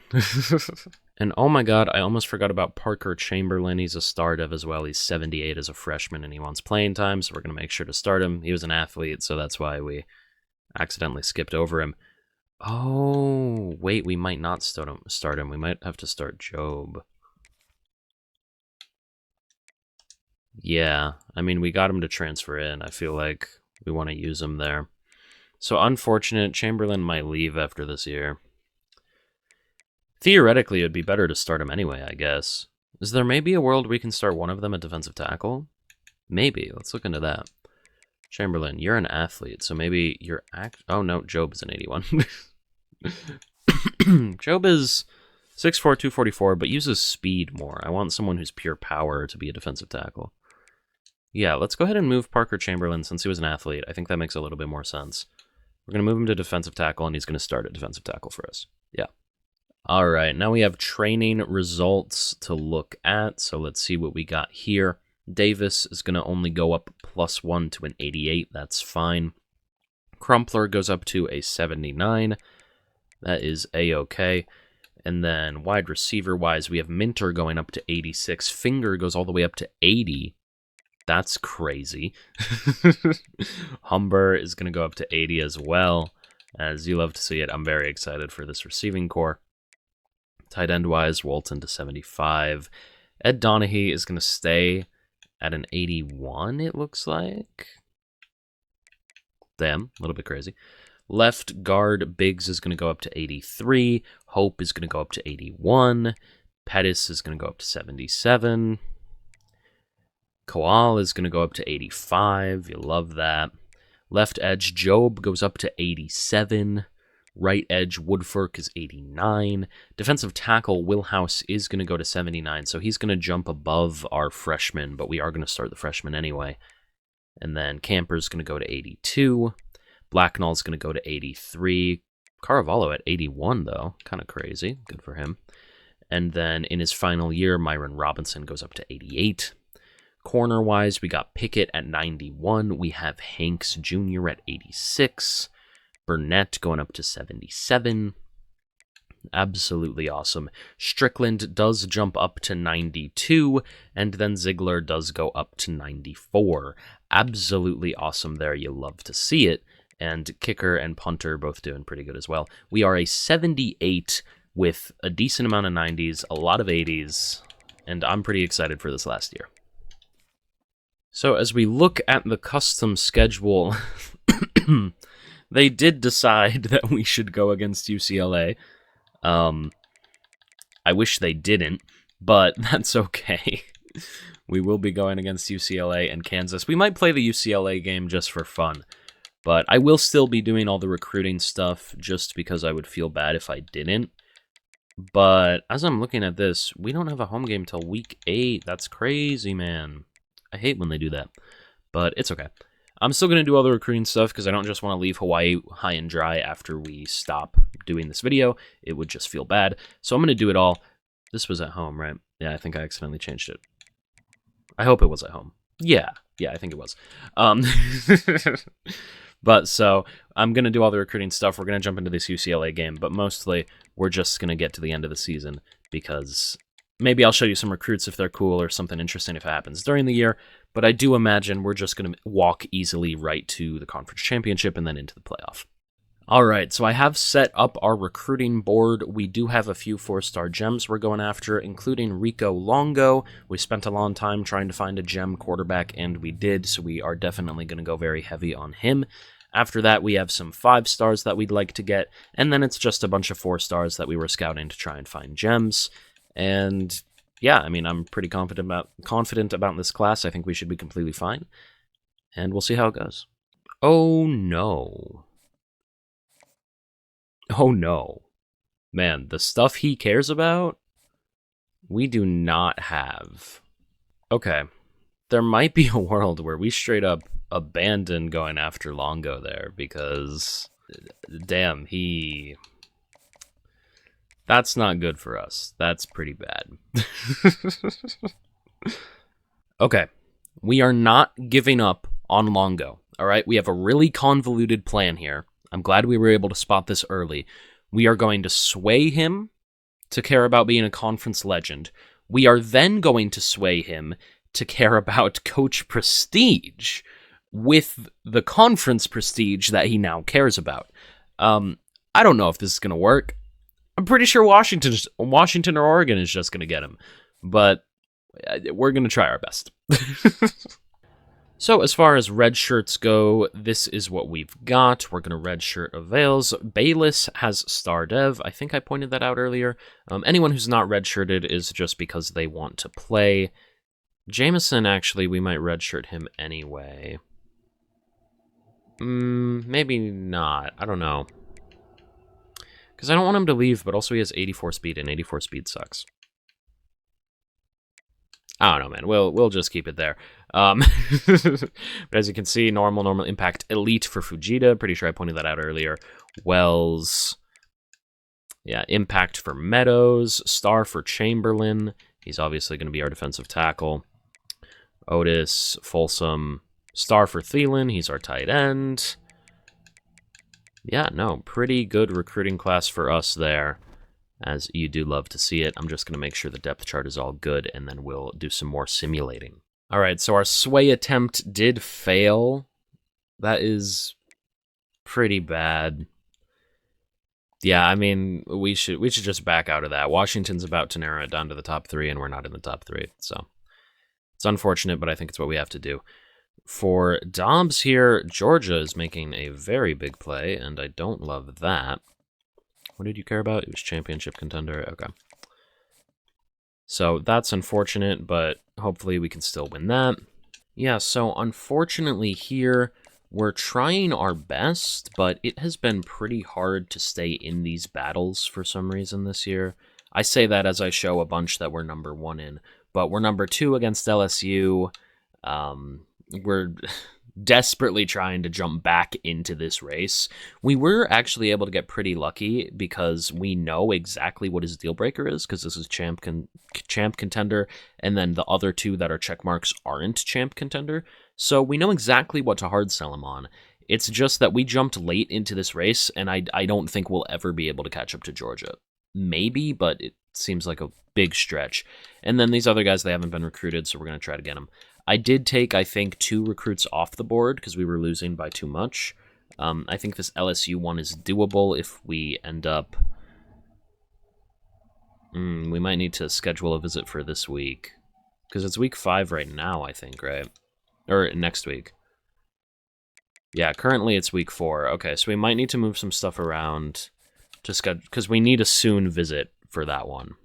And oh my god, I almost forgot about Parker Chamberlain. He's a star dev as well. He's 78 as a freshman and he wants playing time, so we're going to make sure to start him. He was an athlete, so that's why we accidentally skipped over him. Oh, wait, we might not start him. We might have to start Job. Yeah, I mean, we got him to transfer in. I feel like we want to use him there. So unfortunate, Chamberlain might leave after this year. Theoretically, it would be better to start him anyway, I guess. Is there maybe a world we can start one of them at defensive tackle? Maybe. Let's look into that. Chamberlain, you're an athlete, so maybe you're oh no, Job is an 81. Job is 6'4", 244, but uses speed more. I want someone who's pure power to be a defensive tackle. Yeah, let's go ahead and move Parker Chamberlain since he was an athlete. I think that makes a little bit more sense. We're going to move him to defensive tackle, and he's going to start at defensive tackle for us. Yeah. All right, now we have training results to look at, so let's see what we got here. Davis is going to only go up +1 to an 88. That's fine. Crumpler goes up to a 79. That is A-okay. And then wide receiver-wise, we have Minter going up to 86. Finger goes all the way up to 80. That's crazy. Humber is going to go up to 80 as well. As you love to see it, I'm very excited for this receiving core. Tight end-wise, Walton to 75. Ed Donahue is going to stay at an 81, it looks like. Damn, a little bit crazy. Left guard, Biggs is going to go up to 83. Hope is going to go up to 81. Pettis is going to go up to 77. Koal is going to go up to 85. You love that. Left edge, Job goes up to 87. Right edge, Woodfork is 89. Defensive tackle, Willhouse is going to go to 79, so he's going to jump above our freshman, but we are going to start the freshman anyway. And then Camper's going to go to 82. Blacknall's going to go to 83. Caravallo at 81, though. Kind of crazy. Good for him. And then in his final year, Myron Robinson goes up to 88. Corner-wise, we got Pickett at 91. We have Hanks Jr. at 86. Burnett going up to 77. Absolutely awesome. Strickland does jump up to 92, and then Ziegler does go up to 94. Absolutely awesome there. You love to see it. And kicker and punter both doing pretty good as well. We are a 78 with a decent amount of 90s, a lot of 80s, and I'm pretty excited for this last year. So as we look at the custom schedule, they did decide that we should go against UCLA. I wish they didn't, but that's okay. We will be going against UCLA and Kansas. We might play the UCLA game just for fun, but I will still be doing all the recruiting stuff just because I would feel bad if I didn't. But as I'm looking at this, we don't have a home game till week 8. That's crazy, man. I hate when they do that. But it's okay. I'm still going to do all the recruiting stuff because I don't just want to leave Hawaii high and dry after we stop doing this video. It would just feel bad. So I'm going to do it all. This was at home, right? Yeah, I think I accidentally changed it. I hope it was at home. Yeah, I think it was. But so I'm going to do all the recruiting stuff. We're going to jump into this UCLA game, but mostly we're just going to get to the end of the season because maybe I'll show you some recruits if they're cool or something interesting if it happens during the year. But I do imagine we're just going to walk easily right to the conference championship and then into the playoff. All right, so I have set up our recruiting board. We do have a few 4-star gems we're going after, including Rico Longo. We spent a long time trying to find a gem quarterback, and we did, so we are definitely going to go very heavy on him. After that, we have some 5-stars that we'd like to get, and then it's just a bunch of 4-stars that we were scouting to try and find gems. And yeah, I mean, I'm pretty confident about this class. I think we should be completely fine, and we'll see how it goes. Oh no. Oh no. Man, the stuff he cares about, we do not have. Okay. There might be a world where we straight up abandon going after Longo there because, damn, that's not good for us. That's pretty bad. Okay. We are not giving up on Longo, all right? We have a really convoluted plan here. I'm glad we were able to spot this early. We are going to sway him to care about being a conference legend. We are then going to sway him to care about coach prestige with the conference prestige that he now cares about. I don't know if this is going to work. I'm pretty sure Washington or Oregon is just going to get him. But we're going to try our best. So as far as red shirts go, this is what we've got. We're going to redshirt Avails. Bayless has star dev. I think I pointed that out earlier. Anyone who's not redshirted is just because they want to play. Jameson, actually, we might redshirt him anyway. Maybe not. I don't know. Because I don't want him to leave, but also he has 84 speed, and 84 speed sucks. I don't know, man. We'll just keep it there. But as you can see, normal impact, elite for Fujita. Pretty sure I pointed that out earlier. Wells, yeah, impact for Meadows. Star for Chamberlain. He's obviously going to be our defensive tackle. Otis, Folsom. Star for Thielen. He's our tight end. Yeah, no, pretty good recruiting class for us there. As you do love to see it. I'm just going to make sure the depth chart is all good, and then we'll do some more simulating. All right, so our sway attempt did fail. That is pretty bad. Yeah, I mean, we should just back out of that. Washington's about to narrow it down to the top 3, and we're not in the top 3, so it's unfortunate, but I think it's what we have to do. For Dobbs here, Georgia is making a very big play, and I don't love that. What did you care about? It was championship contender. Okay. So that's unfortunate, but hopefully we can still win that. Yeah, so unfortunately here, we're trying our best, but it has been pretty hard to stay in these battles for some reason this year. I say that as I show a bunch that we're number 1 in, but we're number 2 against LSU. We're desperately trying to jump back into this race. We were actually able to get pretty lucky because we know exactly what his deal breaker is, because this is champ contender, and then the other 2 that are check marks aren't champ contender. So we know exactly what to hard sell him on. It's just that we jumped late into this race, and I don't think we'll ever be able to catch up to Georgia. Maybe, but it seems like a big stretch. And then these other guys, they haven't been recruited, so we're going to try to get them. I did take, I think, 2 recruits off the board because we were losing by too much. I think this LSU one is doable if we end up... we might need to schedule a visit for this week. Because it's week 5 right now, I think, right? Or next week. Yeah, currently it's week 4. Okay, so we might need to move some stuff around to schedule... Because we need a soon visit for that one.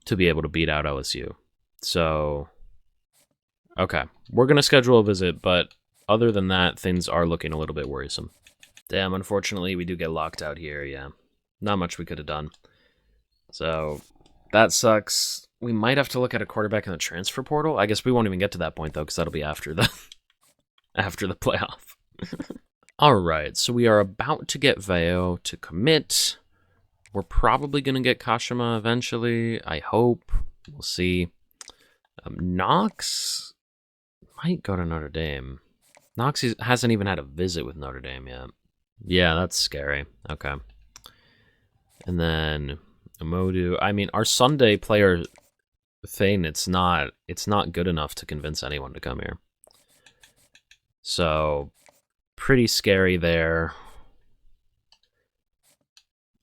To be able to beat out LSU. So... Okay, we're going to schedule a visit, but other than that, things are looking a little bit worrisome. Damn, unfortunately, we do get locked out here, yeah. Not much we could have done. So that sucks. We might have to look at a quarterback in the transfer portal. I guess we won't even get to that point, though, because that'll be after the after the playoff. All right, so we are about to get Veo to commit. We're probably going to get Kashima eventually, I hope. We'll see. Knox might go to Notre Dame. Knox hasn't even had a visit with Notre Dame yet. Yeah, that's scary. Okay. And then Amodu. I mean, our Sunday player thing, it's not good enough to convince anyone to come here. So, pretty scary there.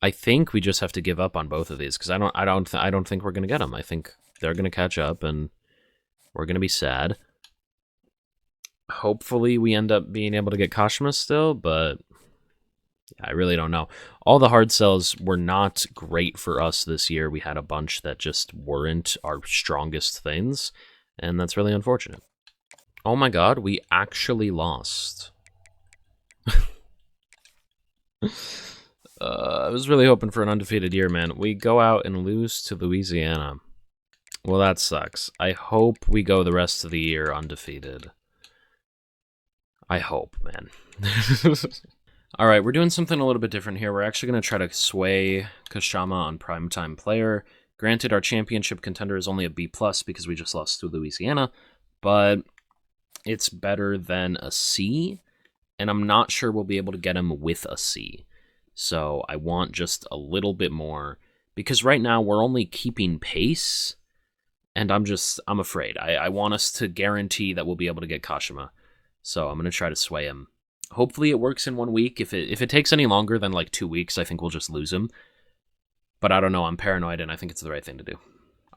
I think we just have to give up on both of these because I don't think we're gonna get them. I think they're gonna catch up and we're gonna be sad. Hopefully, we end up being able to get Kashima still, but I really don't know. All the hard sells were not great for us this year. We had a bunch that just weren't our strongest things, and that's really unfortunate. Oh my god, we actually lost. I was really hoping for an undefeated year, man. We go out and lose to Louisiana. Well, that sucks. I hope we go the rest of the year undefeated. I hope, man. All right, we're doing something a little bit different here. We're actually going to try to sway Kashama on primetime player. Granted, our championship contender is only a B+ because we just lost to Louisiana, but it's better than a C, and I'm not sure we'll be able to get him with a C. So I want just a little bit more, because right now we're only keeping pace, and I'm afraid. I want us to guarantee that we'll be able to get Kashima. So I'm going to try to sway him. Hopefully it works in 1 week. If it takes any longer than like 2 weeks, I think we'll just lose him. But I don't know, I'm paranoid, and I think it's the right thing to do.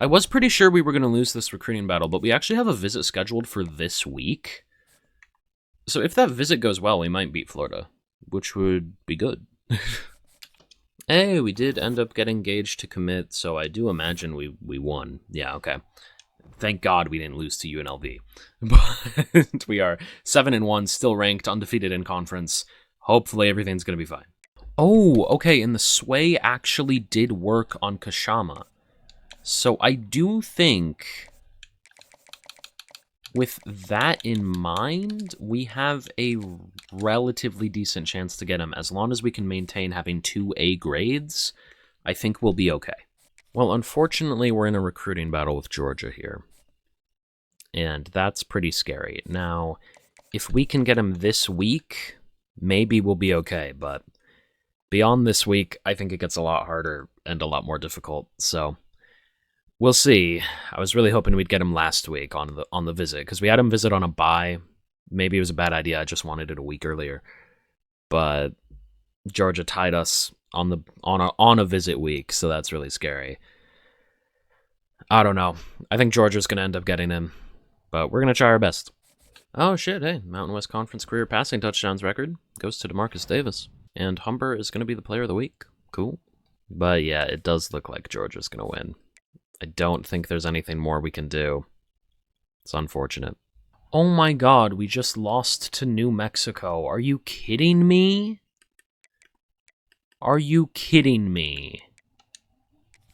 I was pretty sure we were going to lose this recruiting battle, but we actually have a visit scheduled for this week. So if that visit goes well, we might beat Florida, which would be good. Hey, we did end up getting Gage to commit, so I do imagine we won. Yeah, okay. Thank God we didn't lose to UNLV. But we are 7-1, still ranked, undefeated in conference. Hopefully everything's going to be fine. Oh, okay, and the sway actually did work on Kashama. So I do think, with that in mind, we have a relatively decent chance to get him. As long as we can maintain having 2 A grades, I think we'll be okay. Well, unfortunately, we're in a recruiting battle with Georgia here. And that's pretty scary. Now, if we can get him this week, maybe we'll be okay. But beyond this week, I think it gets a lot harder and a lot more difficult. So we'll see. I was really hoping we'd get him last week on the visit, because we had him visit on a bye. Maybe it was a bad idea. I just wanted it a week earlier. But Georgia tied us on a visit week, so that's really scary. I don't know. I think Georgia's going to end up getting him, but we're going to try our best. Oh shit, hey, Mountain West Conference career passing touchdowns record goes to DeMarcus Davis, and Humber is going to be the player of the week. Cool. But yeah, it does look like Georgia's going to win. I don't think there's anything more we can do. It's unfortunate. Oh my god, we just lost to New Mexico. Are you kidding me? Are you kidding me?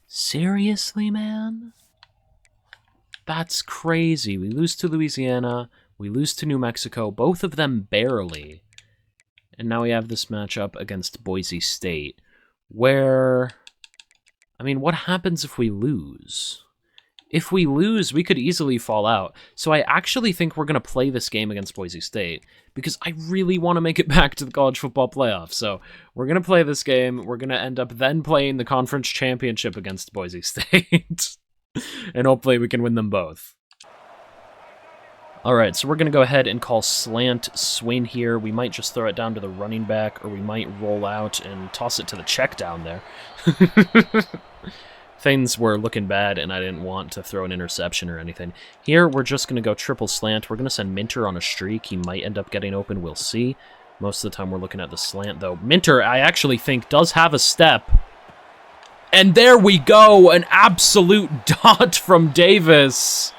Seriously, man? That's crazy. We lose to Louisiana, we lose to New Mexico, both of them barely. And now we have this matchup against Boise State, where, I mean, what happens if we lose? If we lose, we could easily fall out. So I actually think we're going to play this game against Boise State, because I really want to make it back to the college football playoff. So we're going to play this game. We're going to end up then playing the conference championship against Boise State. And hopefully we can win them both. All right, so we're going to go ahead and call slant swing here. We might just throw it down to the running back, or we might roll out and toss it to the check down there. Things were looking bad, and I didn't want to throw an interception or anything. Here, we're just going to go triple slant. We're going to send Minter on a streak. He might end up getting open. We'll see. Most of the time, we're looking at the slant, though. Minter, I actually think, does have a step. And there we go! An absolute dot from Davis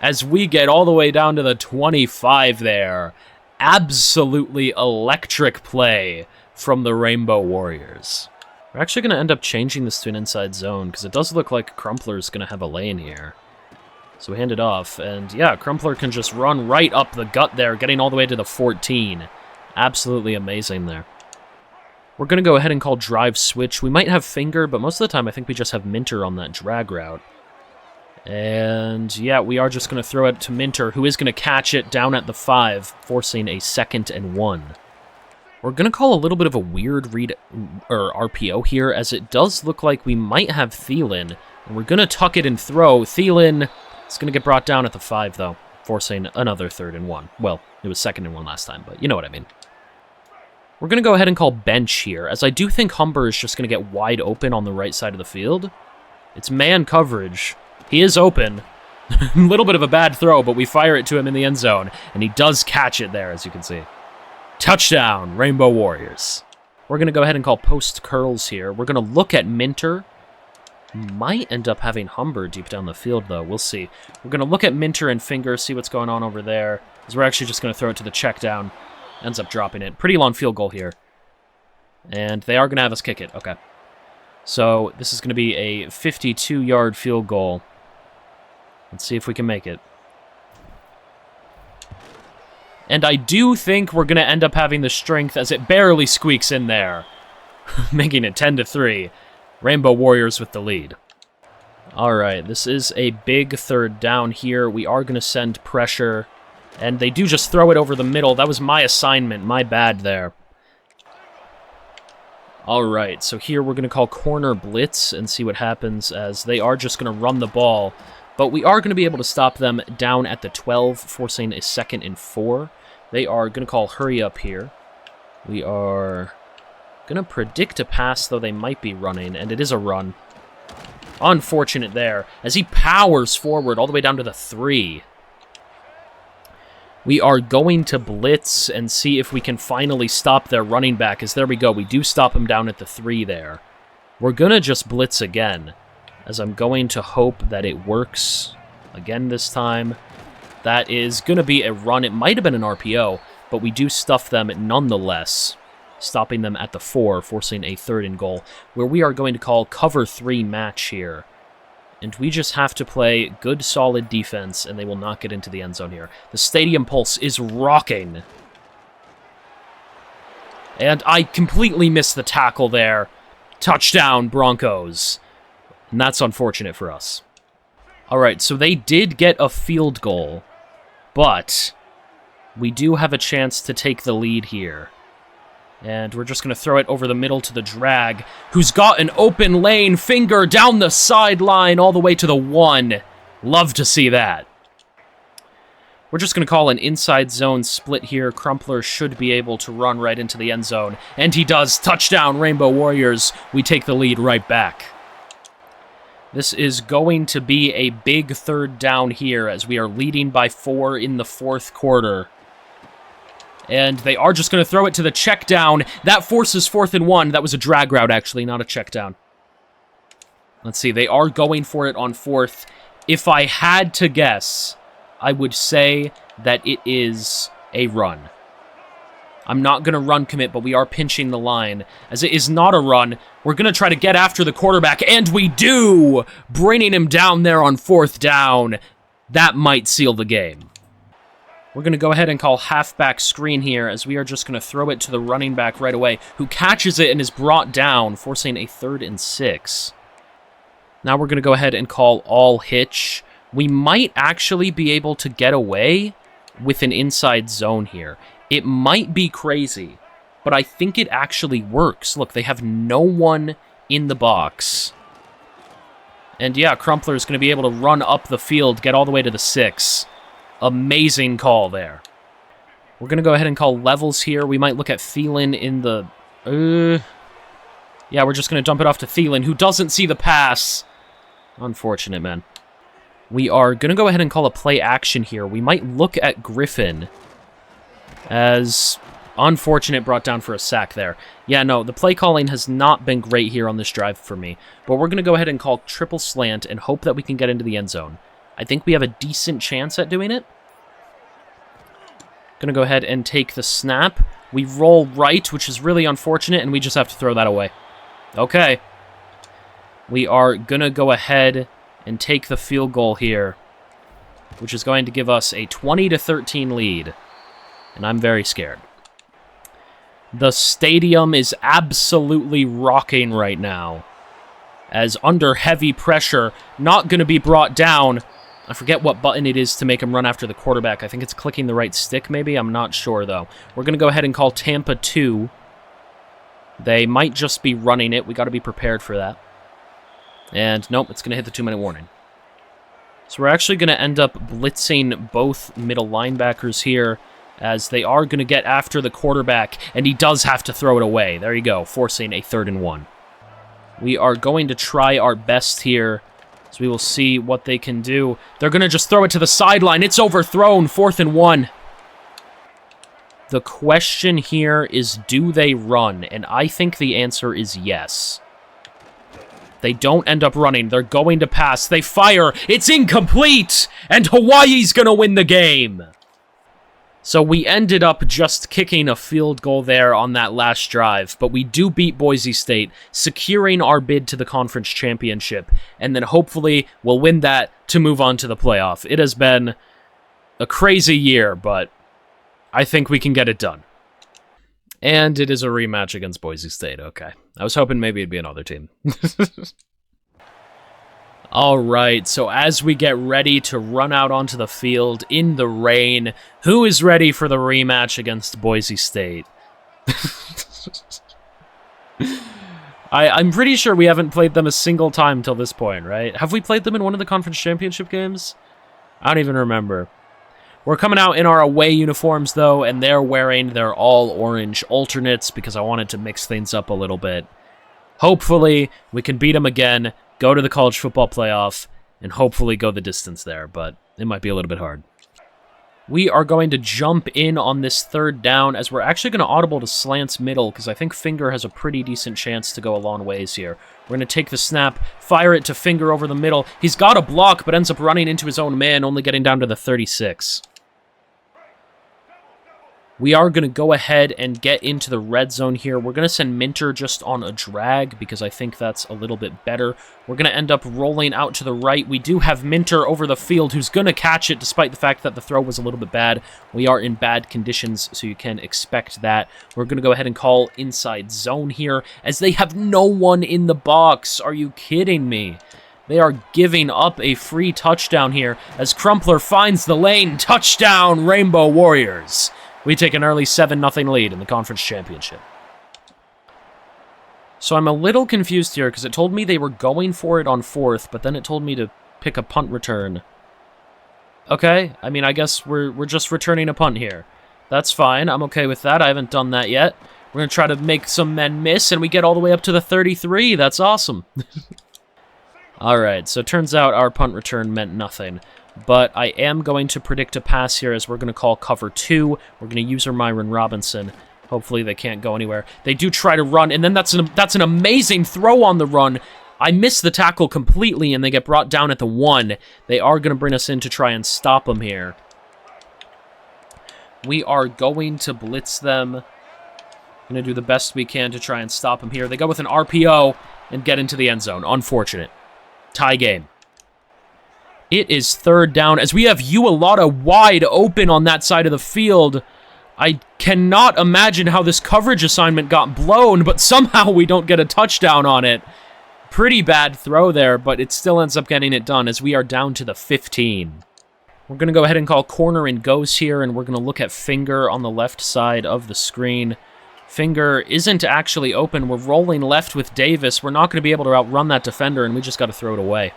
as we get all the way down to the 25 there. Absolutely electric play from the Rainbow Warriors. We're actually going to end up changing this to an inside zone, because it does look like Crumpler's going to have a lane here. So we hand it off, and yeah, Crumpler can just run right up the gut there, getting all the way to the 14. Absolutely amazing there. We're going to go ahead and call drive switch. We might have finger, but most of the time I think we just have Minter on that drag route. And yeah, we are just going to throw it to Minter, who is going to catch it down at the 5, forcing a 2nd and 1. We're going to call a little bit of a weird read or RPO here, as it does look like we might have Thielen. And we're going to tuck it and throw. Thielen is going to get brought down at the 5, though, forcing another 3rd and 1. Well, it was 2nd and 1 last time, but you know what I mean. We're going to go ahead and call bench here, as I do think Humber is just going to get wide open on the right side of the field. It's man coverage. He is open. A little bit of a bad throw, but we fire it to him in the end zone, and he does catch it there, as you can see. Touchdown, Rainbow Warriors. We're going to go ahead and call post curls here. We're going to look at Minter. Might end up having Humber deep down the field, though. We'll see. We're going to look at Minter and Finger, see what's going on over there, because we're actually just going to throw it to the check down. Ends up dropping it. Pretty long field goal here. And they are going to have us kick it. Okay. So this is going to be a 52-yard field goal. Let's see if we can make it. And I do think we're going to end up having the strength, as it barely squeaks in there. Making it 10-3. Rainbow Warriors with the lead. Alright, this is a big 3rd down here. We are going to send pressure. And they do just throw it over the middle. That was my assignment. My bad there. Alright, so here we're going to call corner blitz and see what happens, as they are just going to run the ball. But we are going to be able to stop them down at the 12, forcing a 2nd and 4. They are going to call hurry up here. We are going to predict a pass, though they might be running, and it is a run. Unfortunate there, as he powers forward all the way down to the 3. We are going to blitz and see if we can finally stop their running back, as there we go. We do stop him down at the 3 there. We're going to just blitz again, as I'm going to hope that it works again this time. That is going to be a run. It might have been an RPO, but we do stuff them nonetheless, stopping them at the 4, forcing a 3rd and goal, where we are going to call cover 3 match here. And we just have to play good, solid defense, and they will not get into the end zone here. The stadium pulse is rocking. And I completely missed the tackle there. Touchdown, Broncos. And that's unfortunate for us. Alright, so they did get a field goal, but we do have a chance to take the lead here. And we're just going to throw it over the middle to the drag, who's got an open lane. Finger down the sideline all the way to the 1. Love to see that. We're just going to call an inside zone split here. Crumpler should be able to run right into the end zone. And he does. Touchdown, Rainbow Warriors. We take the lead right back. This is going to be a big 3rd down here, as we are leading by 4 in the 4th quarter. And they are just going to throw it to the check down. That forces 4th and 1. That was a drag route, actually, not a check down. Let's see. They are going for it on 4th. If I had to guess, I would say that it is a run. I'm not going to run commit, but we are pinching the line. As it is not a run, we're going to try to get after the quarterback, and we do! Bringing him down there on 4th down. That might seal the game. We're going to go ahead and call halfback screen here, as we are just going to throw it to the running back right away, who catches it and is brought down, forcing a 3rd and 6. Now we're going to go ahead and call all hitch. We might actually be able to get away with an inside zone here. It might be crazy, but I think it actually works. Look, they have no one in the box. And yeah, Crumpler is going to be able to run up the field, get all the way to the 6. Amazing call there. We're going to go ahead and call levels here. We might look at Thielen in the... Yeah, we're just going to dump it off to Thielen, who doesn't see the pass. Unfortunate, man. We are going to go ahead and call a play action here. We might look at Griffin, as unfortunate, brought down for a sack there. Yeah, no, the play calling has not been great here on this drive for me. But we're going to go ahead and call triple slant and hope that we can get into the end zone. I think we have a decent chance at doing it. Going to go ahead and take the snap. We roll right, which is really unfortunate, and we just have to throw that away. Okay. We are going to go ahead and take the field goal here, which is going to give us a 20-13 lead. And I'm very scared. The stadium is absolutely rocking right now, as under heavy pressure, not going to be brought down. I forget what button it is to make him run after the quarterback. I think it's clicking the right stick, maybe? I'm not sure, though. We're going to go ahead and call Tampa 2. They might just be running it. We got to be prepared for that. And nope, it's going to hit the 2-minute warning. So we're actually going to end up blitzing both middle linebackers here, as they are going to get after the quarterback, and he does have to throw it away. There you go, forcing a 3rd and 1. We are going to try our best here, so we will see what they can do. They're going to just throw it to the sideline. It's overthrown, 4th and 1. The question here is, do they run? And I think the answer is yes. They don't end up running. They're going to pass. They fire. It's incomplete! And Hawaii's going to win the game! So we ended up just kicking a field goal there on that last drive, but we do beat Boise State, securing our bid to the conference championship, and then hopefully we'll win that to move on to the playoff. It has been a crazy year, but I think we can get it done. And it is a rematch against Boise State, okay. I was hoping maybe it'd be another team. Alright, so as we get ready to run out onto the field in the rain, who is ready for the rematch against Boise State? I'm pretty sure we haven't played them a single time till this point, right? Have we played them in one of the conference championship games? I don't even remember. We're coming out in our away uniforms, though, and they're wearing their all-orange alternates because I wanted to mix things up a little bit. Hopefully, we can beat them again, go to the college football playoff, and hopefully go the distance there, but it might be a little bit hard. We are going to jump in on this 3rd down, as we're actually going to audible to slants middle, because I think Finger has a pretty decent chance to go a long ways here. We're going to take the snap, fire it to Finger over the middle. He's got a block, but ends up running into his own man, only getting down to the 36. We are going to go ahead and get into the red zone here. We're going to send Minter just on a drag because I think that's a little bit better. We're going to end up rolling out to the right. We do have Minter over the field who's going to catch it despite the fact that the throw was a little bit bad. We are in bad conditions, so you can expect that. We're going to go ahead and call inside zone here as they have no one in the box. Are you kidding me? They are giving up a free touchdown here as Crumpler finds the lane. Touchdown, Rainbow Warriors. We take an early 7-0 lead in the conference championship. So I'm a little confused here because it told me they were going for it on 4th, but then it told me to pick a punt return. Okay, I mean, I guess we're just returning a punt here. That's fine, I'm okay with that. I haven't done that yet. We're going to try to make some men miss, and we get all the way up to the 33. That's awesome. Alright, so it turns out our punt return meant nothing. But I am going to predict a pass here as we're going to call cover 2. We're going to use our Myron Robinson. Hopefully they can't go anywhere. They do try to run, and then that's an amazing throw on the run. I miss the tackle completely, and they get brought down at the 1. They are going to bring us in to try and stop them here. We are going to blitz them. Going to do the best we can to try and stop them here. They go with an RPO and get into the end zone. Unfortunate. Tie game. It is 3rd down, as we have Ualata wide open on that side of the field. I cannot imagine how this coverage assignment got blown, but somehow we don't get a touchdown on it. Pretty bad throw there, but it still ends up getting it done, as we are down to the 15. We're going to go ahead and call corner and goes here, and we're going to look at Finger on the left side of the screen. Finger isn't actually open. We're rolling left with Davis. We're not going to be able to outrun that defender, and we just got to throw it away.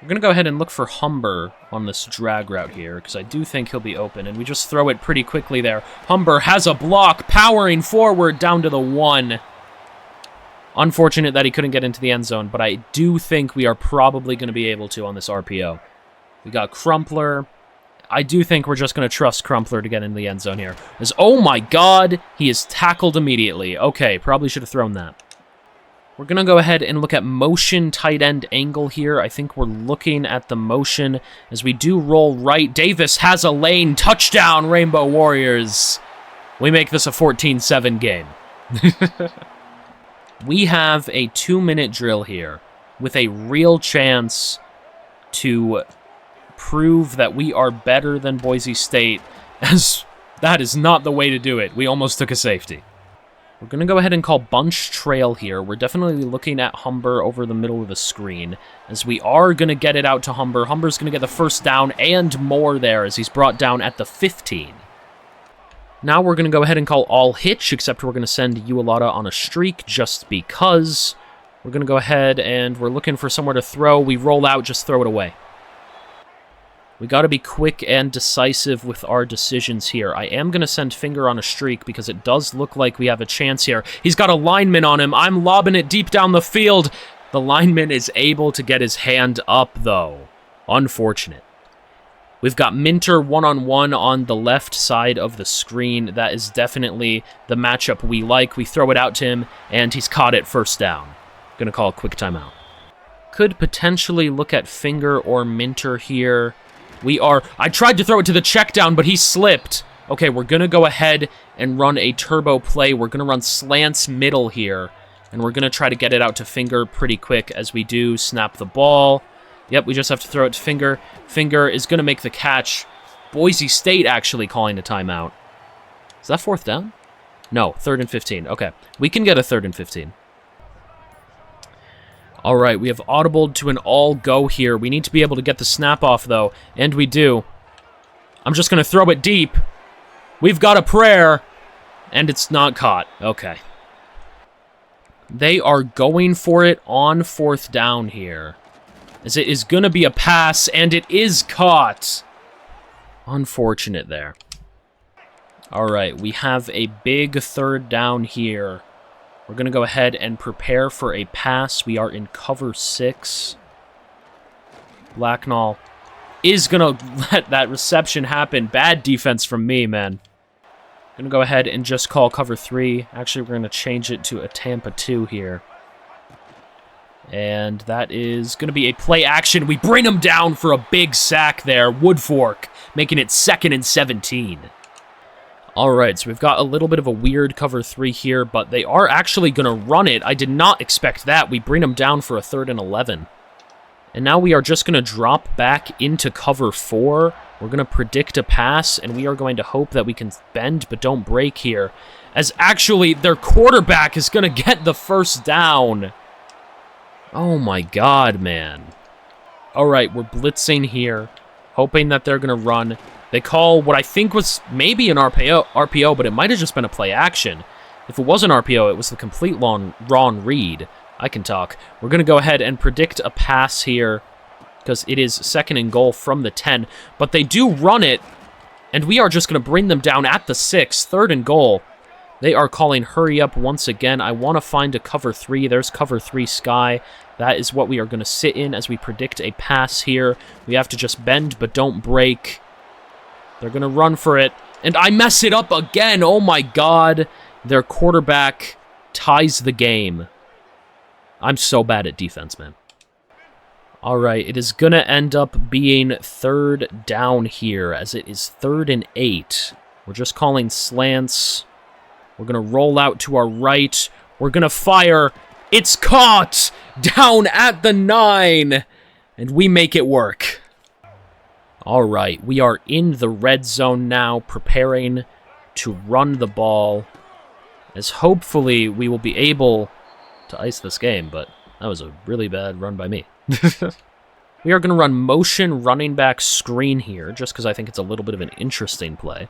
We're going to go ahead and look for Humber on this drag route here, because I do think he'll be open, and we just throw it pretty quickly there. Humber has a block, powering forward down to the 1. Unfortunate that he couldn't get into the end zone, but I do think we are probably going to be able to on this RPO. We got Crumpler. I do think we're just going to trust Crumpler to get into the end zone here. Oh my god, he is tackled immediately. Okay, probably should have thrown that. We're going to go ahead and look at motion tight end angle here. I think we're looking at the motion as we do roll right. Davis has a lane. Touchdown, Rainbow Warriors. We make this a 14-7 game. We have a 2-minute drill here with a real chance to prove that we are better than Boise State, as that is not the way to do it. We almost took a safety. We're going to go ahead and call bunch trail here. We're definitely looking at Humber over the middle of the screen, as we are going to get it out to Humber. Humber's going to get the first down and more there, as he's brought down at the 15. Now we're going to go ahead and call all hitch, except we're going to send Ualata on a streak just because. We're going to go ahead and we're looking for somewhere to throw. We roll out, just throw it away. We got to be quick and decisive with our decisions here. I am going to send Finger on a streak because it does look like we have a chance here. He's got a lineman on him. I'm lobbing it deep down the field. The lineman is able to get his hand up, though. Unfortunate. We've got Minter one-on-one on the left side of the screen. That is definitely the matchup we like. We throw it out to him, and he's caught it first down. Going to call a quick timeout. Could potentially look at Finger or Minter here. I tried to throw it to the check down, but he slipped. Okay, we're going to go ahead and run a turbo play. We're going to run slants middle here, and we're going to try to get it out to Finger pretty quick as we do snap the ball. Yep, we just have to throw it to Finger. Finger is going to make the catch. Boise State actually calling a timeout. Is that fourth down? No, 3rd and 15. Okay, we can get a 3rd and 15. All right, we have audibled to an all-go here. We need to be able to get the snap off, though, and we do. I'm just going to throw it deep. We've got a prayer, and it's not caught. Okay. They are going for it on 4th down here, as it is going to be a pass, and it is caught. Unfortunate there. All right, we have a big 3rd down here. We're going to go ahead and prepare for a pass. We are in cover 6. Blacknall is going to let that reception happen. Bad defense from me, man. Going to go ahead and just call cover 3. Actually, we're going to change it to a Tampa 2 here. And that is going to be a play action. We bring him down for a big sack there. Woodfork, making it 2nd and 17. All right, so we've got a little bit of a weird cover 3 here, but they are actually going to run it. I did not expect that. We bring them down for a 3rd and 11. And now we are just going to drop back into cover 4. We're going to predict a pass, and we are going to hope that we can bend but don't break here, as actually their quarterback is going to get the first down. Oh my god, man. All right, we're blitzing here, hoping that they're going to run. They call what I think was maybe an RPO, but it might have just been a play action. If it was an RPO, it was the complete wrong read. I can talk. We're going to go ahead and predict a pass here, because it is 2nd and goal from the 10. But they do run it, and we are just going to bring them down at the 6, 3rd and goal. They are calling hurry up once again. I want to find a cover 3. There's cover 3 Sky. That is what we are going to sit in as we predict a pass here. We have to just bend but don't break. They're going to run for it. And I mess it up again. Oh my god. Their quarterback ties the game. I'm so bad at defense, man. All right, it is going to end up being 3rd down here, as it is 3rd and 8. We're just calling slants. We're going to roll out to our right. We're going to fire. It's caught down at the 9. And we make it work. All right, we are in the red zone now, preparing to run the ball, as hopefully we will be able to ice this game, but that was a really bad run by me. We are going to run motion running back screen here, just because I think it's a little bit of an interesting play.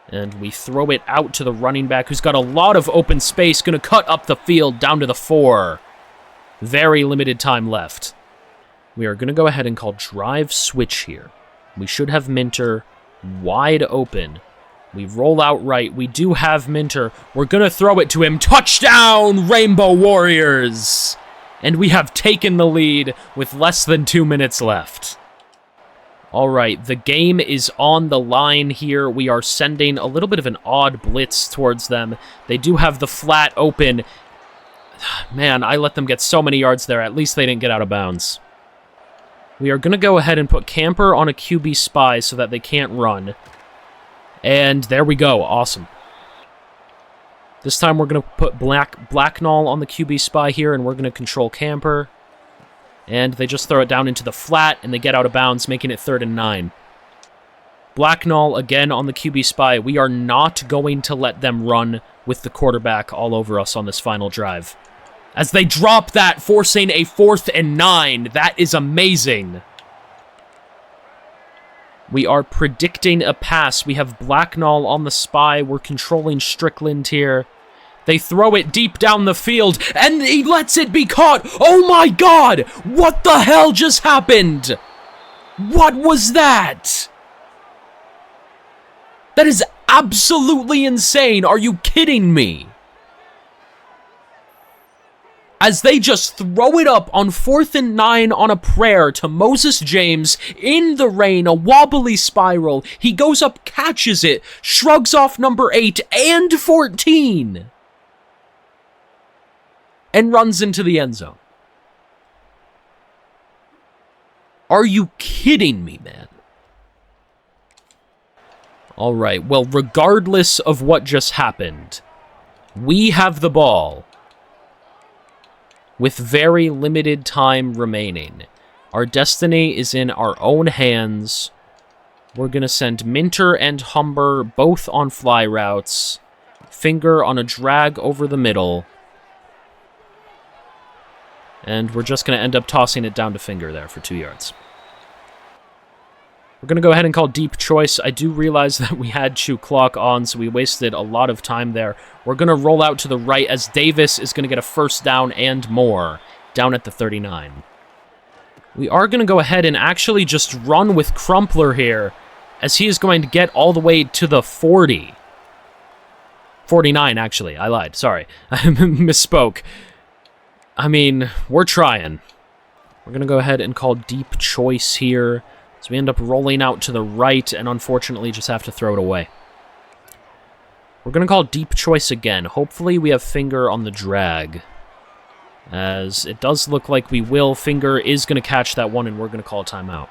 And we throw it out to the running back, who's got a lot of open space, going to cut up the field down to the 4. Very limited time left. We are going to go ahead and call drive switch here. We should have Minter wide open. We roll out right. We do have Minter. We're going to throw it to him. Touchdown, Rainbow Warriors! And we have taken the lead with less than 2 minutes left. All right, the game is on the line here. We are sending a little bit of an odd blitz towards them. They do have the flat open. Man, I let them get so many yards there. At least they didn't get out of bounds. We are going to go ahead and put Camper on a QB spy so that they can't run. And there we go. Awesome. This time we're going to put Blacknall on the QB spy here, and we're going to control Camper. And they just throw it down into the flat, and they get out of bounds, making it 3rd and 9. Blacknall again on the QB spy. We are not going to let them run with the quarterback all over us on this final drive. As they drop that, forcing a 4th and 9. That is amazing. We are predicting a pass. We have Blacknall on the spy. We're controlling Strickland here. They throw it deep down the field, and he lets it be caught. Oh my god! What the hell just happened? What was that? That is absolutely insane. Are you kidding me? As they just throw it up on 4th and 9 on a prayer to Moses James in the rain, a wobbly spiral. He goes up, catches it, shrugs off number 8 and 14, and runs into the end zone. Are you kidding me, man? All right, well, regardless of what just happened, we have the ball with very limited time remaining. Our destiny is in our own hands. We're going to send Minter and Humber both on fly routes. Finger on a drag over the middle. And we're just going to end up tossing it down to Finger there for 2 yards. We're going to go ahead and call deep choice. I do realize that we had Chew Clock on, so we wasted a lot of time there. We're going to roll out to the right as Davis is going to get a 1st down and more down at the 39. We are going to go ahead and actually just run with Crumpler here, as he is going to get all the way to the 40. 49, actually. I lied. Sorry. I misspoke. I mean, we're trying. We're going to go ahead and call deep choice here. So we end up rolling out to the right and unfortunately just have to throw it away. We're going to call deep choice again. Hopefully we have Finger on the drag, as it does look like we will. Finger is going to catch that one and we're going to call a timeout.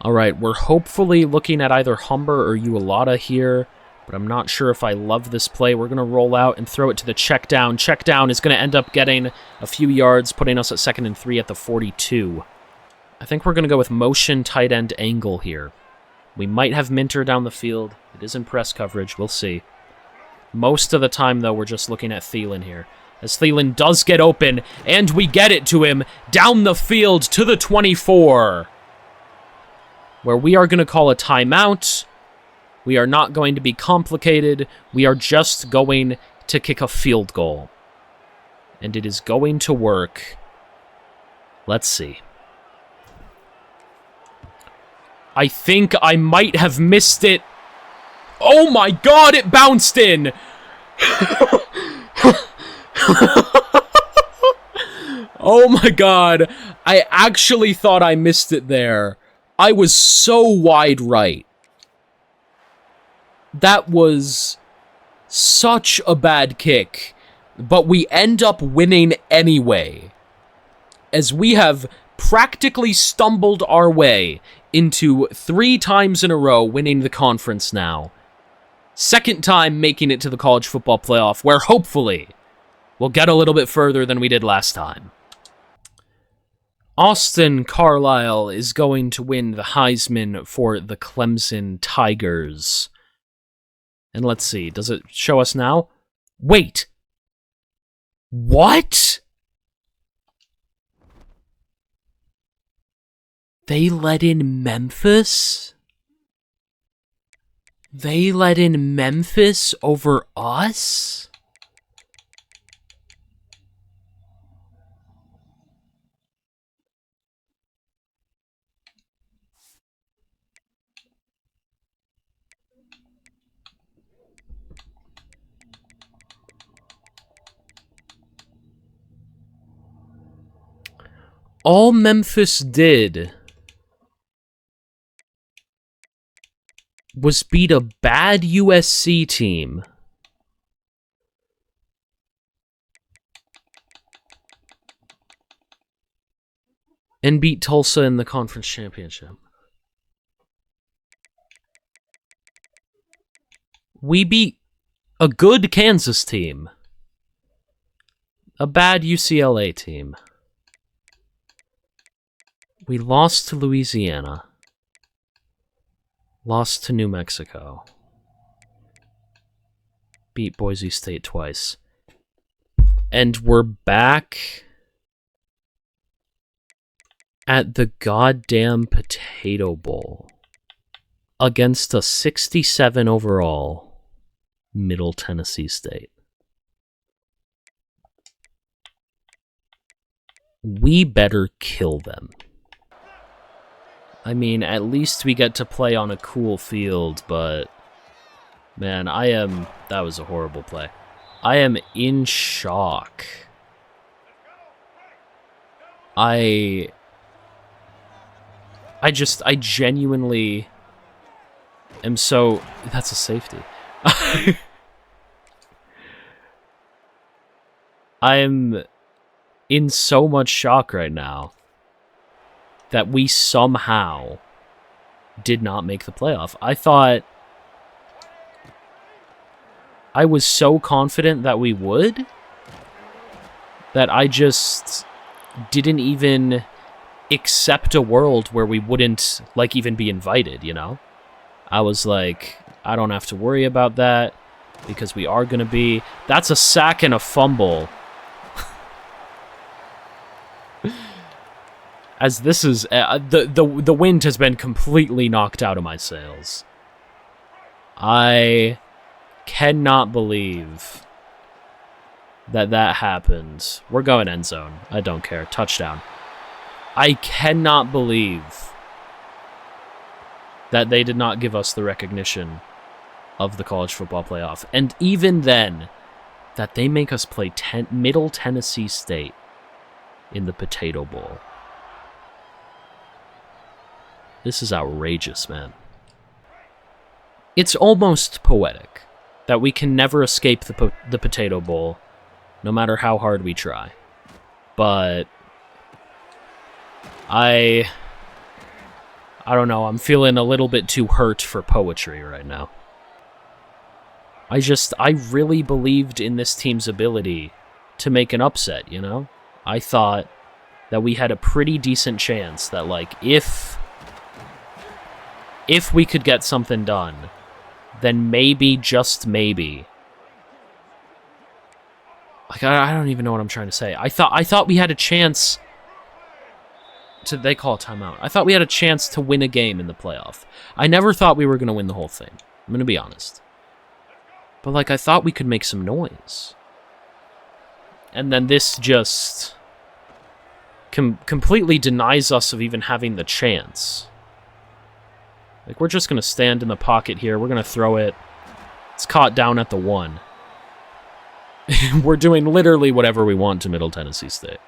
All right, we're hopefully looking at either Humber or Ualata here, but I'm not sure if I love this play. We're going to roll out and throw it to the check down. Check down is going to end up getting a few yards, putting us at 2nd and 3 at the 42. I think we're going to go with motion tight end angle here. We might have Minter down the field. It is in press coverage. We'll see. Most of the time, though, we're just looking at Thielen here. As Thielen does get open, and we get it to him down the field to the 24, where we are going to call a timeout. We are not going to be complicated. We are just going to kick a field goal. And it is going to work. Let's see. I think I might have missed it. Oh my god, it bounced in! Oh my god, I actually thought I missed it there. I was so wide right. That was such a bad kick, but we end up winning anyway, as we have practically stumbled our way into 3 times in a row winning the conference now. 2nd time making it to the college football playoff, where hopefully we'll get a little bit further than we did last time. Austin Carlisle is going to win the Heisman for the Clemson Tigers. And let's see, does it show us now? Wait! What? They let in Memphis? They let in Memphis over us? All Memphis did was beat a bad USC team. And beat Tulsa in the conference championship. We beat A good Kansas team. A bad UCLA team. We lost to Louisiana. Lost to New Mexico. Beat Boise State twice. And we're back at the goddamn Potato Bowl against a 67 overall Middle Tennessee State. We better kill them. I mean, at least we get to play on a cool field, but man, that was a horrible play. I am in shock. I genuinely am so... That's a safety. I'm in so much shock right now that we somehow did not make the playoff. I was so confident that we would that I just didn't even accept a world where we wouldn't, like, even be invited, you know? I was like, I don't have to worry about that because we are going to be... That's a sack and a fumble. As this is... the wind has been completely knocked out of my sails. I cannot believe that happened. We're going end zone. I don't care. Touchdown. I cannot believe that they did not give us the recognition of the college football playoff. And even then, that they make us play Middle Tennessee State in the Potato Bowl. This is outrageous, man. It's almost poetic that we can never escape the Potato Bowl, no matter how hard we try. But I don't know, I'm feeling a little bit too hurt for poetry right now. I really believed in this team's ability to make an upset, you know? I thought that we had a pretty decent chance that, like, if we could get something done, then maybe, just maybe... Like, I don't even know what I'm trying to say. I thought we had a chance to... They call a timeout. I thought we had a chance to win a game in the playoff. I never thought we were going to win the whole thing. I'm going to be honest. But, like, I thought we could make some noise. And then this just... completely denies us of even having the chance. Like, we're just going to stand in the pocket here. We're going to throw it. It's caught down at the 1. We're doing literally whatever we want to Middle Tennessee State.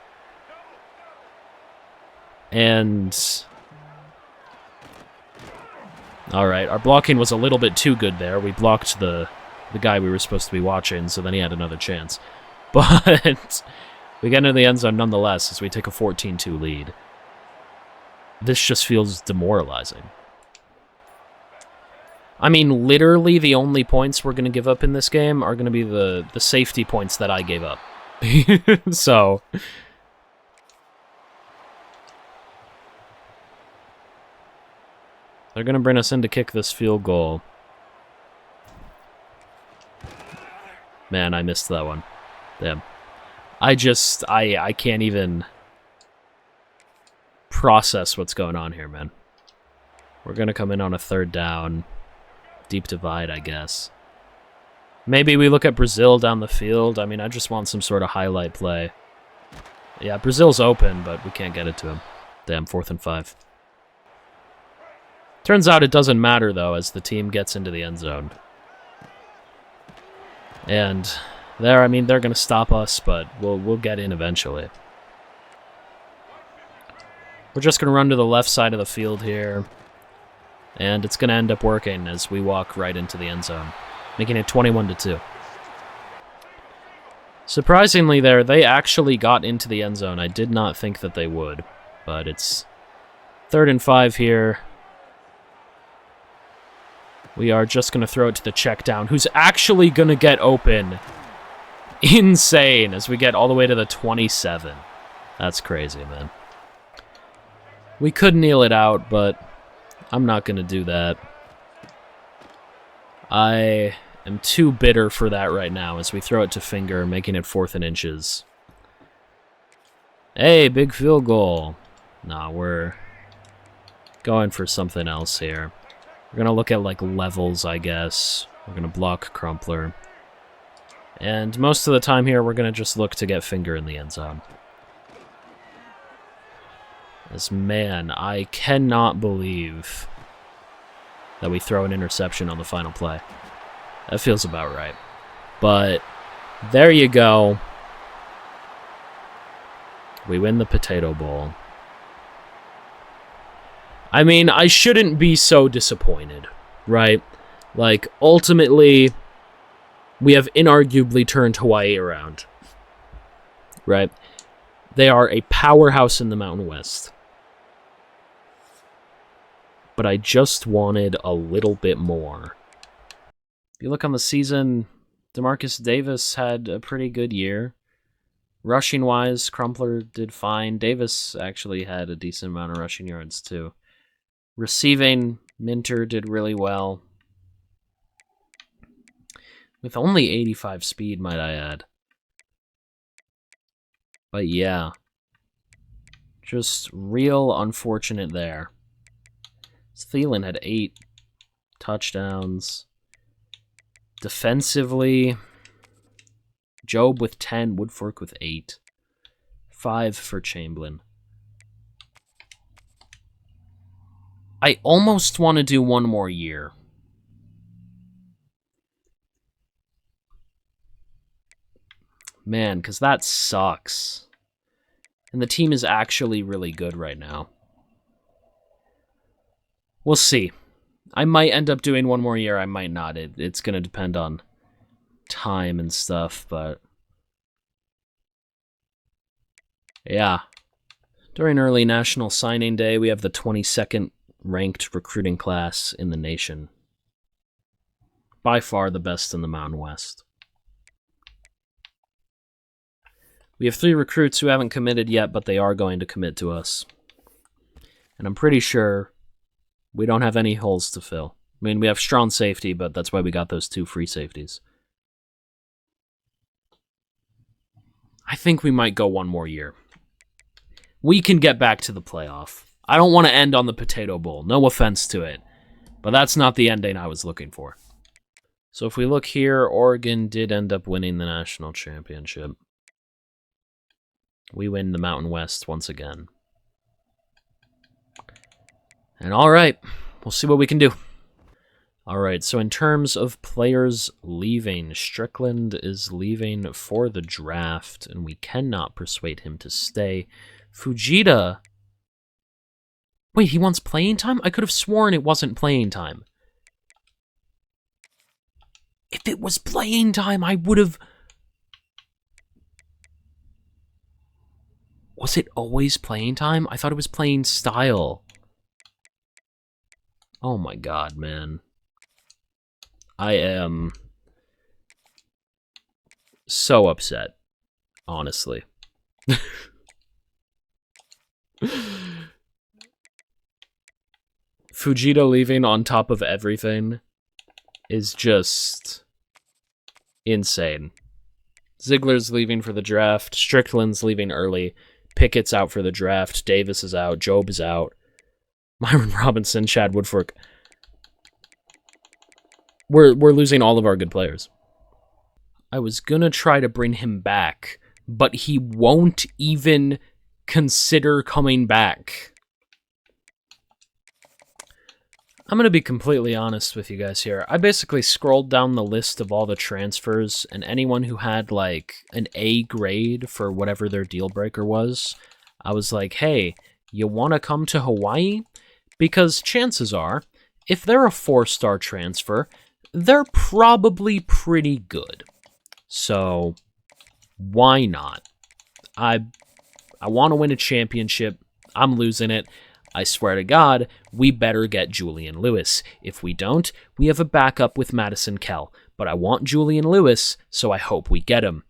And... Alright, our blocking was a little bit too good there. We blocked the guy we were supposed to be watching, so then he had another chance. But we get into the end zone nonetheless as we take a 14-2 lead. This just feels demoralizing. I mean, literally the only points we're going to give up in this game are going to be the safety points that I gave up. So... They're going to bring us in to kick this field goal. Man, I missed that one. Damn. I can't even process what's going on here, man. We're going to come in on a 3rd down. Deep divide, I guess. Maybe we look at Brazil down the field. I mean, I just want some sort of highlight play. Yeah, Brazil's open, but we can't get it to him. Damn, 4th and 5. Turns out it doesn't matter, though, as the team gets into the end zone. And there, I mean, they're going to stop us, but we'll get in eventually. We're just going to run to the left side of the field here. And it's going to end up working as we walk right into the end zone, making it 21-2. Surprisingly there, they actually got into the end zone. I did not think that they would, but it's 3rd and 5 here. We are just going to throw it to the check down, who's actually going to get open. Insane, as we get all the way to the 27. That's crazy, man. We could kneel it out, but I'm not going to do that. I am too bitter for that right now as we throw it to Finger, making it 4th and inches. Hey, big field goal. Nah, we're going for something else here. We're going to look at, like, levels, I guess. We're going to block Crumpler. And most of the time here, we're going to just look to get Finger in the end zone. As, man, I cannot believe that we throw an interception on the final play. That feels about right. But there you go. We win the Potato Bowl. I mean, I shouldn't be so disappointed, right? Like, ultimately, we have inarguably turned Hawaii around, right? They are a powerhouse in the Mountain West. But I just wanted a little bit more. If you look on the season, DeMarcus Davis had a pretty good year. Rushing-wise, Crumpler did fine. Davis actually had a decent amount of rushing yards, too. Receiving, Minter did really well. With only 85 speed, might I add. But yeah. Just real unfortunate there. Thielen had 8 touchdowns. Defensively, Job with 10, Woodfork with 8. 5 for Chamberlain. I almost want to do one more year. Man, because that sucks. And the team is actually really good right now. We'll see. I might end up doing one more year, I might not. It's going to depend on time and stuff, but yeah. During early National Signing Day, we have the 22nd ranked recruiting class in the nation. By far the best in the Mountain West. We have 3 recruits who haven't committed yet, but they are going to commit to us. And I'm pretty sure we don't have any holes to fill. I mean, we have strong safety, but that's why we got those 2 free safeties. I think we might go one more year. We can get back to the playoff. I don't want to end on the Potato Bowl. No offense to it. But that's not the ending I was looking for. So if we look here, Oregon did end up winning the national championship. We win the Mountain West once again. And all right, we'll see what we can do. All right, so in terms of players leaving, Strickland is leaving for the draft, and we cannot persuade him to stay. Fujita... Wait, he wants playing time? I could have sworn it wasn't playing time. If it was playing time, I would have... Was it always playing time? I thought it was playing style. Oh my god, man. I am so upset, honestly. Fujita leaving on top of everything is just insane. Ziegler's leaving for the draft. Strickland's leaving early. Pickett's out for the draft. Davis is out. Job is out. Myron Robinson, Chad Woodfork. We're losing all of our good players. I was going to try to bring him back, but he won't even consider coming back. I'm going to be completely honest with you guys here. I basically scrolled down the list of all the transfers, and anyone who had, like, an A grade for whatever their deal breaker was, I was like, hey, you want to come to Hawaii? Because chances are, if they're a 4-star transfer, they're probably pretty good. So, why not? I want to win a championship. I'm losing it. I swear to God, we better get Julian Lewis. If we don't, we have a backup with Madison Kell. But I want Julian Lewis, so I hope we get him.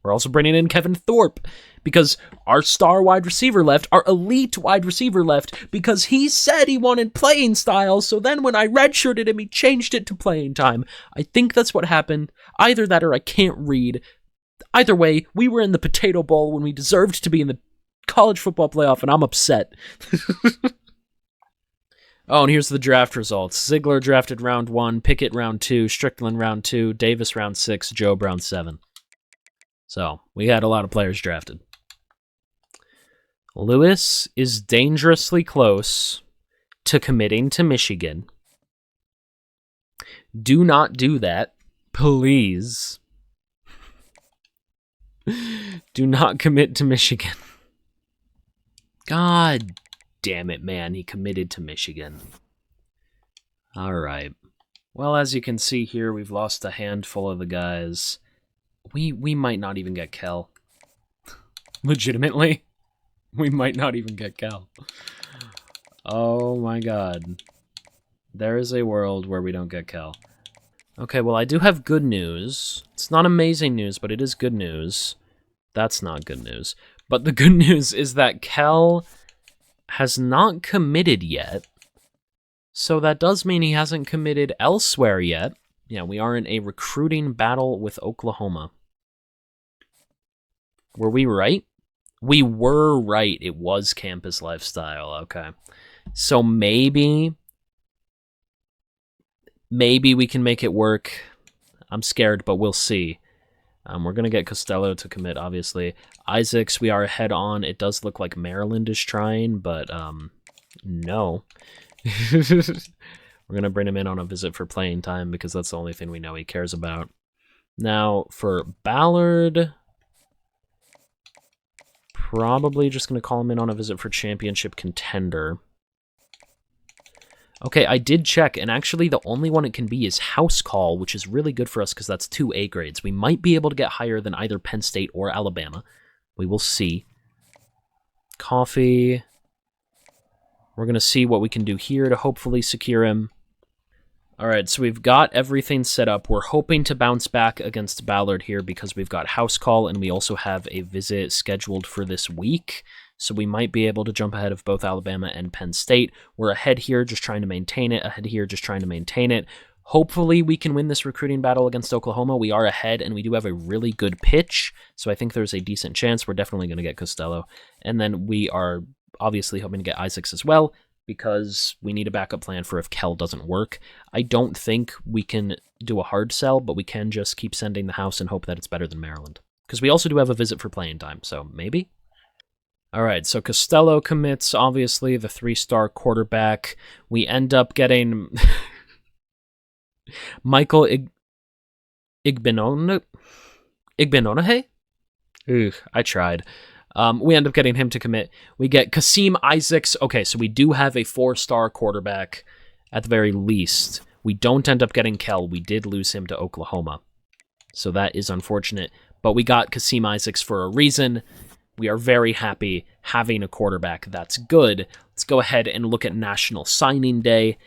We're also bringing in Kevin Thorpe, because our star wide receiver left, our elite wide receiver left, because he said he wanted playing style, so then when I redshirted him, he changed it to playing time. I think that's what happened. Either that or I can't read. Either way, we were in the Potato Bowl when we deserved to be in the college football playoff, and I'm upset. Oh, and here's the draft results. Ziegler drafted round 1, Pickett round 2, Strickland round 2, Davis round 6, Joe round 7. So, we had a lot of players drafted. Lewis is dangerously close to committing to Michigan. Do not do that, please. Do not commit to Michigan. God damn it, man. He committed to Michigan. All right. Well, as you can see here, we've lost a handful of the guys. We might not even get Kell. Legitimately, we might not even get Kell. Oh my God. There is a world where we don't get Kell. Okay, well, I do have good news. It's not amazing news, but it is good news. That's not good news. But the good news is that Kell has not committed yet. So that does mean he hasn't committed elsewhere yet. Yeah, we are in a recruiting battle with Oklahoma. Were we right? We were right. It was campus lifestyle. Okay. So maybe we can make it work. I'm scared, but we'll see. We're going to get Costello to commit, obviously. Isaacs, we are ahead on. It does look like Maryland is trying, but no. We're going to bring him in on a visit for playing time because that's the only thing we know he cares about. Now, for Ballard, probably just going to call him in on a visit for championship contender. Okay, I did check, and actually the only one it can be is house call, which is really good for us because that's 2 A grades. We might be able to get higher than either Penn State or Alabama. We will see. Coffee. We're going to see what we can do here to hopefully secure him. All right, so we've got everything set up. We're hoping to bounce back against Ballard here because we've got house call, and we also have a visit scheduled for this week. So we might be able to jump ahead of both Alabama and Penn State. We're ahead here, just trying to maintain it. Ahead here, just trying to maintain it. Hopefully we can win this recruiting battle against Oklahoma. We are ahead, and we do have a really good pitch. So I think there's a decent chance. We're definitely going to get Costello. And then we are obviously hoping to get Isaacs as well, because we need a backup plan for if Kell doesn't work. I don't think we can do a hard sell, but we can just keep sending the house and hope that it's better than Maryland. Because we also do have a visit for playing time, so maybe? All right, so Costello commits, obviously, the 3-star quarterback. We end up getting Michael Igbinonahe? Ugh, I tried. We end up getting him to commit. We get Kasim Isaacs. Okay, so we do have a 4-star quarterback at the very least. We don't end up getting Kell. We did lose him to Oklahoma. So that is unfortunate. But we got Kasim Isaacs for a reason. We are very happy having a quarterback that's good. Let's go ahead and look at National Signing Day.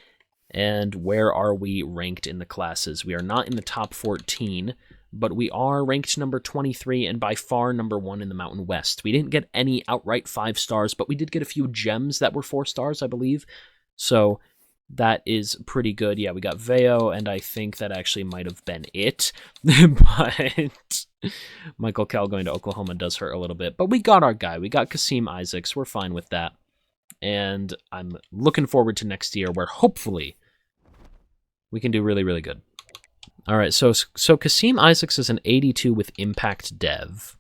And where are we ranked in the classes? We are not in the top 14, but we are ranked number 23 and by far number 1 in the Mountain West. We didn't get any outright 5 stars, but we did get a few gems that were 4 stars, I believe. So that is pretty good. Yeah, we got Veo, and I think that actually might have been it. But Michael Kell going to Oklahoma does hurt a little bit. But we got our guy. We got Kasim Isaacs. We're fine with that. And I'm looking forward to next year where hopefully we can do really, really good. All right, so Kasim Isaacs is an 82 with Impact Dev.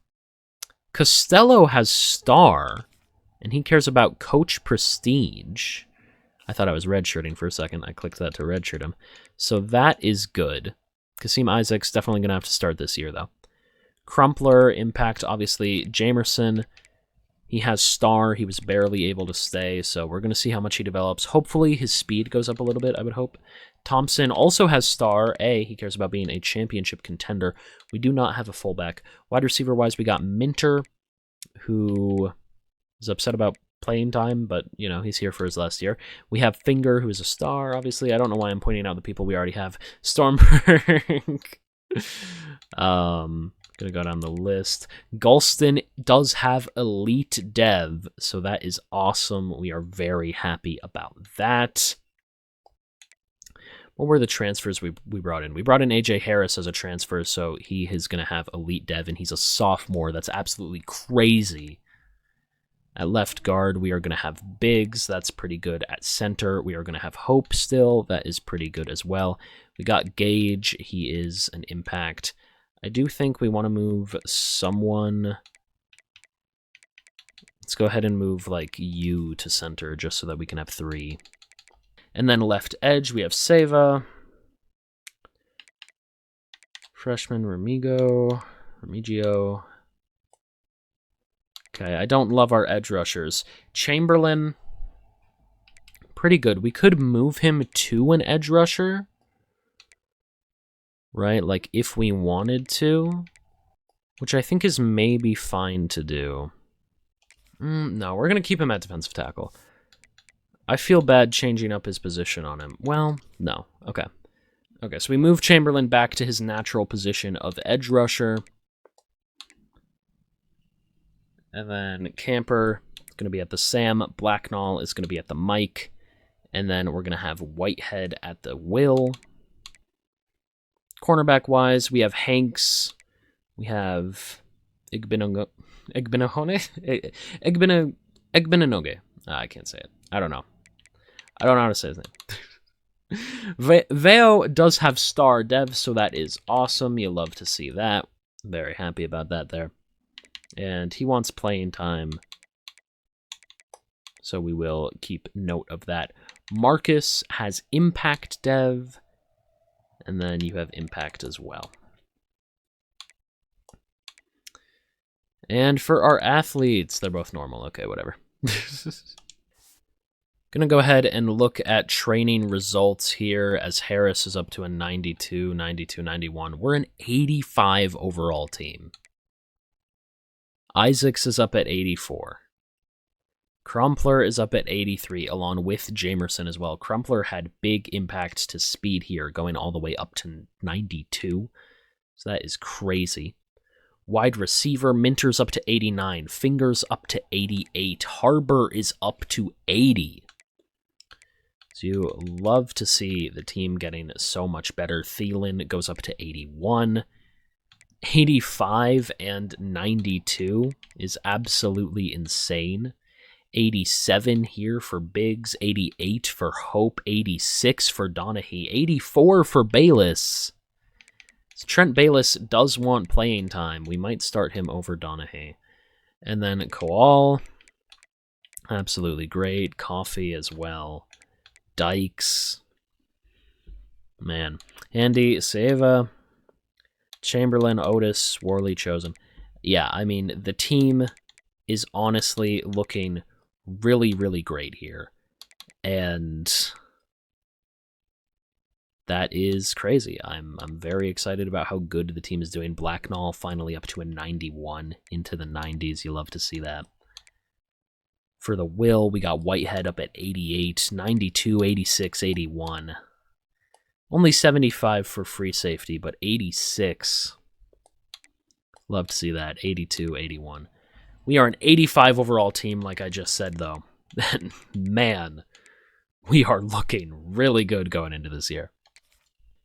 Costello has Star, and he cares about Coach Prestige. I thought I was redshirting for a second. I clicked that to redshirt him. So that is good. Kasim Isaacs definitely going to have to start this year, though. Crumpler, Impact, obviously. Jamerson, he has Star. He was barely able to stay, so we're going to see how much he develops. Hopefully his speed goes up a little bit, I would hope. Thompson also has Star. He cares about being a championship contender. We do not have a fullback. Wide receiver-wise, we got Minter, who is upset about playing time, but, you know, he's here for his last year. We have Finger, who's a star, obviously. I don't know why I'm pointing out the people we already have. Stormberg. Gonna go down the list. Gulston does have elite dev, so that is awesome. We are very happy about that. What were the transfers we brought in? We brought in AJ Harris as a transfer, so he is going to have elite dev, and he's a sophomore. That's absolutely crazy. At left guard, we are going to have Biggs. That's pretty good. At center, we are going to have Hope still. That is pretty good as well. We got Gage. He is an impact. I do think we want to move someone. Let's go ahead and move, like, you to center just so that we can have 3. And then left edge, we have Seva. Freshman, Remigio. Okay, I don't love our edge rushers. Chamberlain, pretty good. We could move him to an edge rusher, right? Like, if we wanted to, which I think is maybe fine to do. No, we're going to keep him at defensive tackle. I feel bad changing up his position on him. Well, no. Okay. Okay, so we move Chamberlain back to his natural position of edge rusher. And then Camper is going to be at the Sam. Blacknall is going to be at the Mike. And then we're going to have Whitehead at the Will. Cornerback-wise, we have Hanks. We have Igbinoge. I can't say it. I don't know. I don't know how to say his name. Veo does have star dev, so that is awesome. You love to see that. Very happy about that there. And he wants playing time, so we will keep note of that. Marcus has impact dev, and then you have impact as well. And for our athletes, they're both normal. Okay, whatever. Gonna go ahead and look at training results here as Harris is up to a 92, 92, 91. We're an 85 overall team. Isaacs is up at 84. Crumpler is up at 83, along with Jamerson as well. Crumpler had big impacts to speed here, going all the way up to 92. So that is crazy. Wide receiver, Minter's up to 89. Fingers up to 88. Harbor is up to 80. So you love to see the team getting so much better. Thielen goes up to 81. 85 and 92 is absolutely insane. 87 here for Biggs. 88 for Hope. 86 for Donahue. 84 for Bayless. So Trent Bayless does want playing time. We might start him over Donahue. And then Koal. Absolutely great. Coffee as well. Dykes. Man. Andy, Seva, Chamberlain, Otis, Worley, Chosen. Yeah, I mean, the team is honestly looking really, really great here. And that is crazy. I'm very excited about how good the team is doing. Blacknall finally up to a 91 into the 90s. You love to see that. For the Will, we got Whitehead up at 88, 92, 86, 81. Only 75 for free safety, but 86. Love to see that. 82, 81. We are an 85 overall team, like I just said, though. And man, we are looking really good going into this year.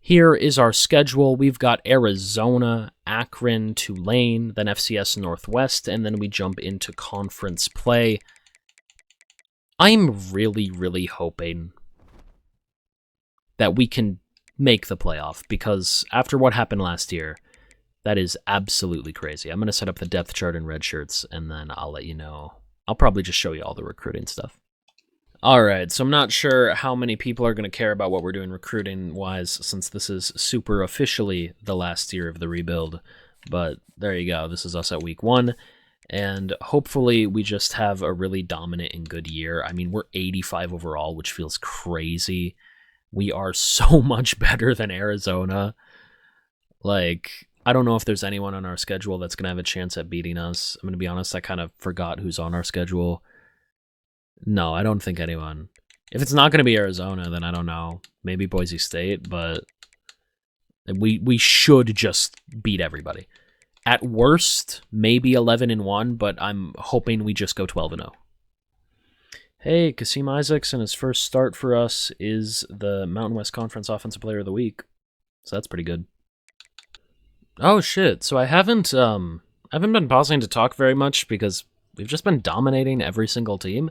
Here is our schedule. We've got Arizona, Akron, Tulane, then FCS Northwest, and then we jump into conference play. I'm really, really hoping that we can make the playoff, because after what happened last year, that is absolutely crazy. I'm going to set up the depth chart in red shirts, and then I'll let you know. I'll probably just show you all the recruiting stuff. Alright, so I'm not sure how many people are going to care about what we're doing recruiting-wise, since this is super officially the last year of the rebuild. But there you go, this is us at week 1. And hopefully we just have a really dominant and good year. I mean, we're 85 overall, which feels crazy. We are so much better than Arizona. Like, I don't know if there's anyone on our schedule that's going to have a chance at beating us. I'm going to be honest, I kind of forgot who's on our schedule. No, I don't think anyone. If it's not going to be Arizona, then I don't know. Maybe Boise State, but we should just beat everybody. At worst, maybe 11-1, but I'm hoping we just go 12-0. Hey, Kasim Isaacs, and his first start for us is the Mountain West Conference Offensive Player of the Week. So that's pretty good. Oh shit! So I haven't been pausing to talk very much because we've just been dominating every single team,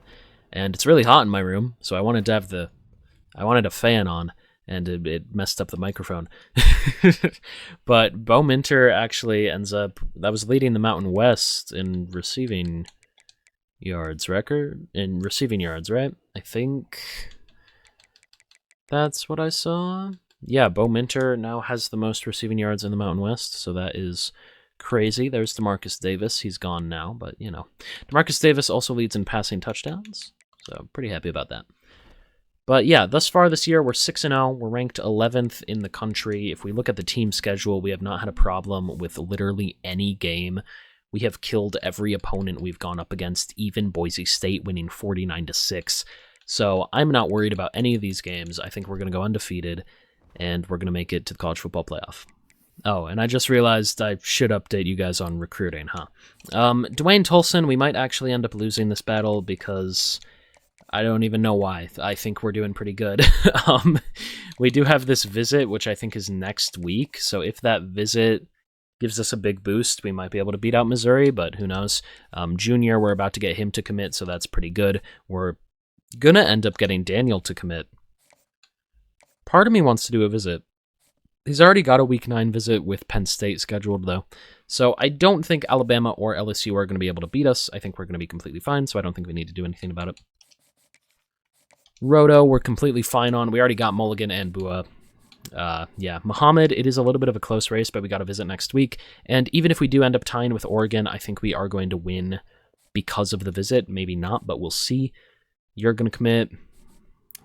and it's really hot in my room. So I wanted to have I wanted a fan on, and it messed up the microphone. But Bo Minter actually ends up, that was leading the Mountain West in receiving yards record, right? I think that's what I saw. Yeah, Bo Minter now has the most receiving yards in the Mountain West, so that is crazy. There's DeMarcus Davis. He's gone now, but you know. DeMarcus Davis also leads in passing touchdowns, so I'm pretty happy about that. But yeah, thus far this year, we're 6-0. We're ranked 11th in the country. If we look at the team schedule, we have not had a problem with literally any game. We have killed every opponent we've gone up against, even Boise State winning 49-6. So I'm not worried about any of these games. I think we're going to go undefeated, and we're going to make it to the college football playoff. Oh, and I just realized I should update you guys on recruiting, huh? Dwayne Tolson, we might actually end up losing this battle because I don't even know why. I think we're doing pretty good. We do have this visit, which I think is next week. So if that visit gives us a big boost, we might be able to beat out Missouri, but who knows? Junior, we're about to get him to commit, so that's pretty good. We're going to end up getting Daniel to commit. Part of me wants to do a visit. He's already got a Week 9 visit with Penn State scheduled, though. So I don't think Alabama or LSU are going to be able to beat us. I think we're going to be completely fine, so I don't think we need to do anything about it. Roto, we're completely fine on. We already got Mulligan and Bua. Yeah, Muhammad, it is a little bit of a close race, but we got a visit next week. And even if we do end up tying with Oregon, I think we are going to win because of the visit. Maybe not, but we'll see. You're going to commit.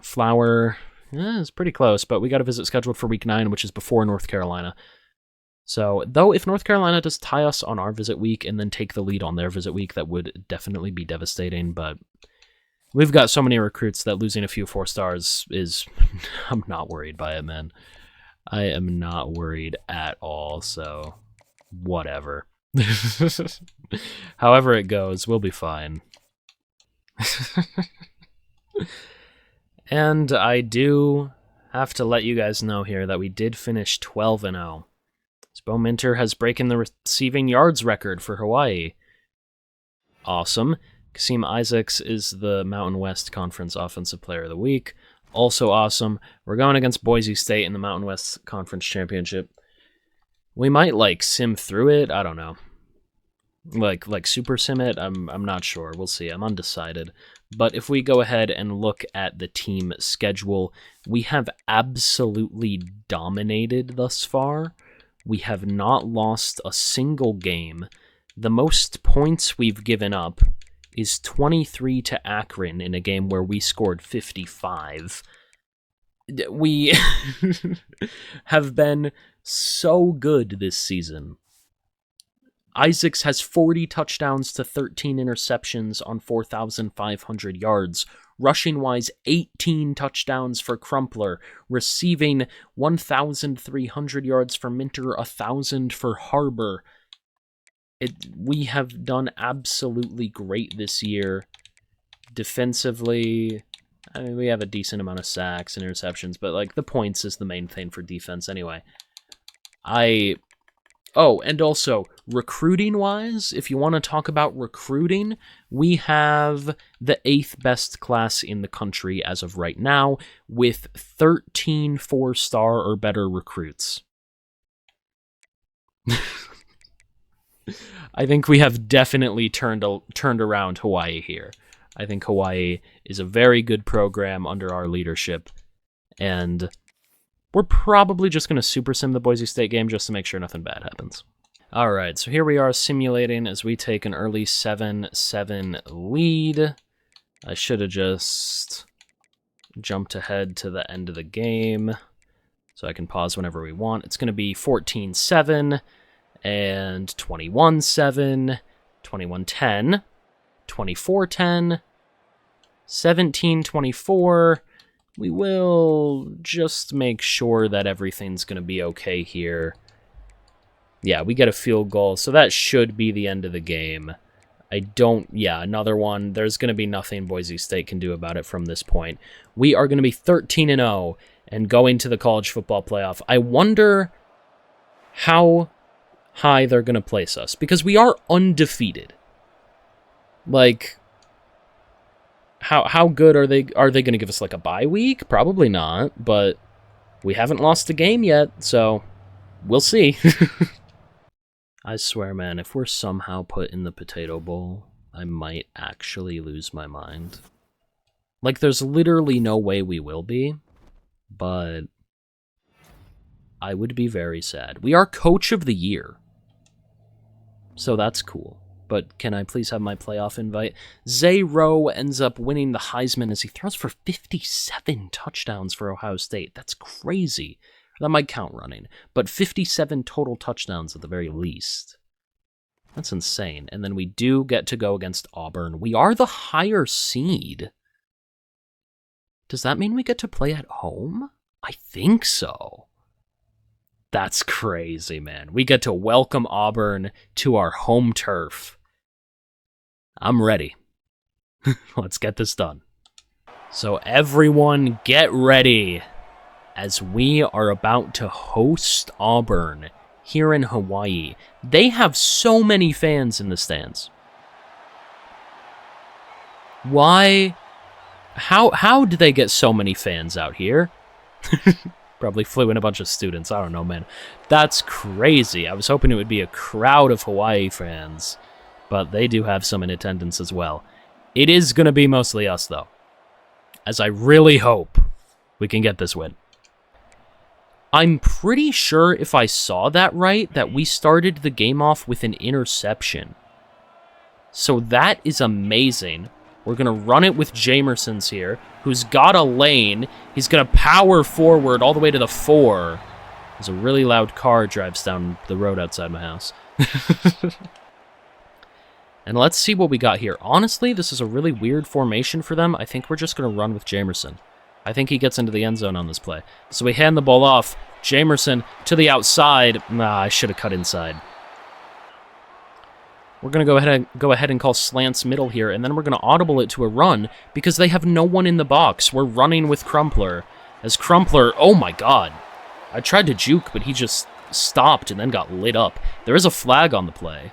Flower, it's pretty close, but we got a visit scheduled for Week 9, which is before North Carolina. So, though, if North Carolina does tie us on our visit week and then take the lead on their visit week, that would definitely be devastating, but we've got so many recruits that losing a few 4 stars is... I'm not worried by it, man. I am not worried at all, so whatever. However it goes, we'll be fine. And I do have to let you guys know here that we did finish 12-0. Bo Minter has broken the receiving yards record for Hawaii. Awesome. Kasim Isaacs is the Mountain West Conference Offensive Player of the Week. Also awesome. We're going against Boise State in the Mountain West Conference Championship. We might, sim through it. I don't know. Like super sim it? I'm not sure. We'll see. I'm undecided. But if we go ahead and look at the team schedule, we have absolutely dominated thus far. We have not lost a single game. The most points we've given up is 23 to Akron in a game where we scored 55. We have been so good this season. Isaacs has 40 touchdowns to 13 interceptions on 4,500 yards. Rushing-wise, 18 touchdowns for Crumpler. Receiving 1,300 yards for Minter, 1,000 for Harbor. We have done absolutely great this year. Defensively, I mean, we have a decent amount of sacks and interceptions, but the points is the main thing for defense anyway. Oh, and also, recruiting-wise, if you want to talk about recruiting, we have the 8th best class in the country as of right now, with 13 4-star or better recruits. I think we have definitely turned around Hawaii here. I think Hawaii is a very good program under our leadership, and we're probably just going to super sim the Boise State game just to make sure nothing bad happens. All right, so here we are simulating as we take an early 7-7 lead. I should have just jumped ahead to the end of the game so I can pause whenever we want. It's going to be 14-7 and 21-7, 21-10, 24-10, 17-24. We will just make sure that everything's going to be okay here. Yeah, we get a field goal, so that should be the end of the game. Yeah, another one. There's going to be nothing Boise State can do about it from this point. We are going to be 13-0 and going to the college football playoff. I wonder how high they're going to place us, because we are undefeated. Like, how good are they? Are they going to give us like a bye week? Probably not, but we haven't lost a game yet, so we'll see. I swear, man, if we're somehow put in the Potato Bowl, I might actually lose my mind. Like, there's literally no way we will be, but I would be very sad. We are Coach of the Year, so that's cool. But can I please have my playoff invite? Zay Rowe ends up winning the Heisman as he throws for 57 touchdowns for Ohio State. That's crazy. That might count running, but 57 total touchdowns at the very least. That's insane. And then we do get to go against Auburn. We are the higher seed. Does that mean we get to play at home? I think so. That's crazy, man. We get to welcome Auburn to our home turf. I'm ready. Let's get this done. So everyone get ready, as we are about to host Auburn here in Hawaii. They have so many fans in the stands. Why? How do they get so many fans out here? Probably flew in a bunch of students. I don't know, man. That's crazy. I was hoping it would be a crowd of Hawaii fans, but they do have some in attendance as well. It is going to be mostly us, though, as I really hope we can get this win. I'm pretty sure, if I saw that right, that we started the game off with an interception. So that is amazing. We're going to run it with Jamerson's here, who's got a lane. He's going to power forward all the way to the 4. There's a really loud car drives down the road outside my house. And let's see what we got here. Honestly, this is a really weird formation for them. I think we're just going to run with Jamerson. I think he gets into the end zone on this play. So we hand the ball off. Jamerson to the outside. Nah, I should have cut inside. We're going to go ahead and call slants middle here, and then we're going to audible it to a run because they have no one in the box. We're running with Crumpler. As Crumpler, oh my god. I tried to juke, but he just stopped and then got lit up. There is a flag on the play.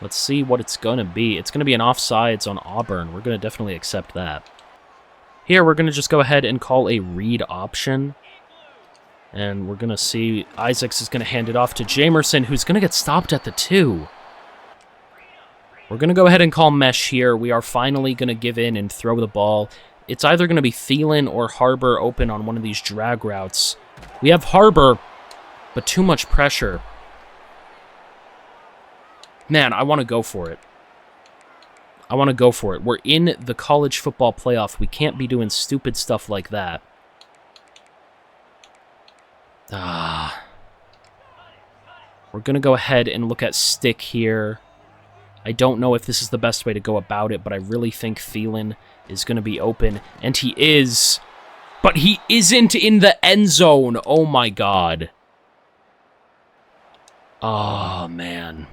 Let's see what it's going to be. It's going to be an offsides on Auburn. We're going to definitely accept that. Here, we're going to just go ahead and call a read option. And we're going to see Isaacs is going to hand it off to Jamerson, who's going to get stopped at the 2. We're going to go ahead and call mesh here. We are finally going to give in and throw the ball. It's either going to be Thielen or Harbor open on one of these drag routes. We have Harbor, but too much pressure. Man, I want to go for it. I want to go for it. We're in the college football playoff. We can't be doing stupid stuff like that. We're going to go ahead and look at stick here. I don't know if this is the best way to go about it, but I really think Thielen is going to be open. And he is. But he isn't in the end zone. Oh, my God. Oh, man.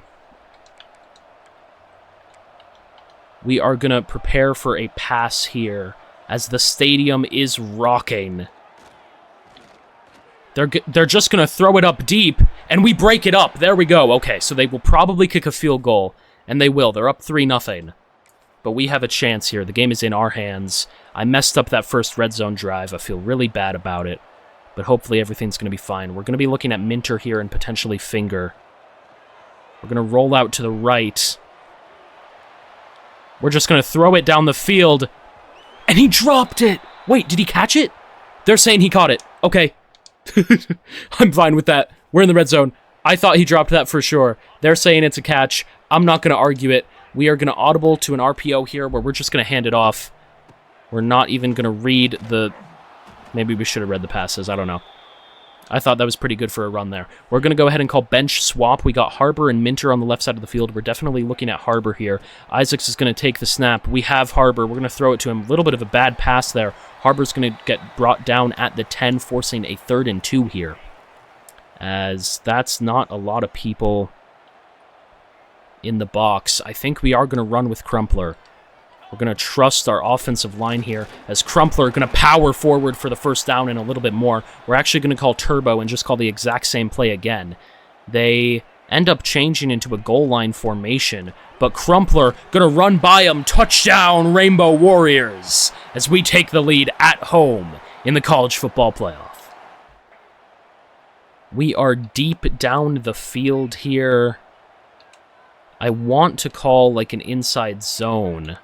We are going to prepare for a pass here as the stadium is rocking. They're just going to throw it up deep, and we break it up. There we go. Okay, so they will probably kick a field goal, and they will. They're up 3-0. But we have a chance here. The game is in our hands. I messed up that first red zone drive. I feel really bad about it, but hopefully everything's going to be fine. We're going to be looking at Minter here and potentially Finger. We're going to roll out to the right. We're just going to throw it down the field, and he dropped it. Wait, did he catch it? They're saying he caught it. Okay. I'm fine with that. We're in the red zone. I thought he dropped that for sure. They're saying it's a catch. I'm not going to argue it. We are going to audible to an RPO here where we're just going to hand it off. We're not even going to read the... Maybe we should have read the passes. I don't know. I thought that was pretty good for a run there. We're going to go ahead and call bench swap. We got Harbor and Minter on the left side of the field. We're definitely looking at Harbor here. Isaacs is going to take the snap. We have Harbor. We're going to throw it to him. A little bit of a bad pass there. Harbor's going to get brought down at the 10, forcing a 3rd and 2 here. As that's not a lot of people in the box. I think we are going to run with Crumpler. We're going to trust our offensive line here as Crumpler going to power forward for the first down and a little bit more. We're actually going to call Turbo and just call the exact same play again. They end up changing into a goal line formation, but Crumpler going to run by him. Touchdown, Rainbow Warriors, as we take the lead at home in the college football playoff. We are deep down the field here. I want to call like an inside zone.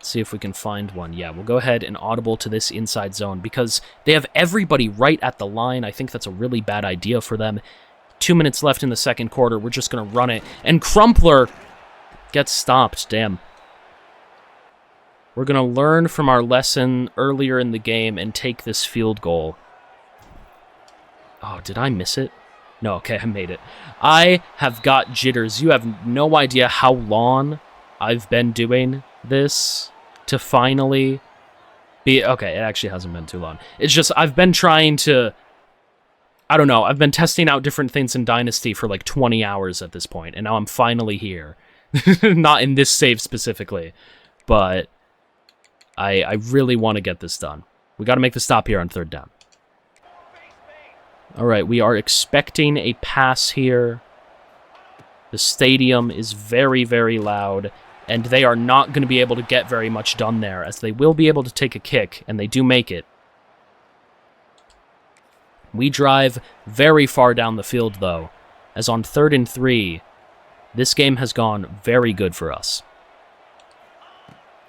See if we can find one. Yeah, we'll go ahead and audible to this inside zone because they have everybody right at the line. I think that's a really bad idea for them. 2 minutes left in the second quarter. We're just going to run it. And Crumpler gets stopped. Damn. We're going to learn from our lesson earlier in the game and take this field goal. Oh, did I miss it? No, okay, I made it. I have got jitters. You have no idea how long I've been doing this to finally be... Okay, it actually hasn't been too long. It's just, I've been trying to... I don't know, I've been testing out different things in Dynasty for like 20 hours at this point, and now I'm finally here. Not in this save specifically, but I really want to get this done. We got to make the stop here on 3rd down. Alright, we are expecting a pass here. The stadium is very, very loud, and they are not going to be able to get very much done there, as they will be able to take a kick, and they do make it. We drive very far down the field, though, as on 3rd and 3, this game has gone very good for us.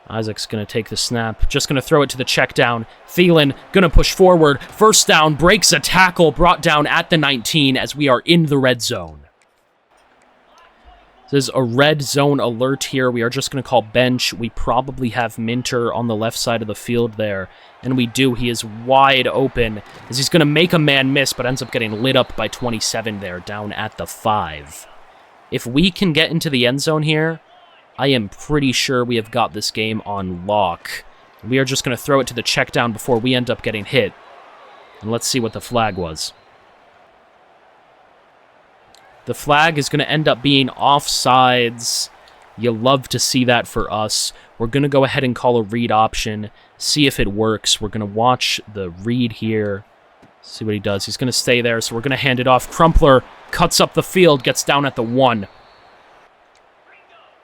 Isaac's going to take the snap, just going to throw it to the check down. Thielen going to push forward. First down, breaks a tackle, brought down at the 19 as we are in the red zone. This is a red zone alert here. We are just going to call bench. We probably have Minter on the left side of the field there. And we do. He is wide open as he's going to make a man miss, but ends up getting lit up by 27 there, down at the 5. If we can get into the end zone here, I am pretty sure we have got this game on lock. We are just going to throw it to the check down before we end up getting hit. And let's see what the flag was. The flag is going to end up being offsides. You love to see that for us. We're going to go ahead and call a read option, see if it works. We're going to watch the read here, see what he does. He's going to stay there, so we're going to hand it off. Crumpler cuts up the field, gets down at the 1.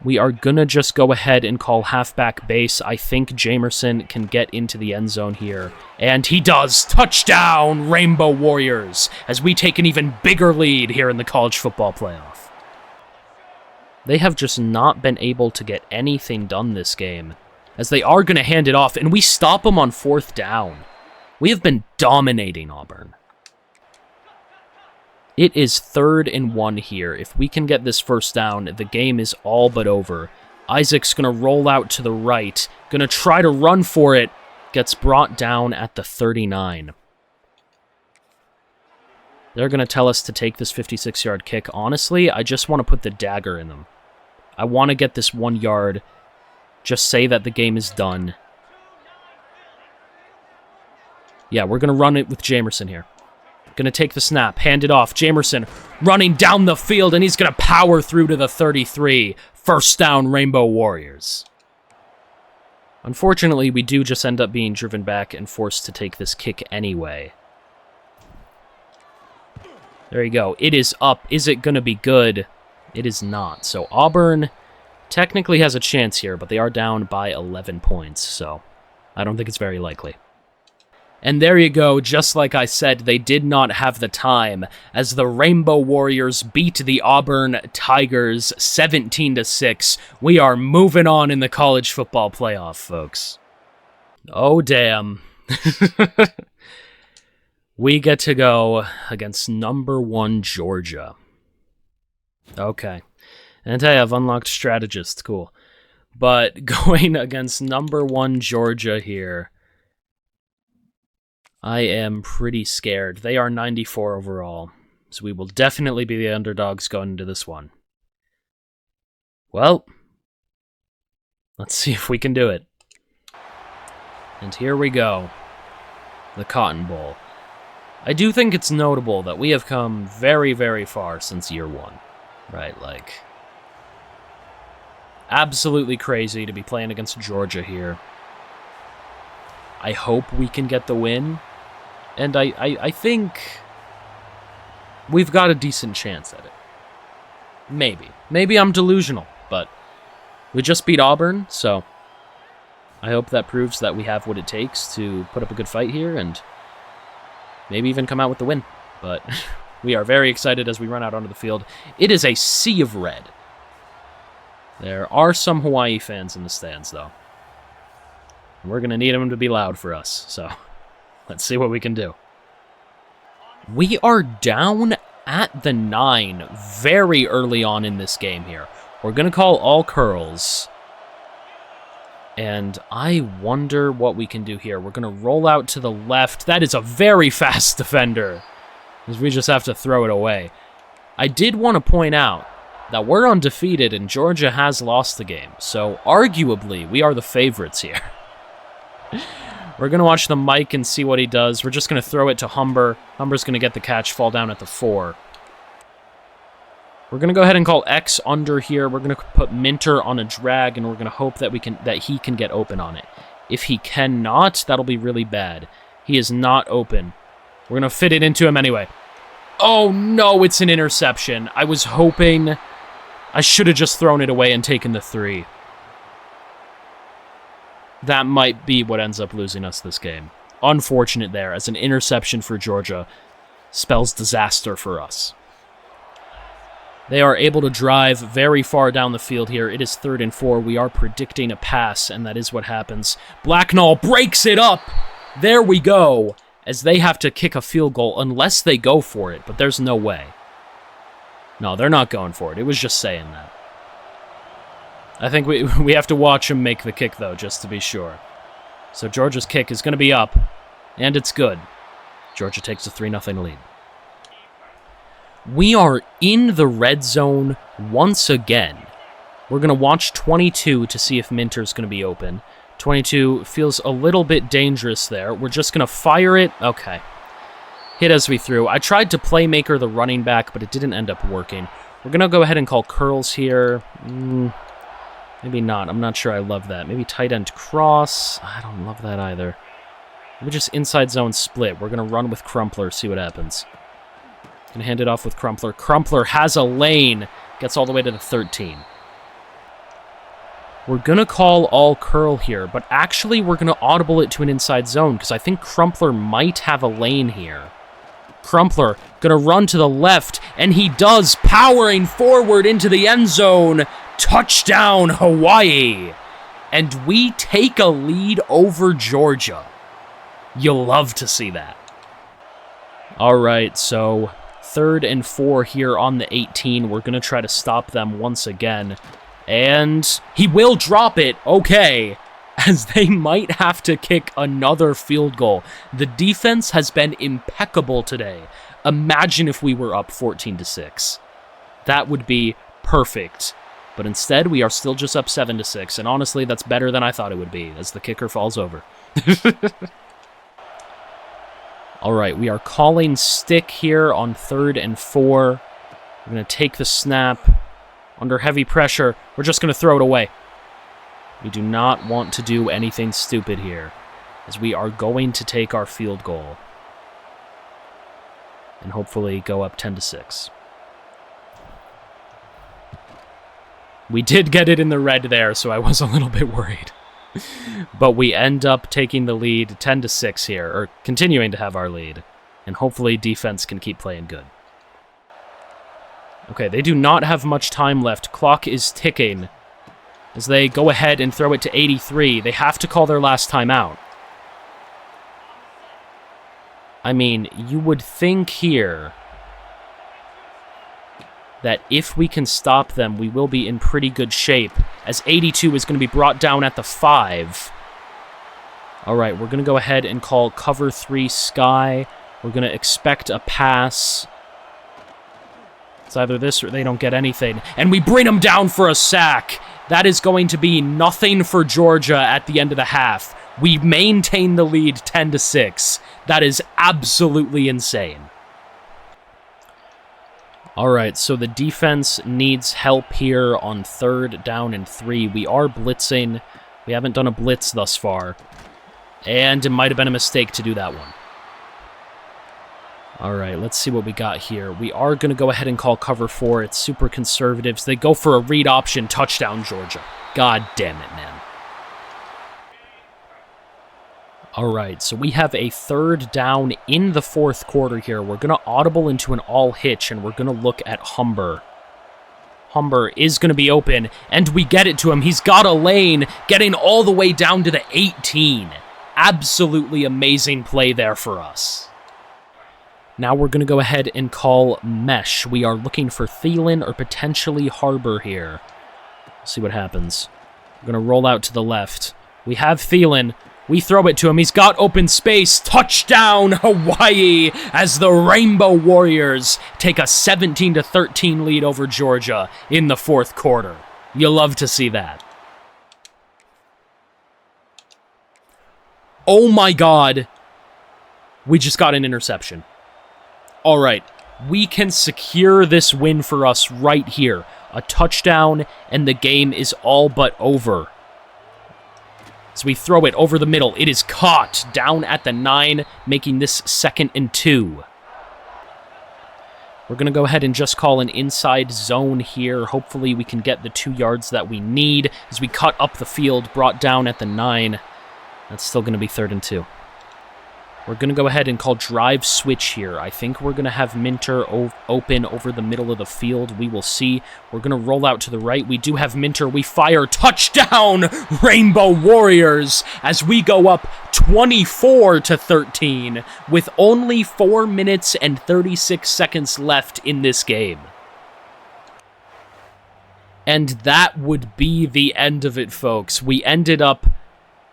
We are going to just go ahead and call halfback base. I think Jamerson can get into the end zone here. And he does. Touchdown, Rainbow Warriors, as we take an even bigger lead here in the college football playoff. They have just not been able to get anything done this game, as they are going to hand it off, and we stop them on 4th down. We have been dominating Auburn. It is 3rd and 1 here. If we can get this first down, the game is all but over. Isaac's going to roll out to the right. Going to try to run for it. Gets brought down at the 39. They're going to tell us to take this 56-yard kick. Honestly, I just want to put the dagger in them. I want to get this 1 yard. Just say that the game is done. Yeah, we're going to run it with Jamerson here. Going to take the snap, hand it off. Jamerson running down the field, and he's going to power through to the 33. First down, Rainbow Warriors. Unfortunately, we do just end up being driven back and forced to take this kick anyway. There you go. It is up. Is it going to be good? It is not. So Auburn technically has a chance here, but they are down by 11 points, so I don't think it's very likely. And there you go, just like I said, they did not have the time, as the Rainbow Warriors beat the Auburn Tigers 17-6. We are moving on in the college football playoff, folks. Oh, damn. We get to go against number 1 Georgia. Okay. And hey, I've unlocked Strategist, cool. But going against number 1 Georgia here... I am pretty scared. They are 94 overall, so we will definitely be the underdogs going into this one. Well, let's see if we can do it. And here we go. The Cotton Bowl. I do think it's notable that we have come very, very far since year one. Right, like... absolutely crazy to be playing against Georgia here. I hope we can get the win. And I think we've got a decent chance at it. Maybe. Maybe I'm delusional, but we just beat Auburn, so I hope that proves that we have what it takes to put up a good fight here and maybe even come out with the win. But we are very excited as we run out onto the field. It is a sea of red. There are some Hawaii fans in the stands, though. And we're going to need them to be loud for us, so let's see what we can do. We are down at the 9 very early on in this game here. We're going to call all curls. And I wonder what we can do here. We're going to roll out to the left. That is a very fast defender, because we just have to throw it away. I did want to point out that we're undefeated and Georgia has lost the game. So arguably, we are the favorites here. We're going to watch the mic and see what he does. We're just going to throw it to Humber. Humber's going to get the catch, fall down at the 4. We're going to go ahead and call X under here. We're going to put Minter on a drag, and we're going to hope that he can get open on it. If he cannot, that'll be really bad. He is not open. We're going to fit it into him anyway. Oh, no, it's an interception. I was hoping I should have just thrown it away and taken the 3. That might be what ends up losing us this game. Unfortunate there, as an interception for Georgia spells disaster for us. They are able to drive very far down the field here. It is 3rd and 4. We are predicting a pass, and that is what happens. Blacknall breaks it up. There we go, as they have to kick a field goal unless they go for it, but there's no way. No, they're not going for it. It was just saying that. I think we have to watch him make the kick, though, just to be sure. So Georgia's kick is going to be up, and it's good. Georgia takes a 3-0 lead. We are in the red zone once again. We're going to watch 22 to see if Minter's going to be open. 22 feels a little bit dangerous there. We're just going to fire it. Okay. Hit as we threw. I tried to playmaker the running back, but it didn't end up working. We're going to go ahead and call curls here. Maybe not. I'm not sure I love that. Maybe tight end cross. I don't love that either. Maybe just inside zone split. We're going to run with Crumpler, see what happens. Going to hand it off with Crumpler. Crumpler has a lane. Gets all the way to the 13. We're going to call all curl here, but actually we're going to audible it to an inside zone because I think Crumpler might have a lane here. Crumpler going to run to the left, and he does, powering forward into the end zone. Touchdown, Hawaii! And we take a lead over Georgia. You'll love to see that. All right, so 3rd and 4 here on the 18. We're going to try to stop them once again. And he will drop it. Okay. As they might have to kick another field goal. The defense has been impeccable today. Imagine if we were up 14-6. That would be perfect. But instead, we are still just up 7-6. And honestly, that's better than I thought it would be, as the kicker falls over. All right, we are calling stick here on 3rd and 4. We're going to take the snap. Under heavy pressure, we're just going to throw it away. We do not want to do anything stupid here, as we are going to take our field goal. And hopefully go up 10-6. We did get it in the red there, so I was a little bit worried. But we end up taking the lead 10-6 here, or continuing to have our lead. And hopefully defense can keep playing good. Okay, they do not have much time left. Clock is ticking. As they go ahead and throw it to 83. They have to call their last timeout. I mean, you would think here that if we can stop them, we will be in pretty good shape, as 82 is going to be brought down at the 5. All right, we're going to go ahead and call cover 3 Sky. We're going to expect a pass. It's either this or they don't get anything. And we bring them down for a sack. That is going to be nothing for Georgia at the end of the half. We maintain the lead 10-6. That is absolutely insane. All right, so the defense needs help here on 3rd down and 3. We are blitzing. We haven't done a blitz thus far. And it might have been a mistake to do that one. All right, let's see what we got here. We are going to go ahead and call cover 4. It's super conservatives. They go for a read option, touchdown, Georgia. God damn it, man. All right, so we have a 3rd down in the 4th quarter here. We're going to audible into an all hitch, and we're going to look at Humber. Humber is going to be open, and we get it to him. He's got a lane, getting all the way down to the 18. Absolutely amazing play there for us. Now we're going to go ahead and call mesh. We are looking for Thielen or potentially Harbor here. Let's see what happens. We're going to roll out to the left. We have Thielen. We throw it to him. He's got open space. Touchdown, Hawaii, as the Rainbow Warriors take a 17-13 lead over Georgia in the 4th quarter. You love to see that. Oh my God. We just got an interception. All right, we can secure this win for us right here. A touchdown, and the game is all but over. So we throw it over the middle. It is caught down at the 9, making this 2nd and 2. We're going to go ahead and just call an inside zone here. Hopefully we can get the 2 yards that we need as we cut up the field, brought down at the 9. That's still going to be 3rd and 2. We're going to go ahead and call drive switch here. I think we're going to have Minter open over the middle of the field. We will see. We're going to roll out to the right. We do have Minter. We fire. Touchdown, Rainbow Warriors, as we go up 24-13 with only 4 minutes and 36 seconds left in this game. And that would be the end of it, folks. We ended up...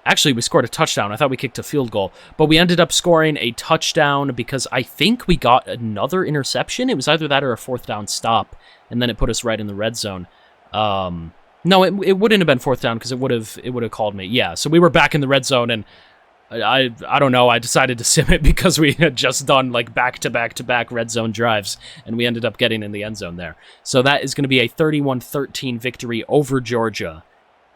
Actually, we scored a touchdown. I thought we kicked a field goal. But we ended up scoring a touchdown because I think we got another interception. It was either that or a 4th down stop, and then it put us right in the red zone. No, it wouldn't have been 4th down because it would have called me. Yeah, so we were back in the red zone, and I don't know. I decided to sim it because we had just done like back-to-back-to-back red zone drives, and we ended up getting in the end zone there. So that is going to be a 31-13 victory over Georgia.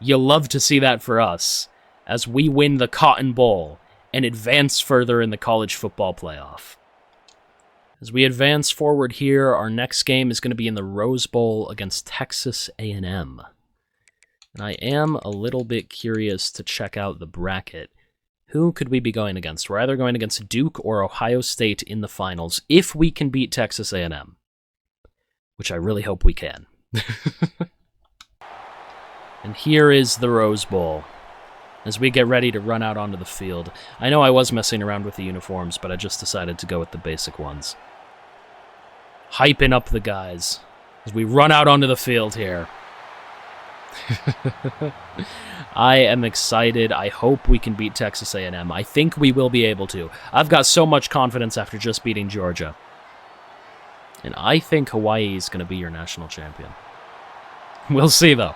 You'll love to see that for us, as we win the Cotton Bowl and advance further in the college football playoff. As we advance forward here, our next game is going to be in the Rose Bowl against Texas A&M. And I am a little bit curious to check out the bracket. Who could we be going against? We're either going against Duke or Ohio State in the finals, if we can beat Texas A&M. Which I really hope we can. And here is the Rose Bowl, as we get ready to run out onto the field. I know I was messing around with the uniforms, but I just decided to go with the basic ones. Hyping up the guys as we run out onto the field here. I am excited. I hope we can beat Texas A&M. I think we will be able to. I've got so much confidence after just beating Georgia. And I think Hawaii is going to be your national champion. We'll see, though.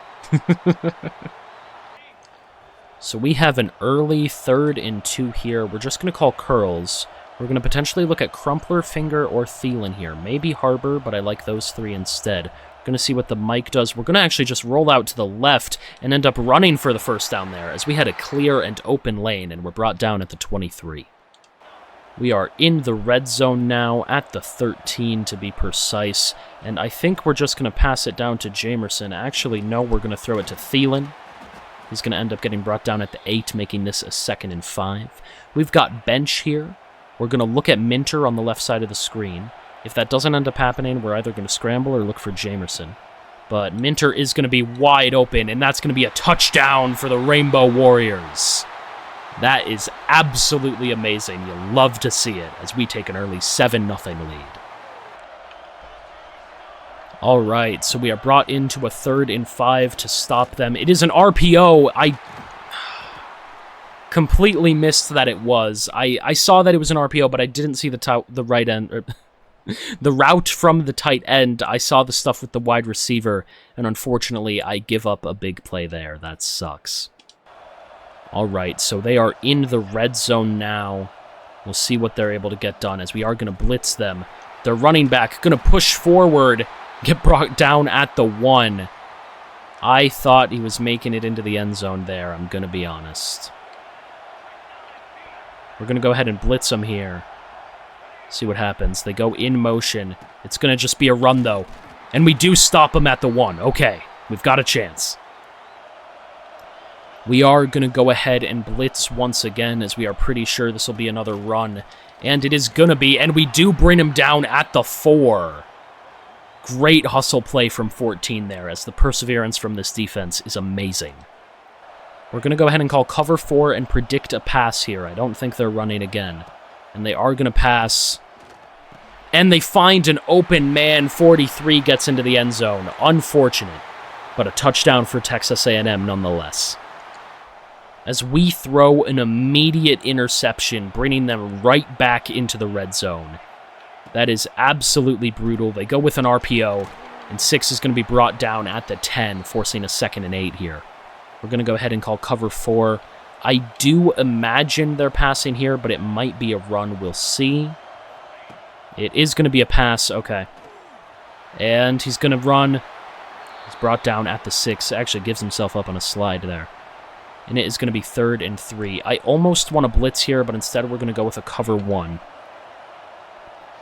So we have an early 3rd and 2 here. We're just going to call curls. We're going to potentially look at Crumpler, Finger, or Thielen here. Maybe Harbor, but I like those 3 instead. We're going to see what the Mike does. We're going to actually just roll out to the left and end up running for the 1st down there, as we had a clear and open lane, and we're brought down at the 23. We are in the red zone now, at the 13 to be precise, and I think we're just going to pass it down to Jamerson. Actually, no, we're going to throw it to Thielen. He's going to end up getting brought down at the 8, making this a 2nd and 5. We've got bench here. We're going to look at Minter on the left side of the screen. If that doesn't end up happening, we're either going to scramble or look for Jamerson. But Minter is going to be wide open, and that's going to be a touchdown for the Rainbow Warriors. That is absolutely amazing. You'll love to see it as we take an early 7-0 lead. All right, so we are brought into a 3rd and 5 to stop them. It is an RPO. completely missed that it was. I saw that it was an RPO, but I didn't see the right end, or the route from the tight end. I saw the stuff with the wide receiver, and unfortunately, I give up a big play there. That sucks. All right, so they are in the red zone now. We'll see what they're able to get done, as we are going to blitz them. Their running back going to push forward, get brought down at the 1. I thought he was making it into the end zone there, I'm going to be honest. We're going to go ahead and blitz them here. See what happens. They go in motion. It's going to just be a run, though. And we do stop them at the 1. Okay, we've got a chance. We are going to go ahead and blitz once again, as we are pretty sure this will be another run. And it is going to be, and we do bring him down at the 4. Great hustle play from 14 there, as the perseverance from this defense is amazing. We're going to go ahead and call cover 4 and predict a pass here. I don't think they're running again. And they are going to pass. And they find an open man. 43 gets into the end zone. Unfortunate, but a touchdown for Texas A&M nonetheless. As we throw an immediate interception, bringing them right back into the red zone. That is absolutely brutal. They go with an RPO, and 6 is going to be brought down at the 10, forcing a 2nd and 8 here. We're going to go ahead and call cover 4. I do imagine they're passing here, but it might be a run. We'll see. It is going to be a pass. Okay. And he's going to run. He's brought down at the 6. Actually gives himself up on a slide there. And it is going to be 3rd and 3. I almost want to blitz here, but instead we're going to go with a cover 1.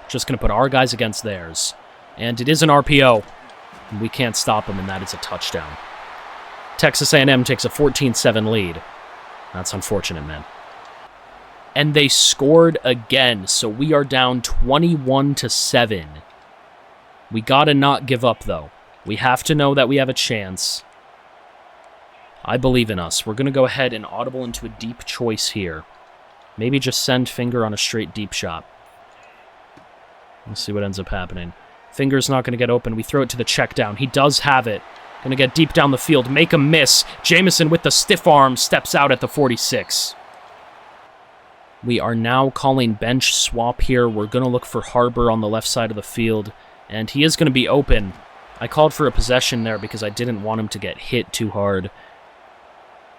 Just going to put our guys against theirs. And it is an RPO. And we can't stop him, and that is a touchdown. Texas A&M takes a 14-7 lead. That's unfortunate, man. And they scored again, so we are down 21-7. We gotta not give up, though. We have to know that we have a chance. I believe in us. We're gonna go ahead and audible into a deep choice here. Maybe just send Finger on a straight deep shot. Let's see what ends up happening. Finger's not gonna get open. We throw it to the check down. He does have it. Gonna get deep down the field, make a miss. Jameson with the stiff arm steps out at the 46. We are now calling bench swap here. We're gonna look for Harbor on the left side of the field, and he is gonna be open. I called for a possession there because I didn't want him to get hit too hard.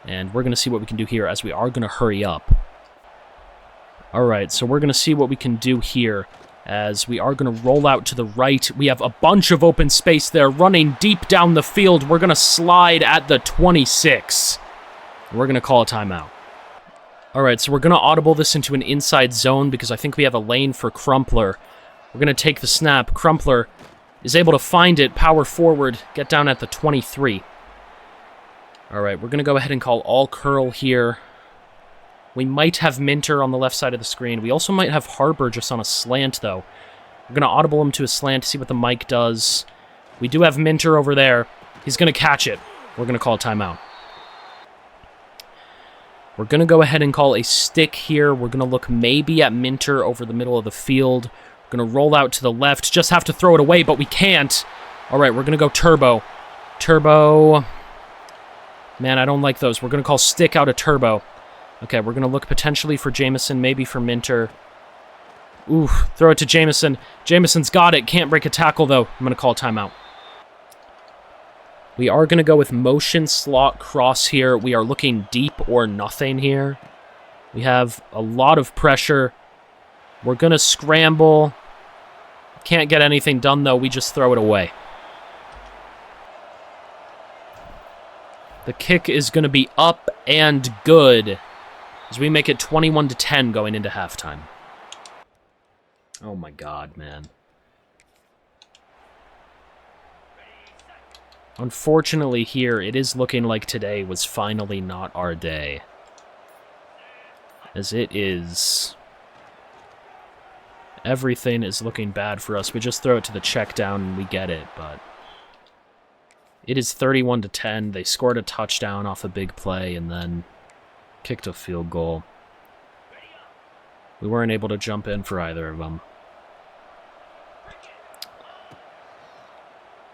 And we're gonna see what we can do here, as we are gonna hurry up. Alright, so we're gonna see what we can do here, as we are going to roll out to the right. We have a bunch of open space there, running deep down the field. We're going to slide at the 26. We're going to call a timeout. All right, so we're going to audible this into an inside zone, because I think we have a lane for Crumpler. We're going to take the snap. Crumpler is able to find it, power forward, get down at the 23. All right, we're going to go ahead and call all curl here. We might have Minter on the left side of the screen. We also might have Harbor just on a slant, though. We're going to audible him to a slant to see what the mic does. We do have Minter over there. He's going to catch it. We're going to call a timeout. We're going to go ahead and call a stick here. We're going to look maybe at Minter over the middle of the field. We're going to roll out to the left. Just have to throw it away, but we can't. All right, we're going to go Turbo. Turbo. Man, I don't like those. We're going to call stick out of Turbo. Okay, we're going to look potentially for Jameson, maybe for Minter. Ooh, throw it to Jameson. Jameson's got it. Can't break a tackle, though. I'm going to call a timeout. We are going to go with motion slot cross here. We are looking deep or nothing here. We have a lot of pressure. We're going to scramble. Can't get anything done, though. We just throw it away. The kick is going to be up and good, as we make it 21-10 going into halftime. Oh my god, man. Unfortunately here, it is looking like today was finally not our day. As it is... everything is looking bad for us. We just throw it to the check down and we get it, but... it is 31-10. They scored a touchdown off a big play and then kicked a field goal. We weren't able to jump in for either of them.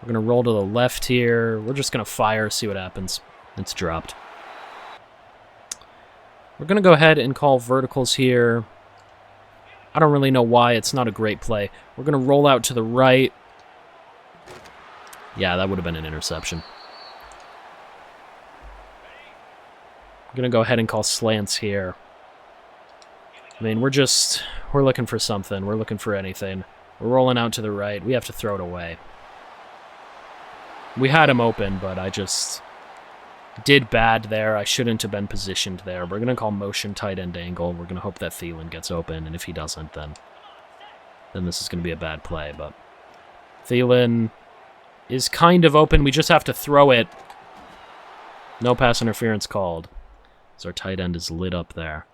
We're going to roll to the left here. We're just going to fire, see what happens. It's dropped. We're going to go ahead and call verticals here. I don't really know why. It's not a great play. We're going to roll out to the right. Yeah, that would have been an interception. I'm going to go ahead and call slants here. I mean, we're looking for something. We're looking for anything. We're rolling out to the right. We have to throw it away. We had him open, but I just did bad there. I shouldn't have been positioned there. We're going to call motion tight end angle. We're going to hope that Thielen gets open, and if he doesn't, then this is going to be a bad play. But Thielen is kind of open. We just have to throw it. No pass interference called. So our tight end is lit up there.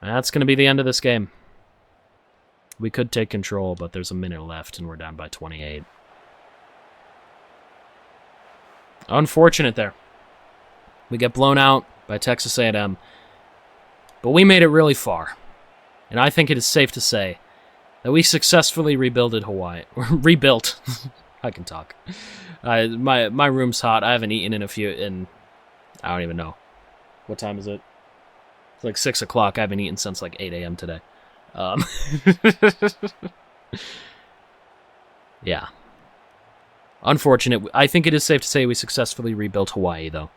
That's going to be the end of this game. We could take control, but there's a minute left, and we're down by 28. Unfortunate there. We get blown out by Texas A&M, but we made it really far. And I think it is safe to say that we successfully rebuilded Hawaii. Rebuilt. I can talk. My room's hot. I haven't eaten in I don't even know. What time is it? It's like 6 o'clock. I haven't eaten since like 8 a.m. today. Yeah. Unfortunate. I think it is safe to say we successfully rebuilt Hawaii, though.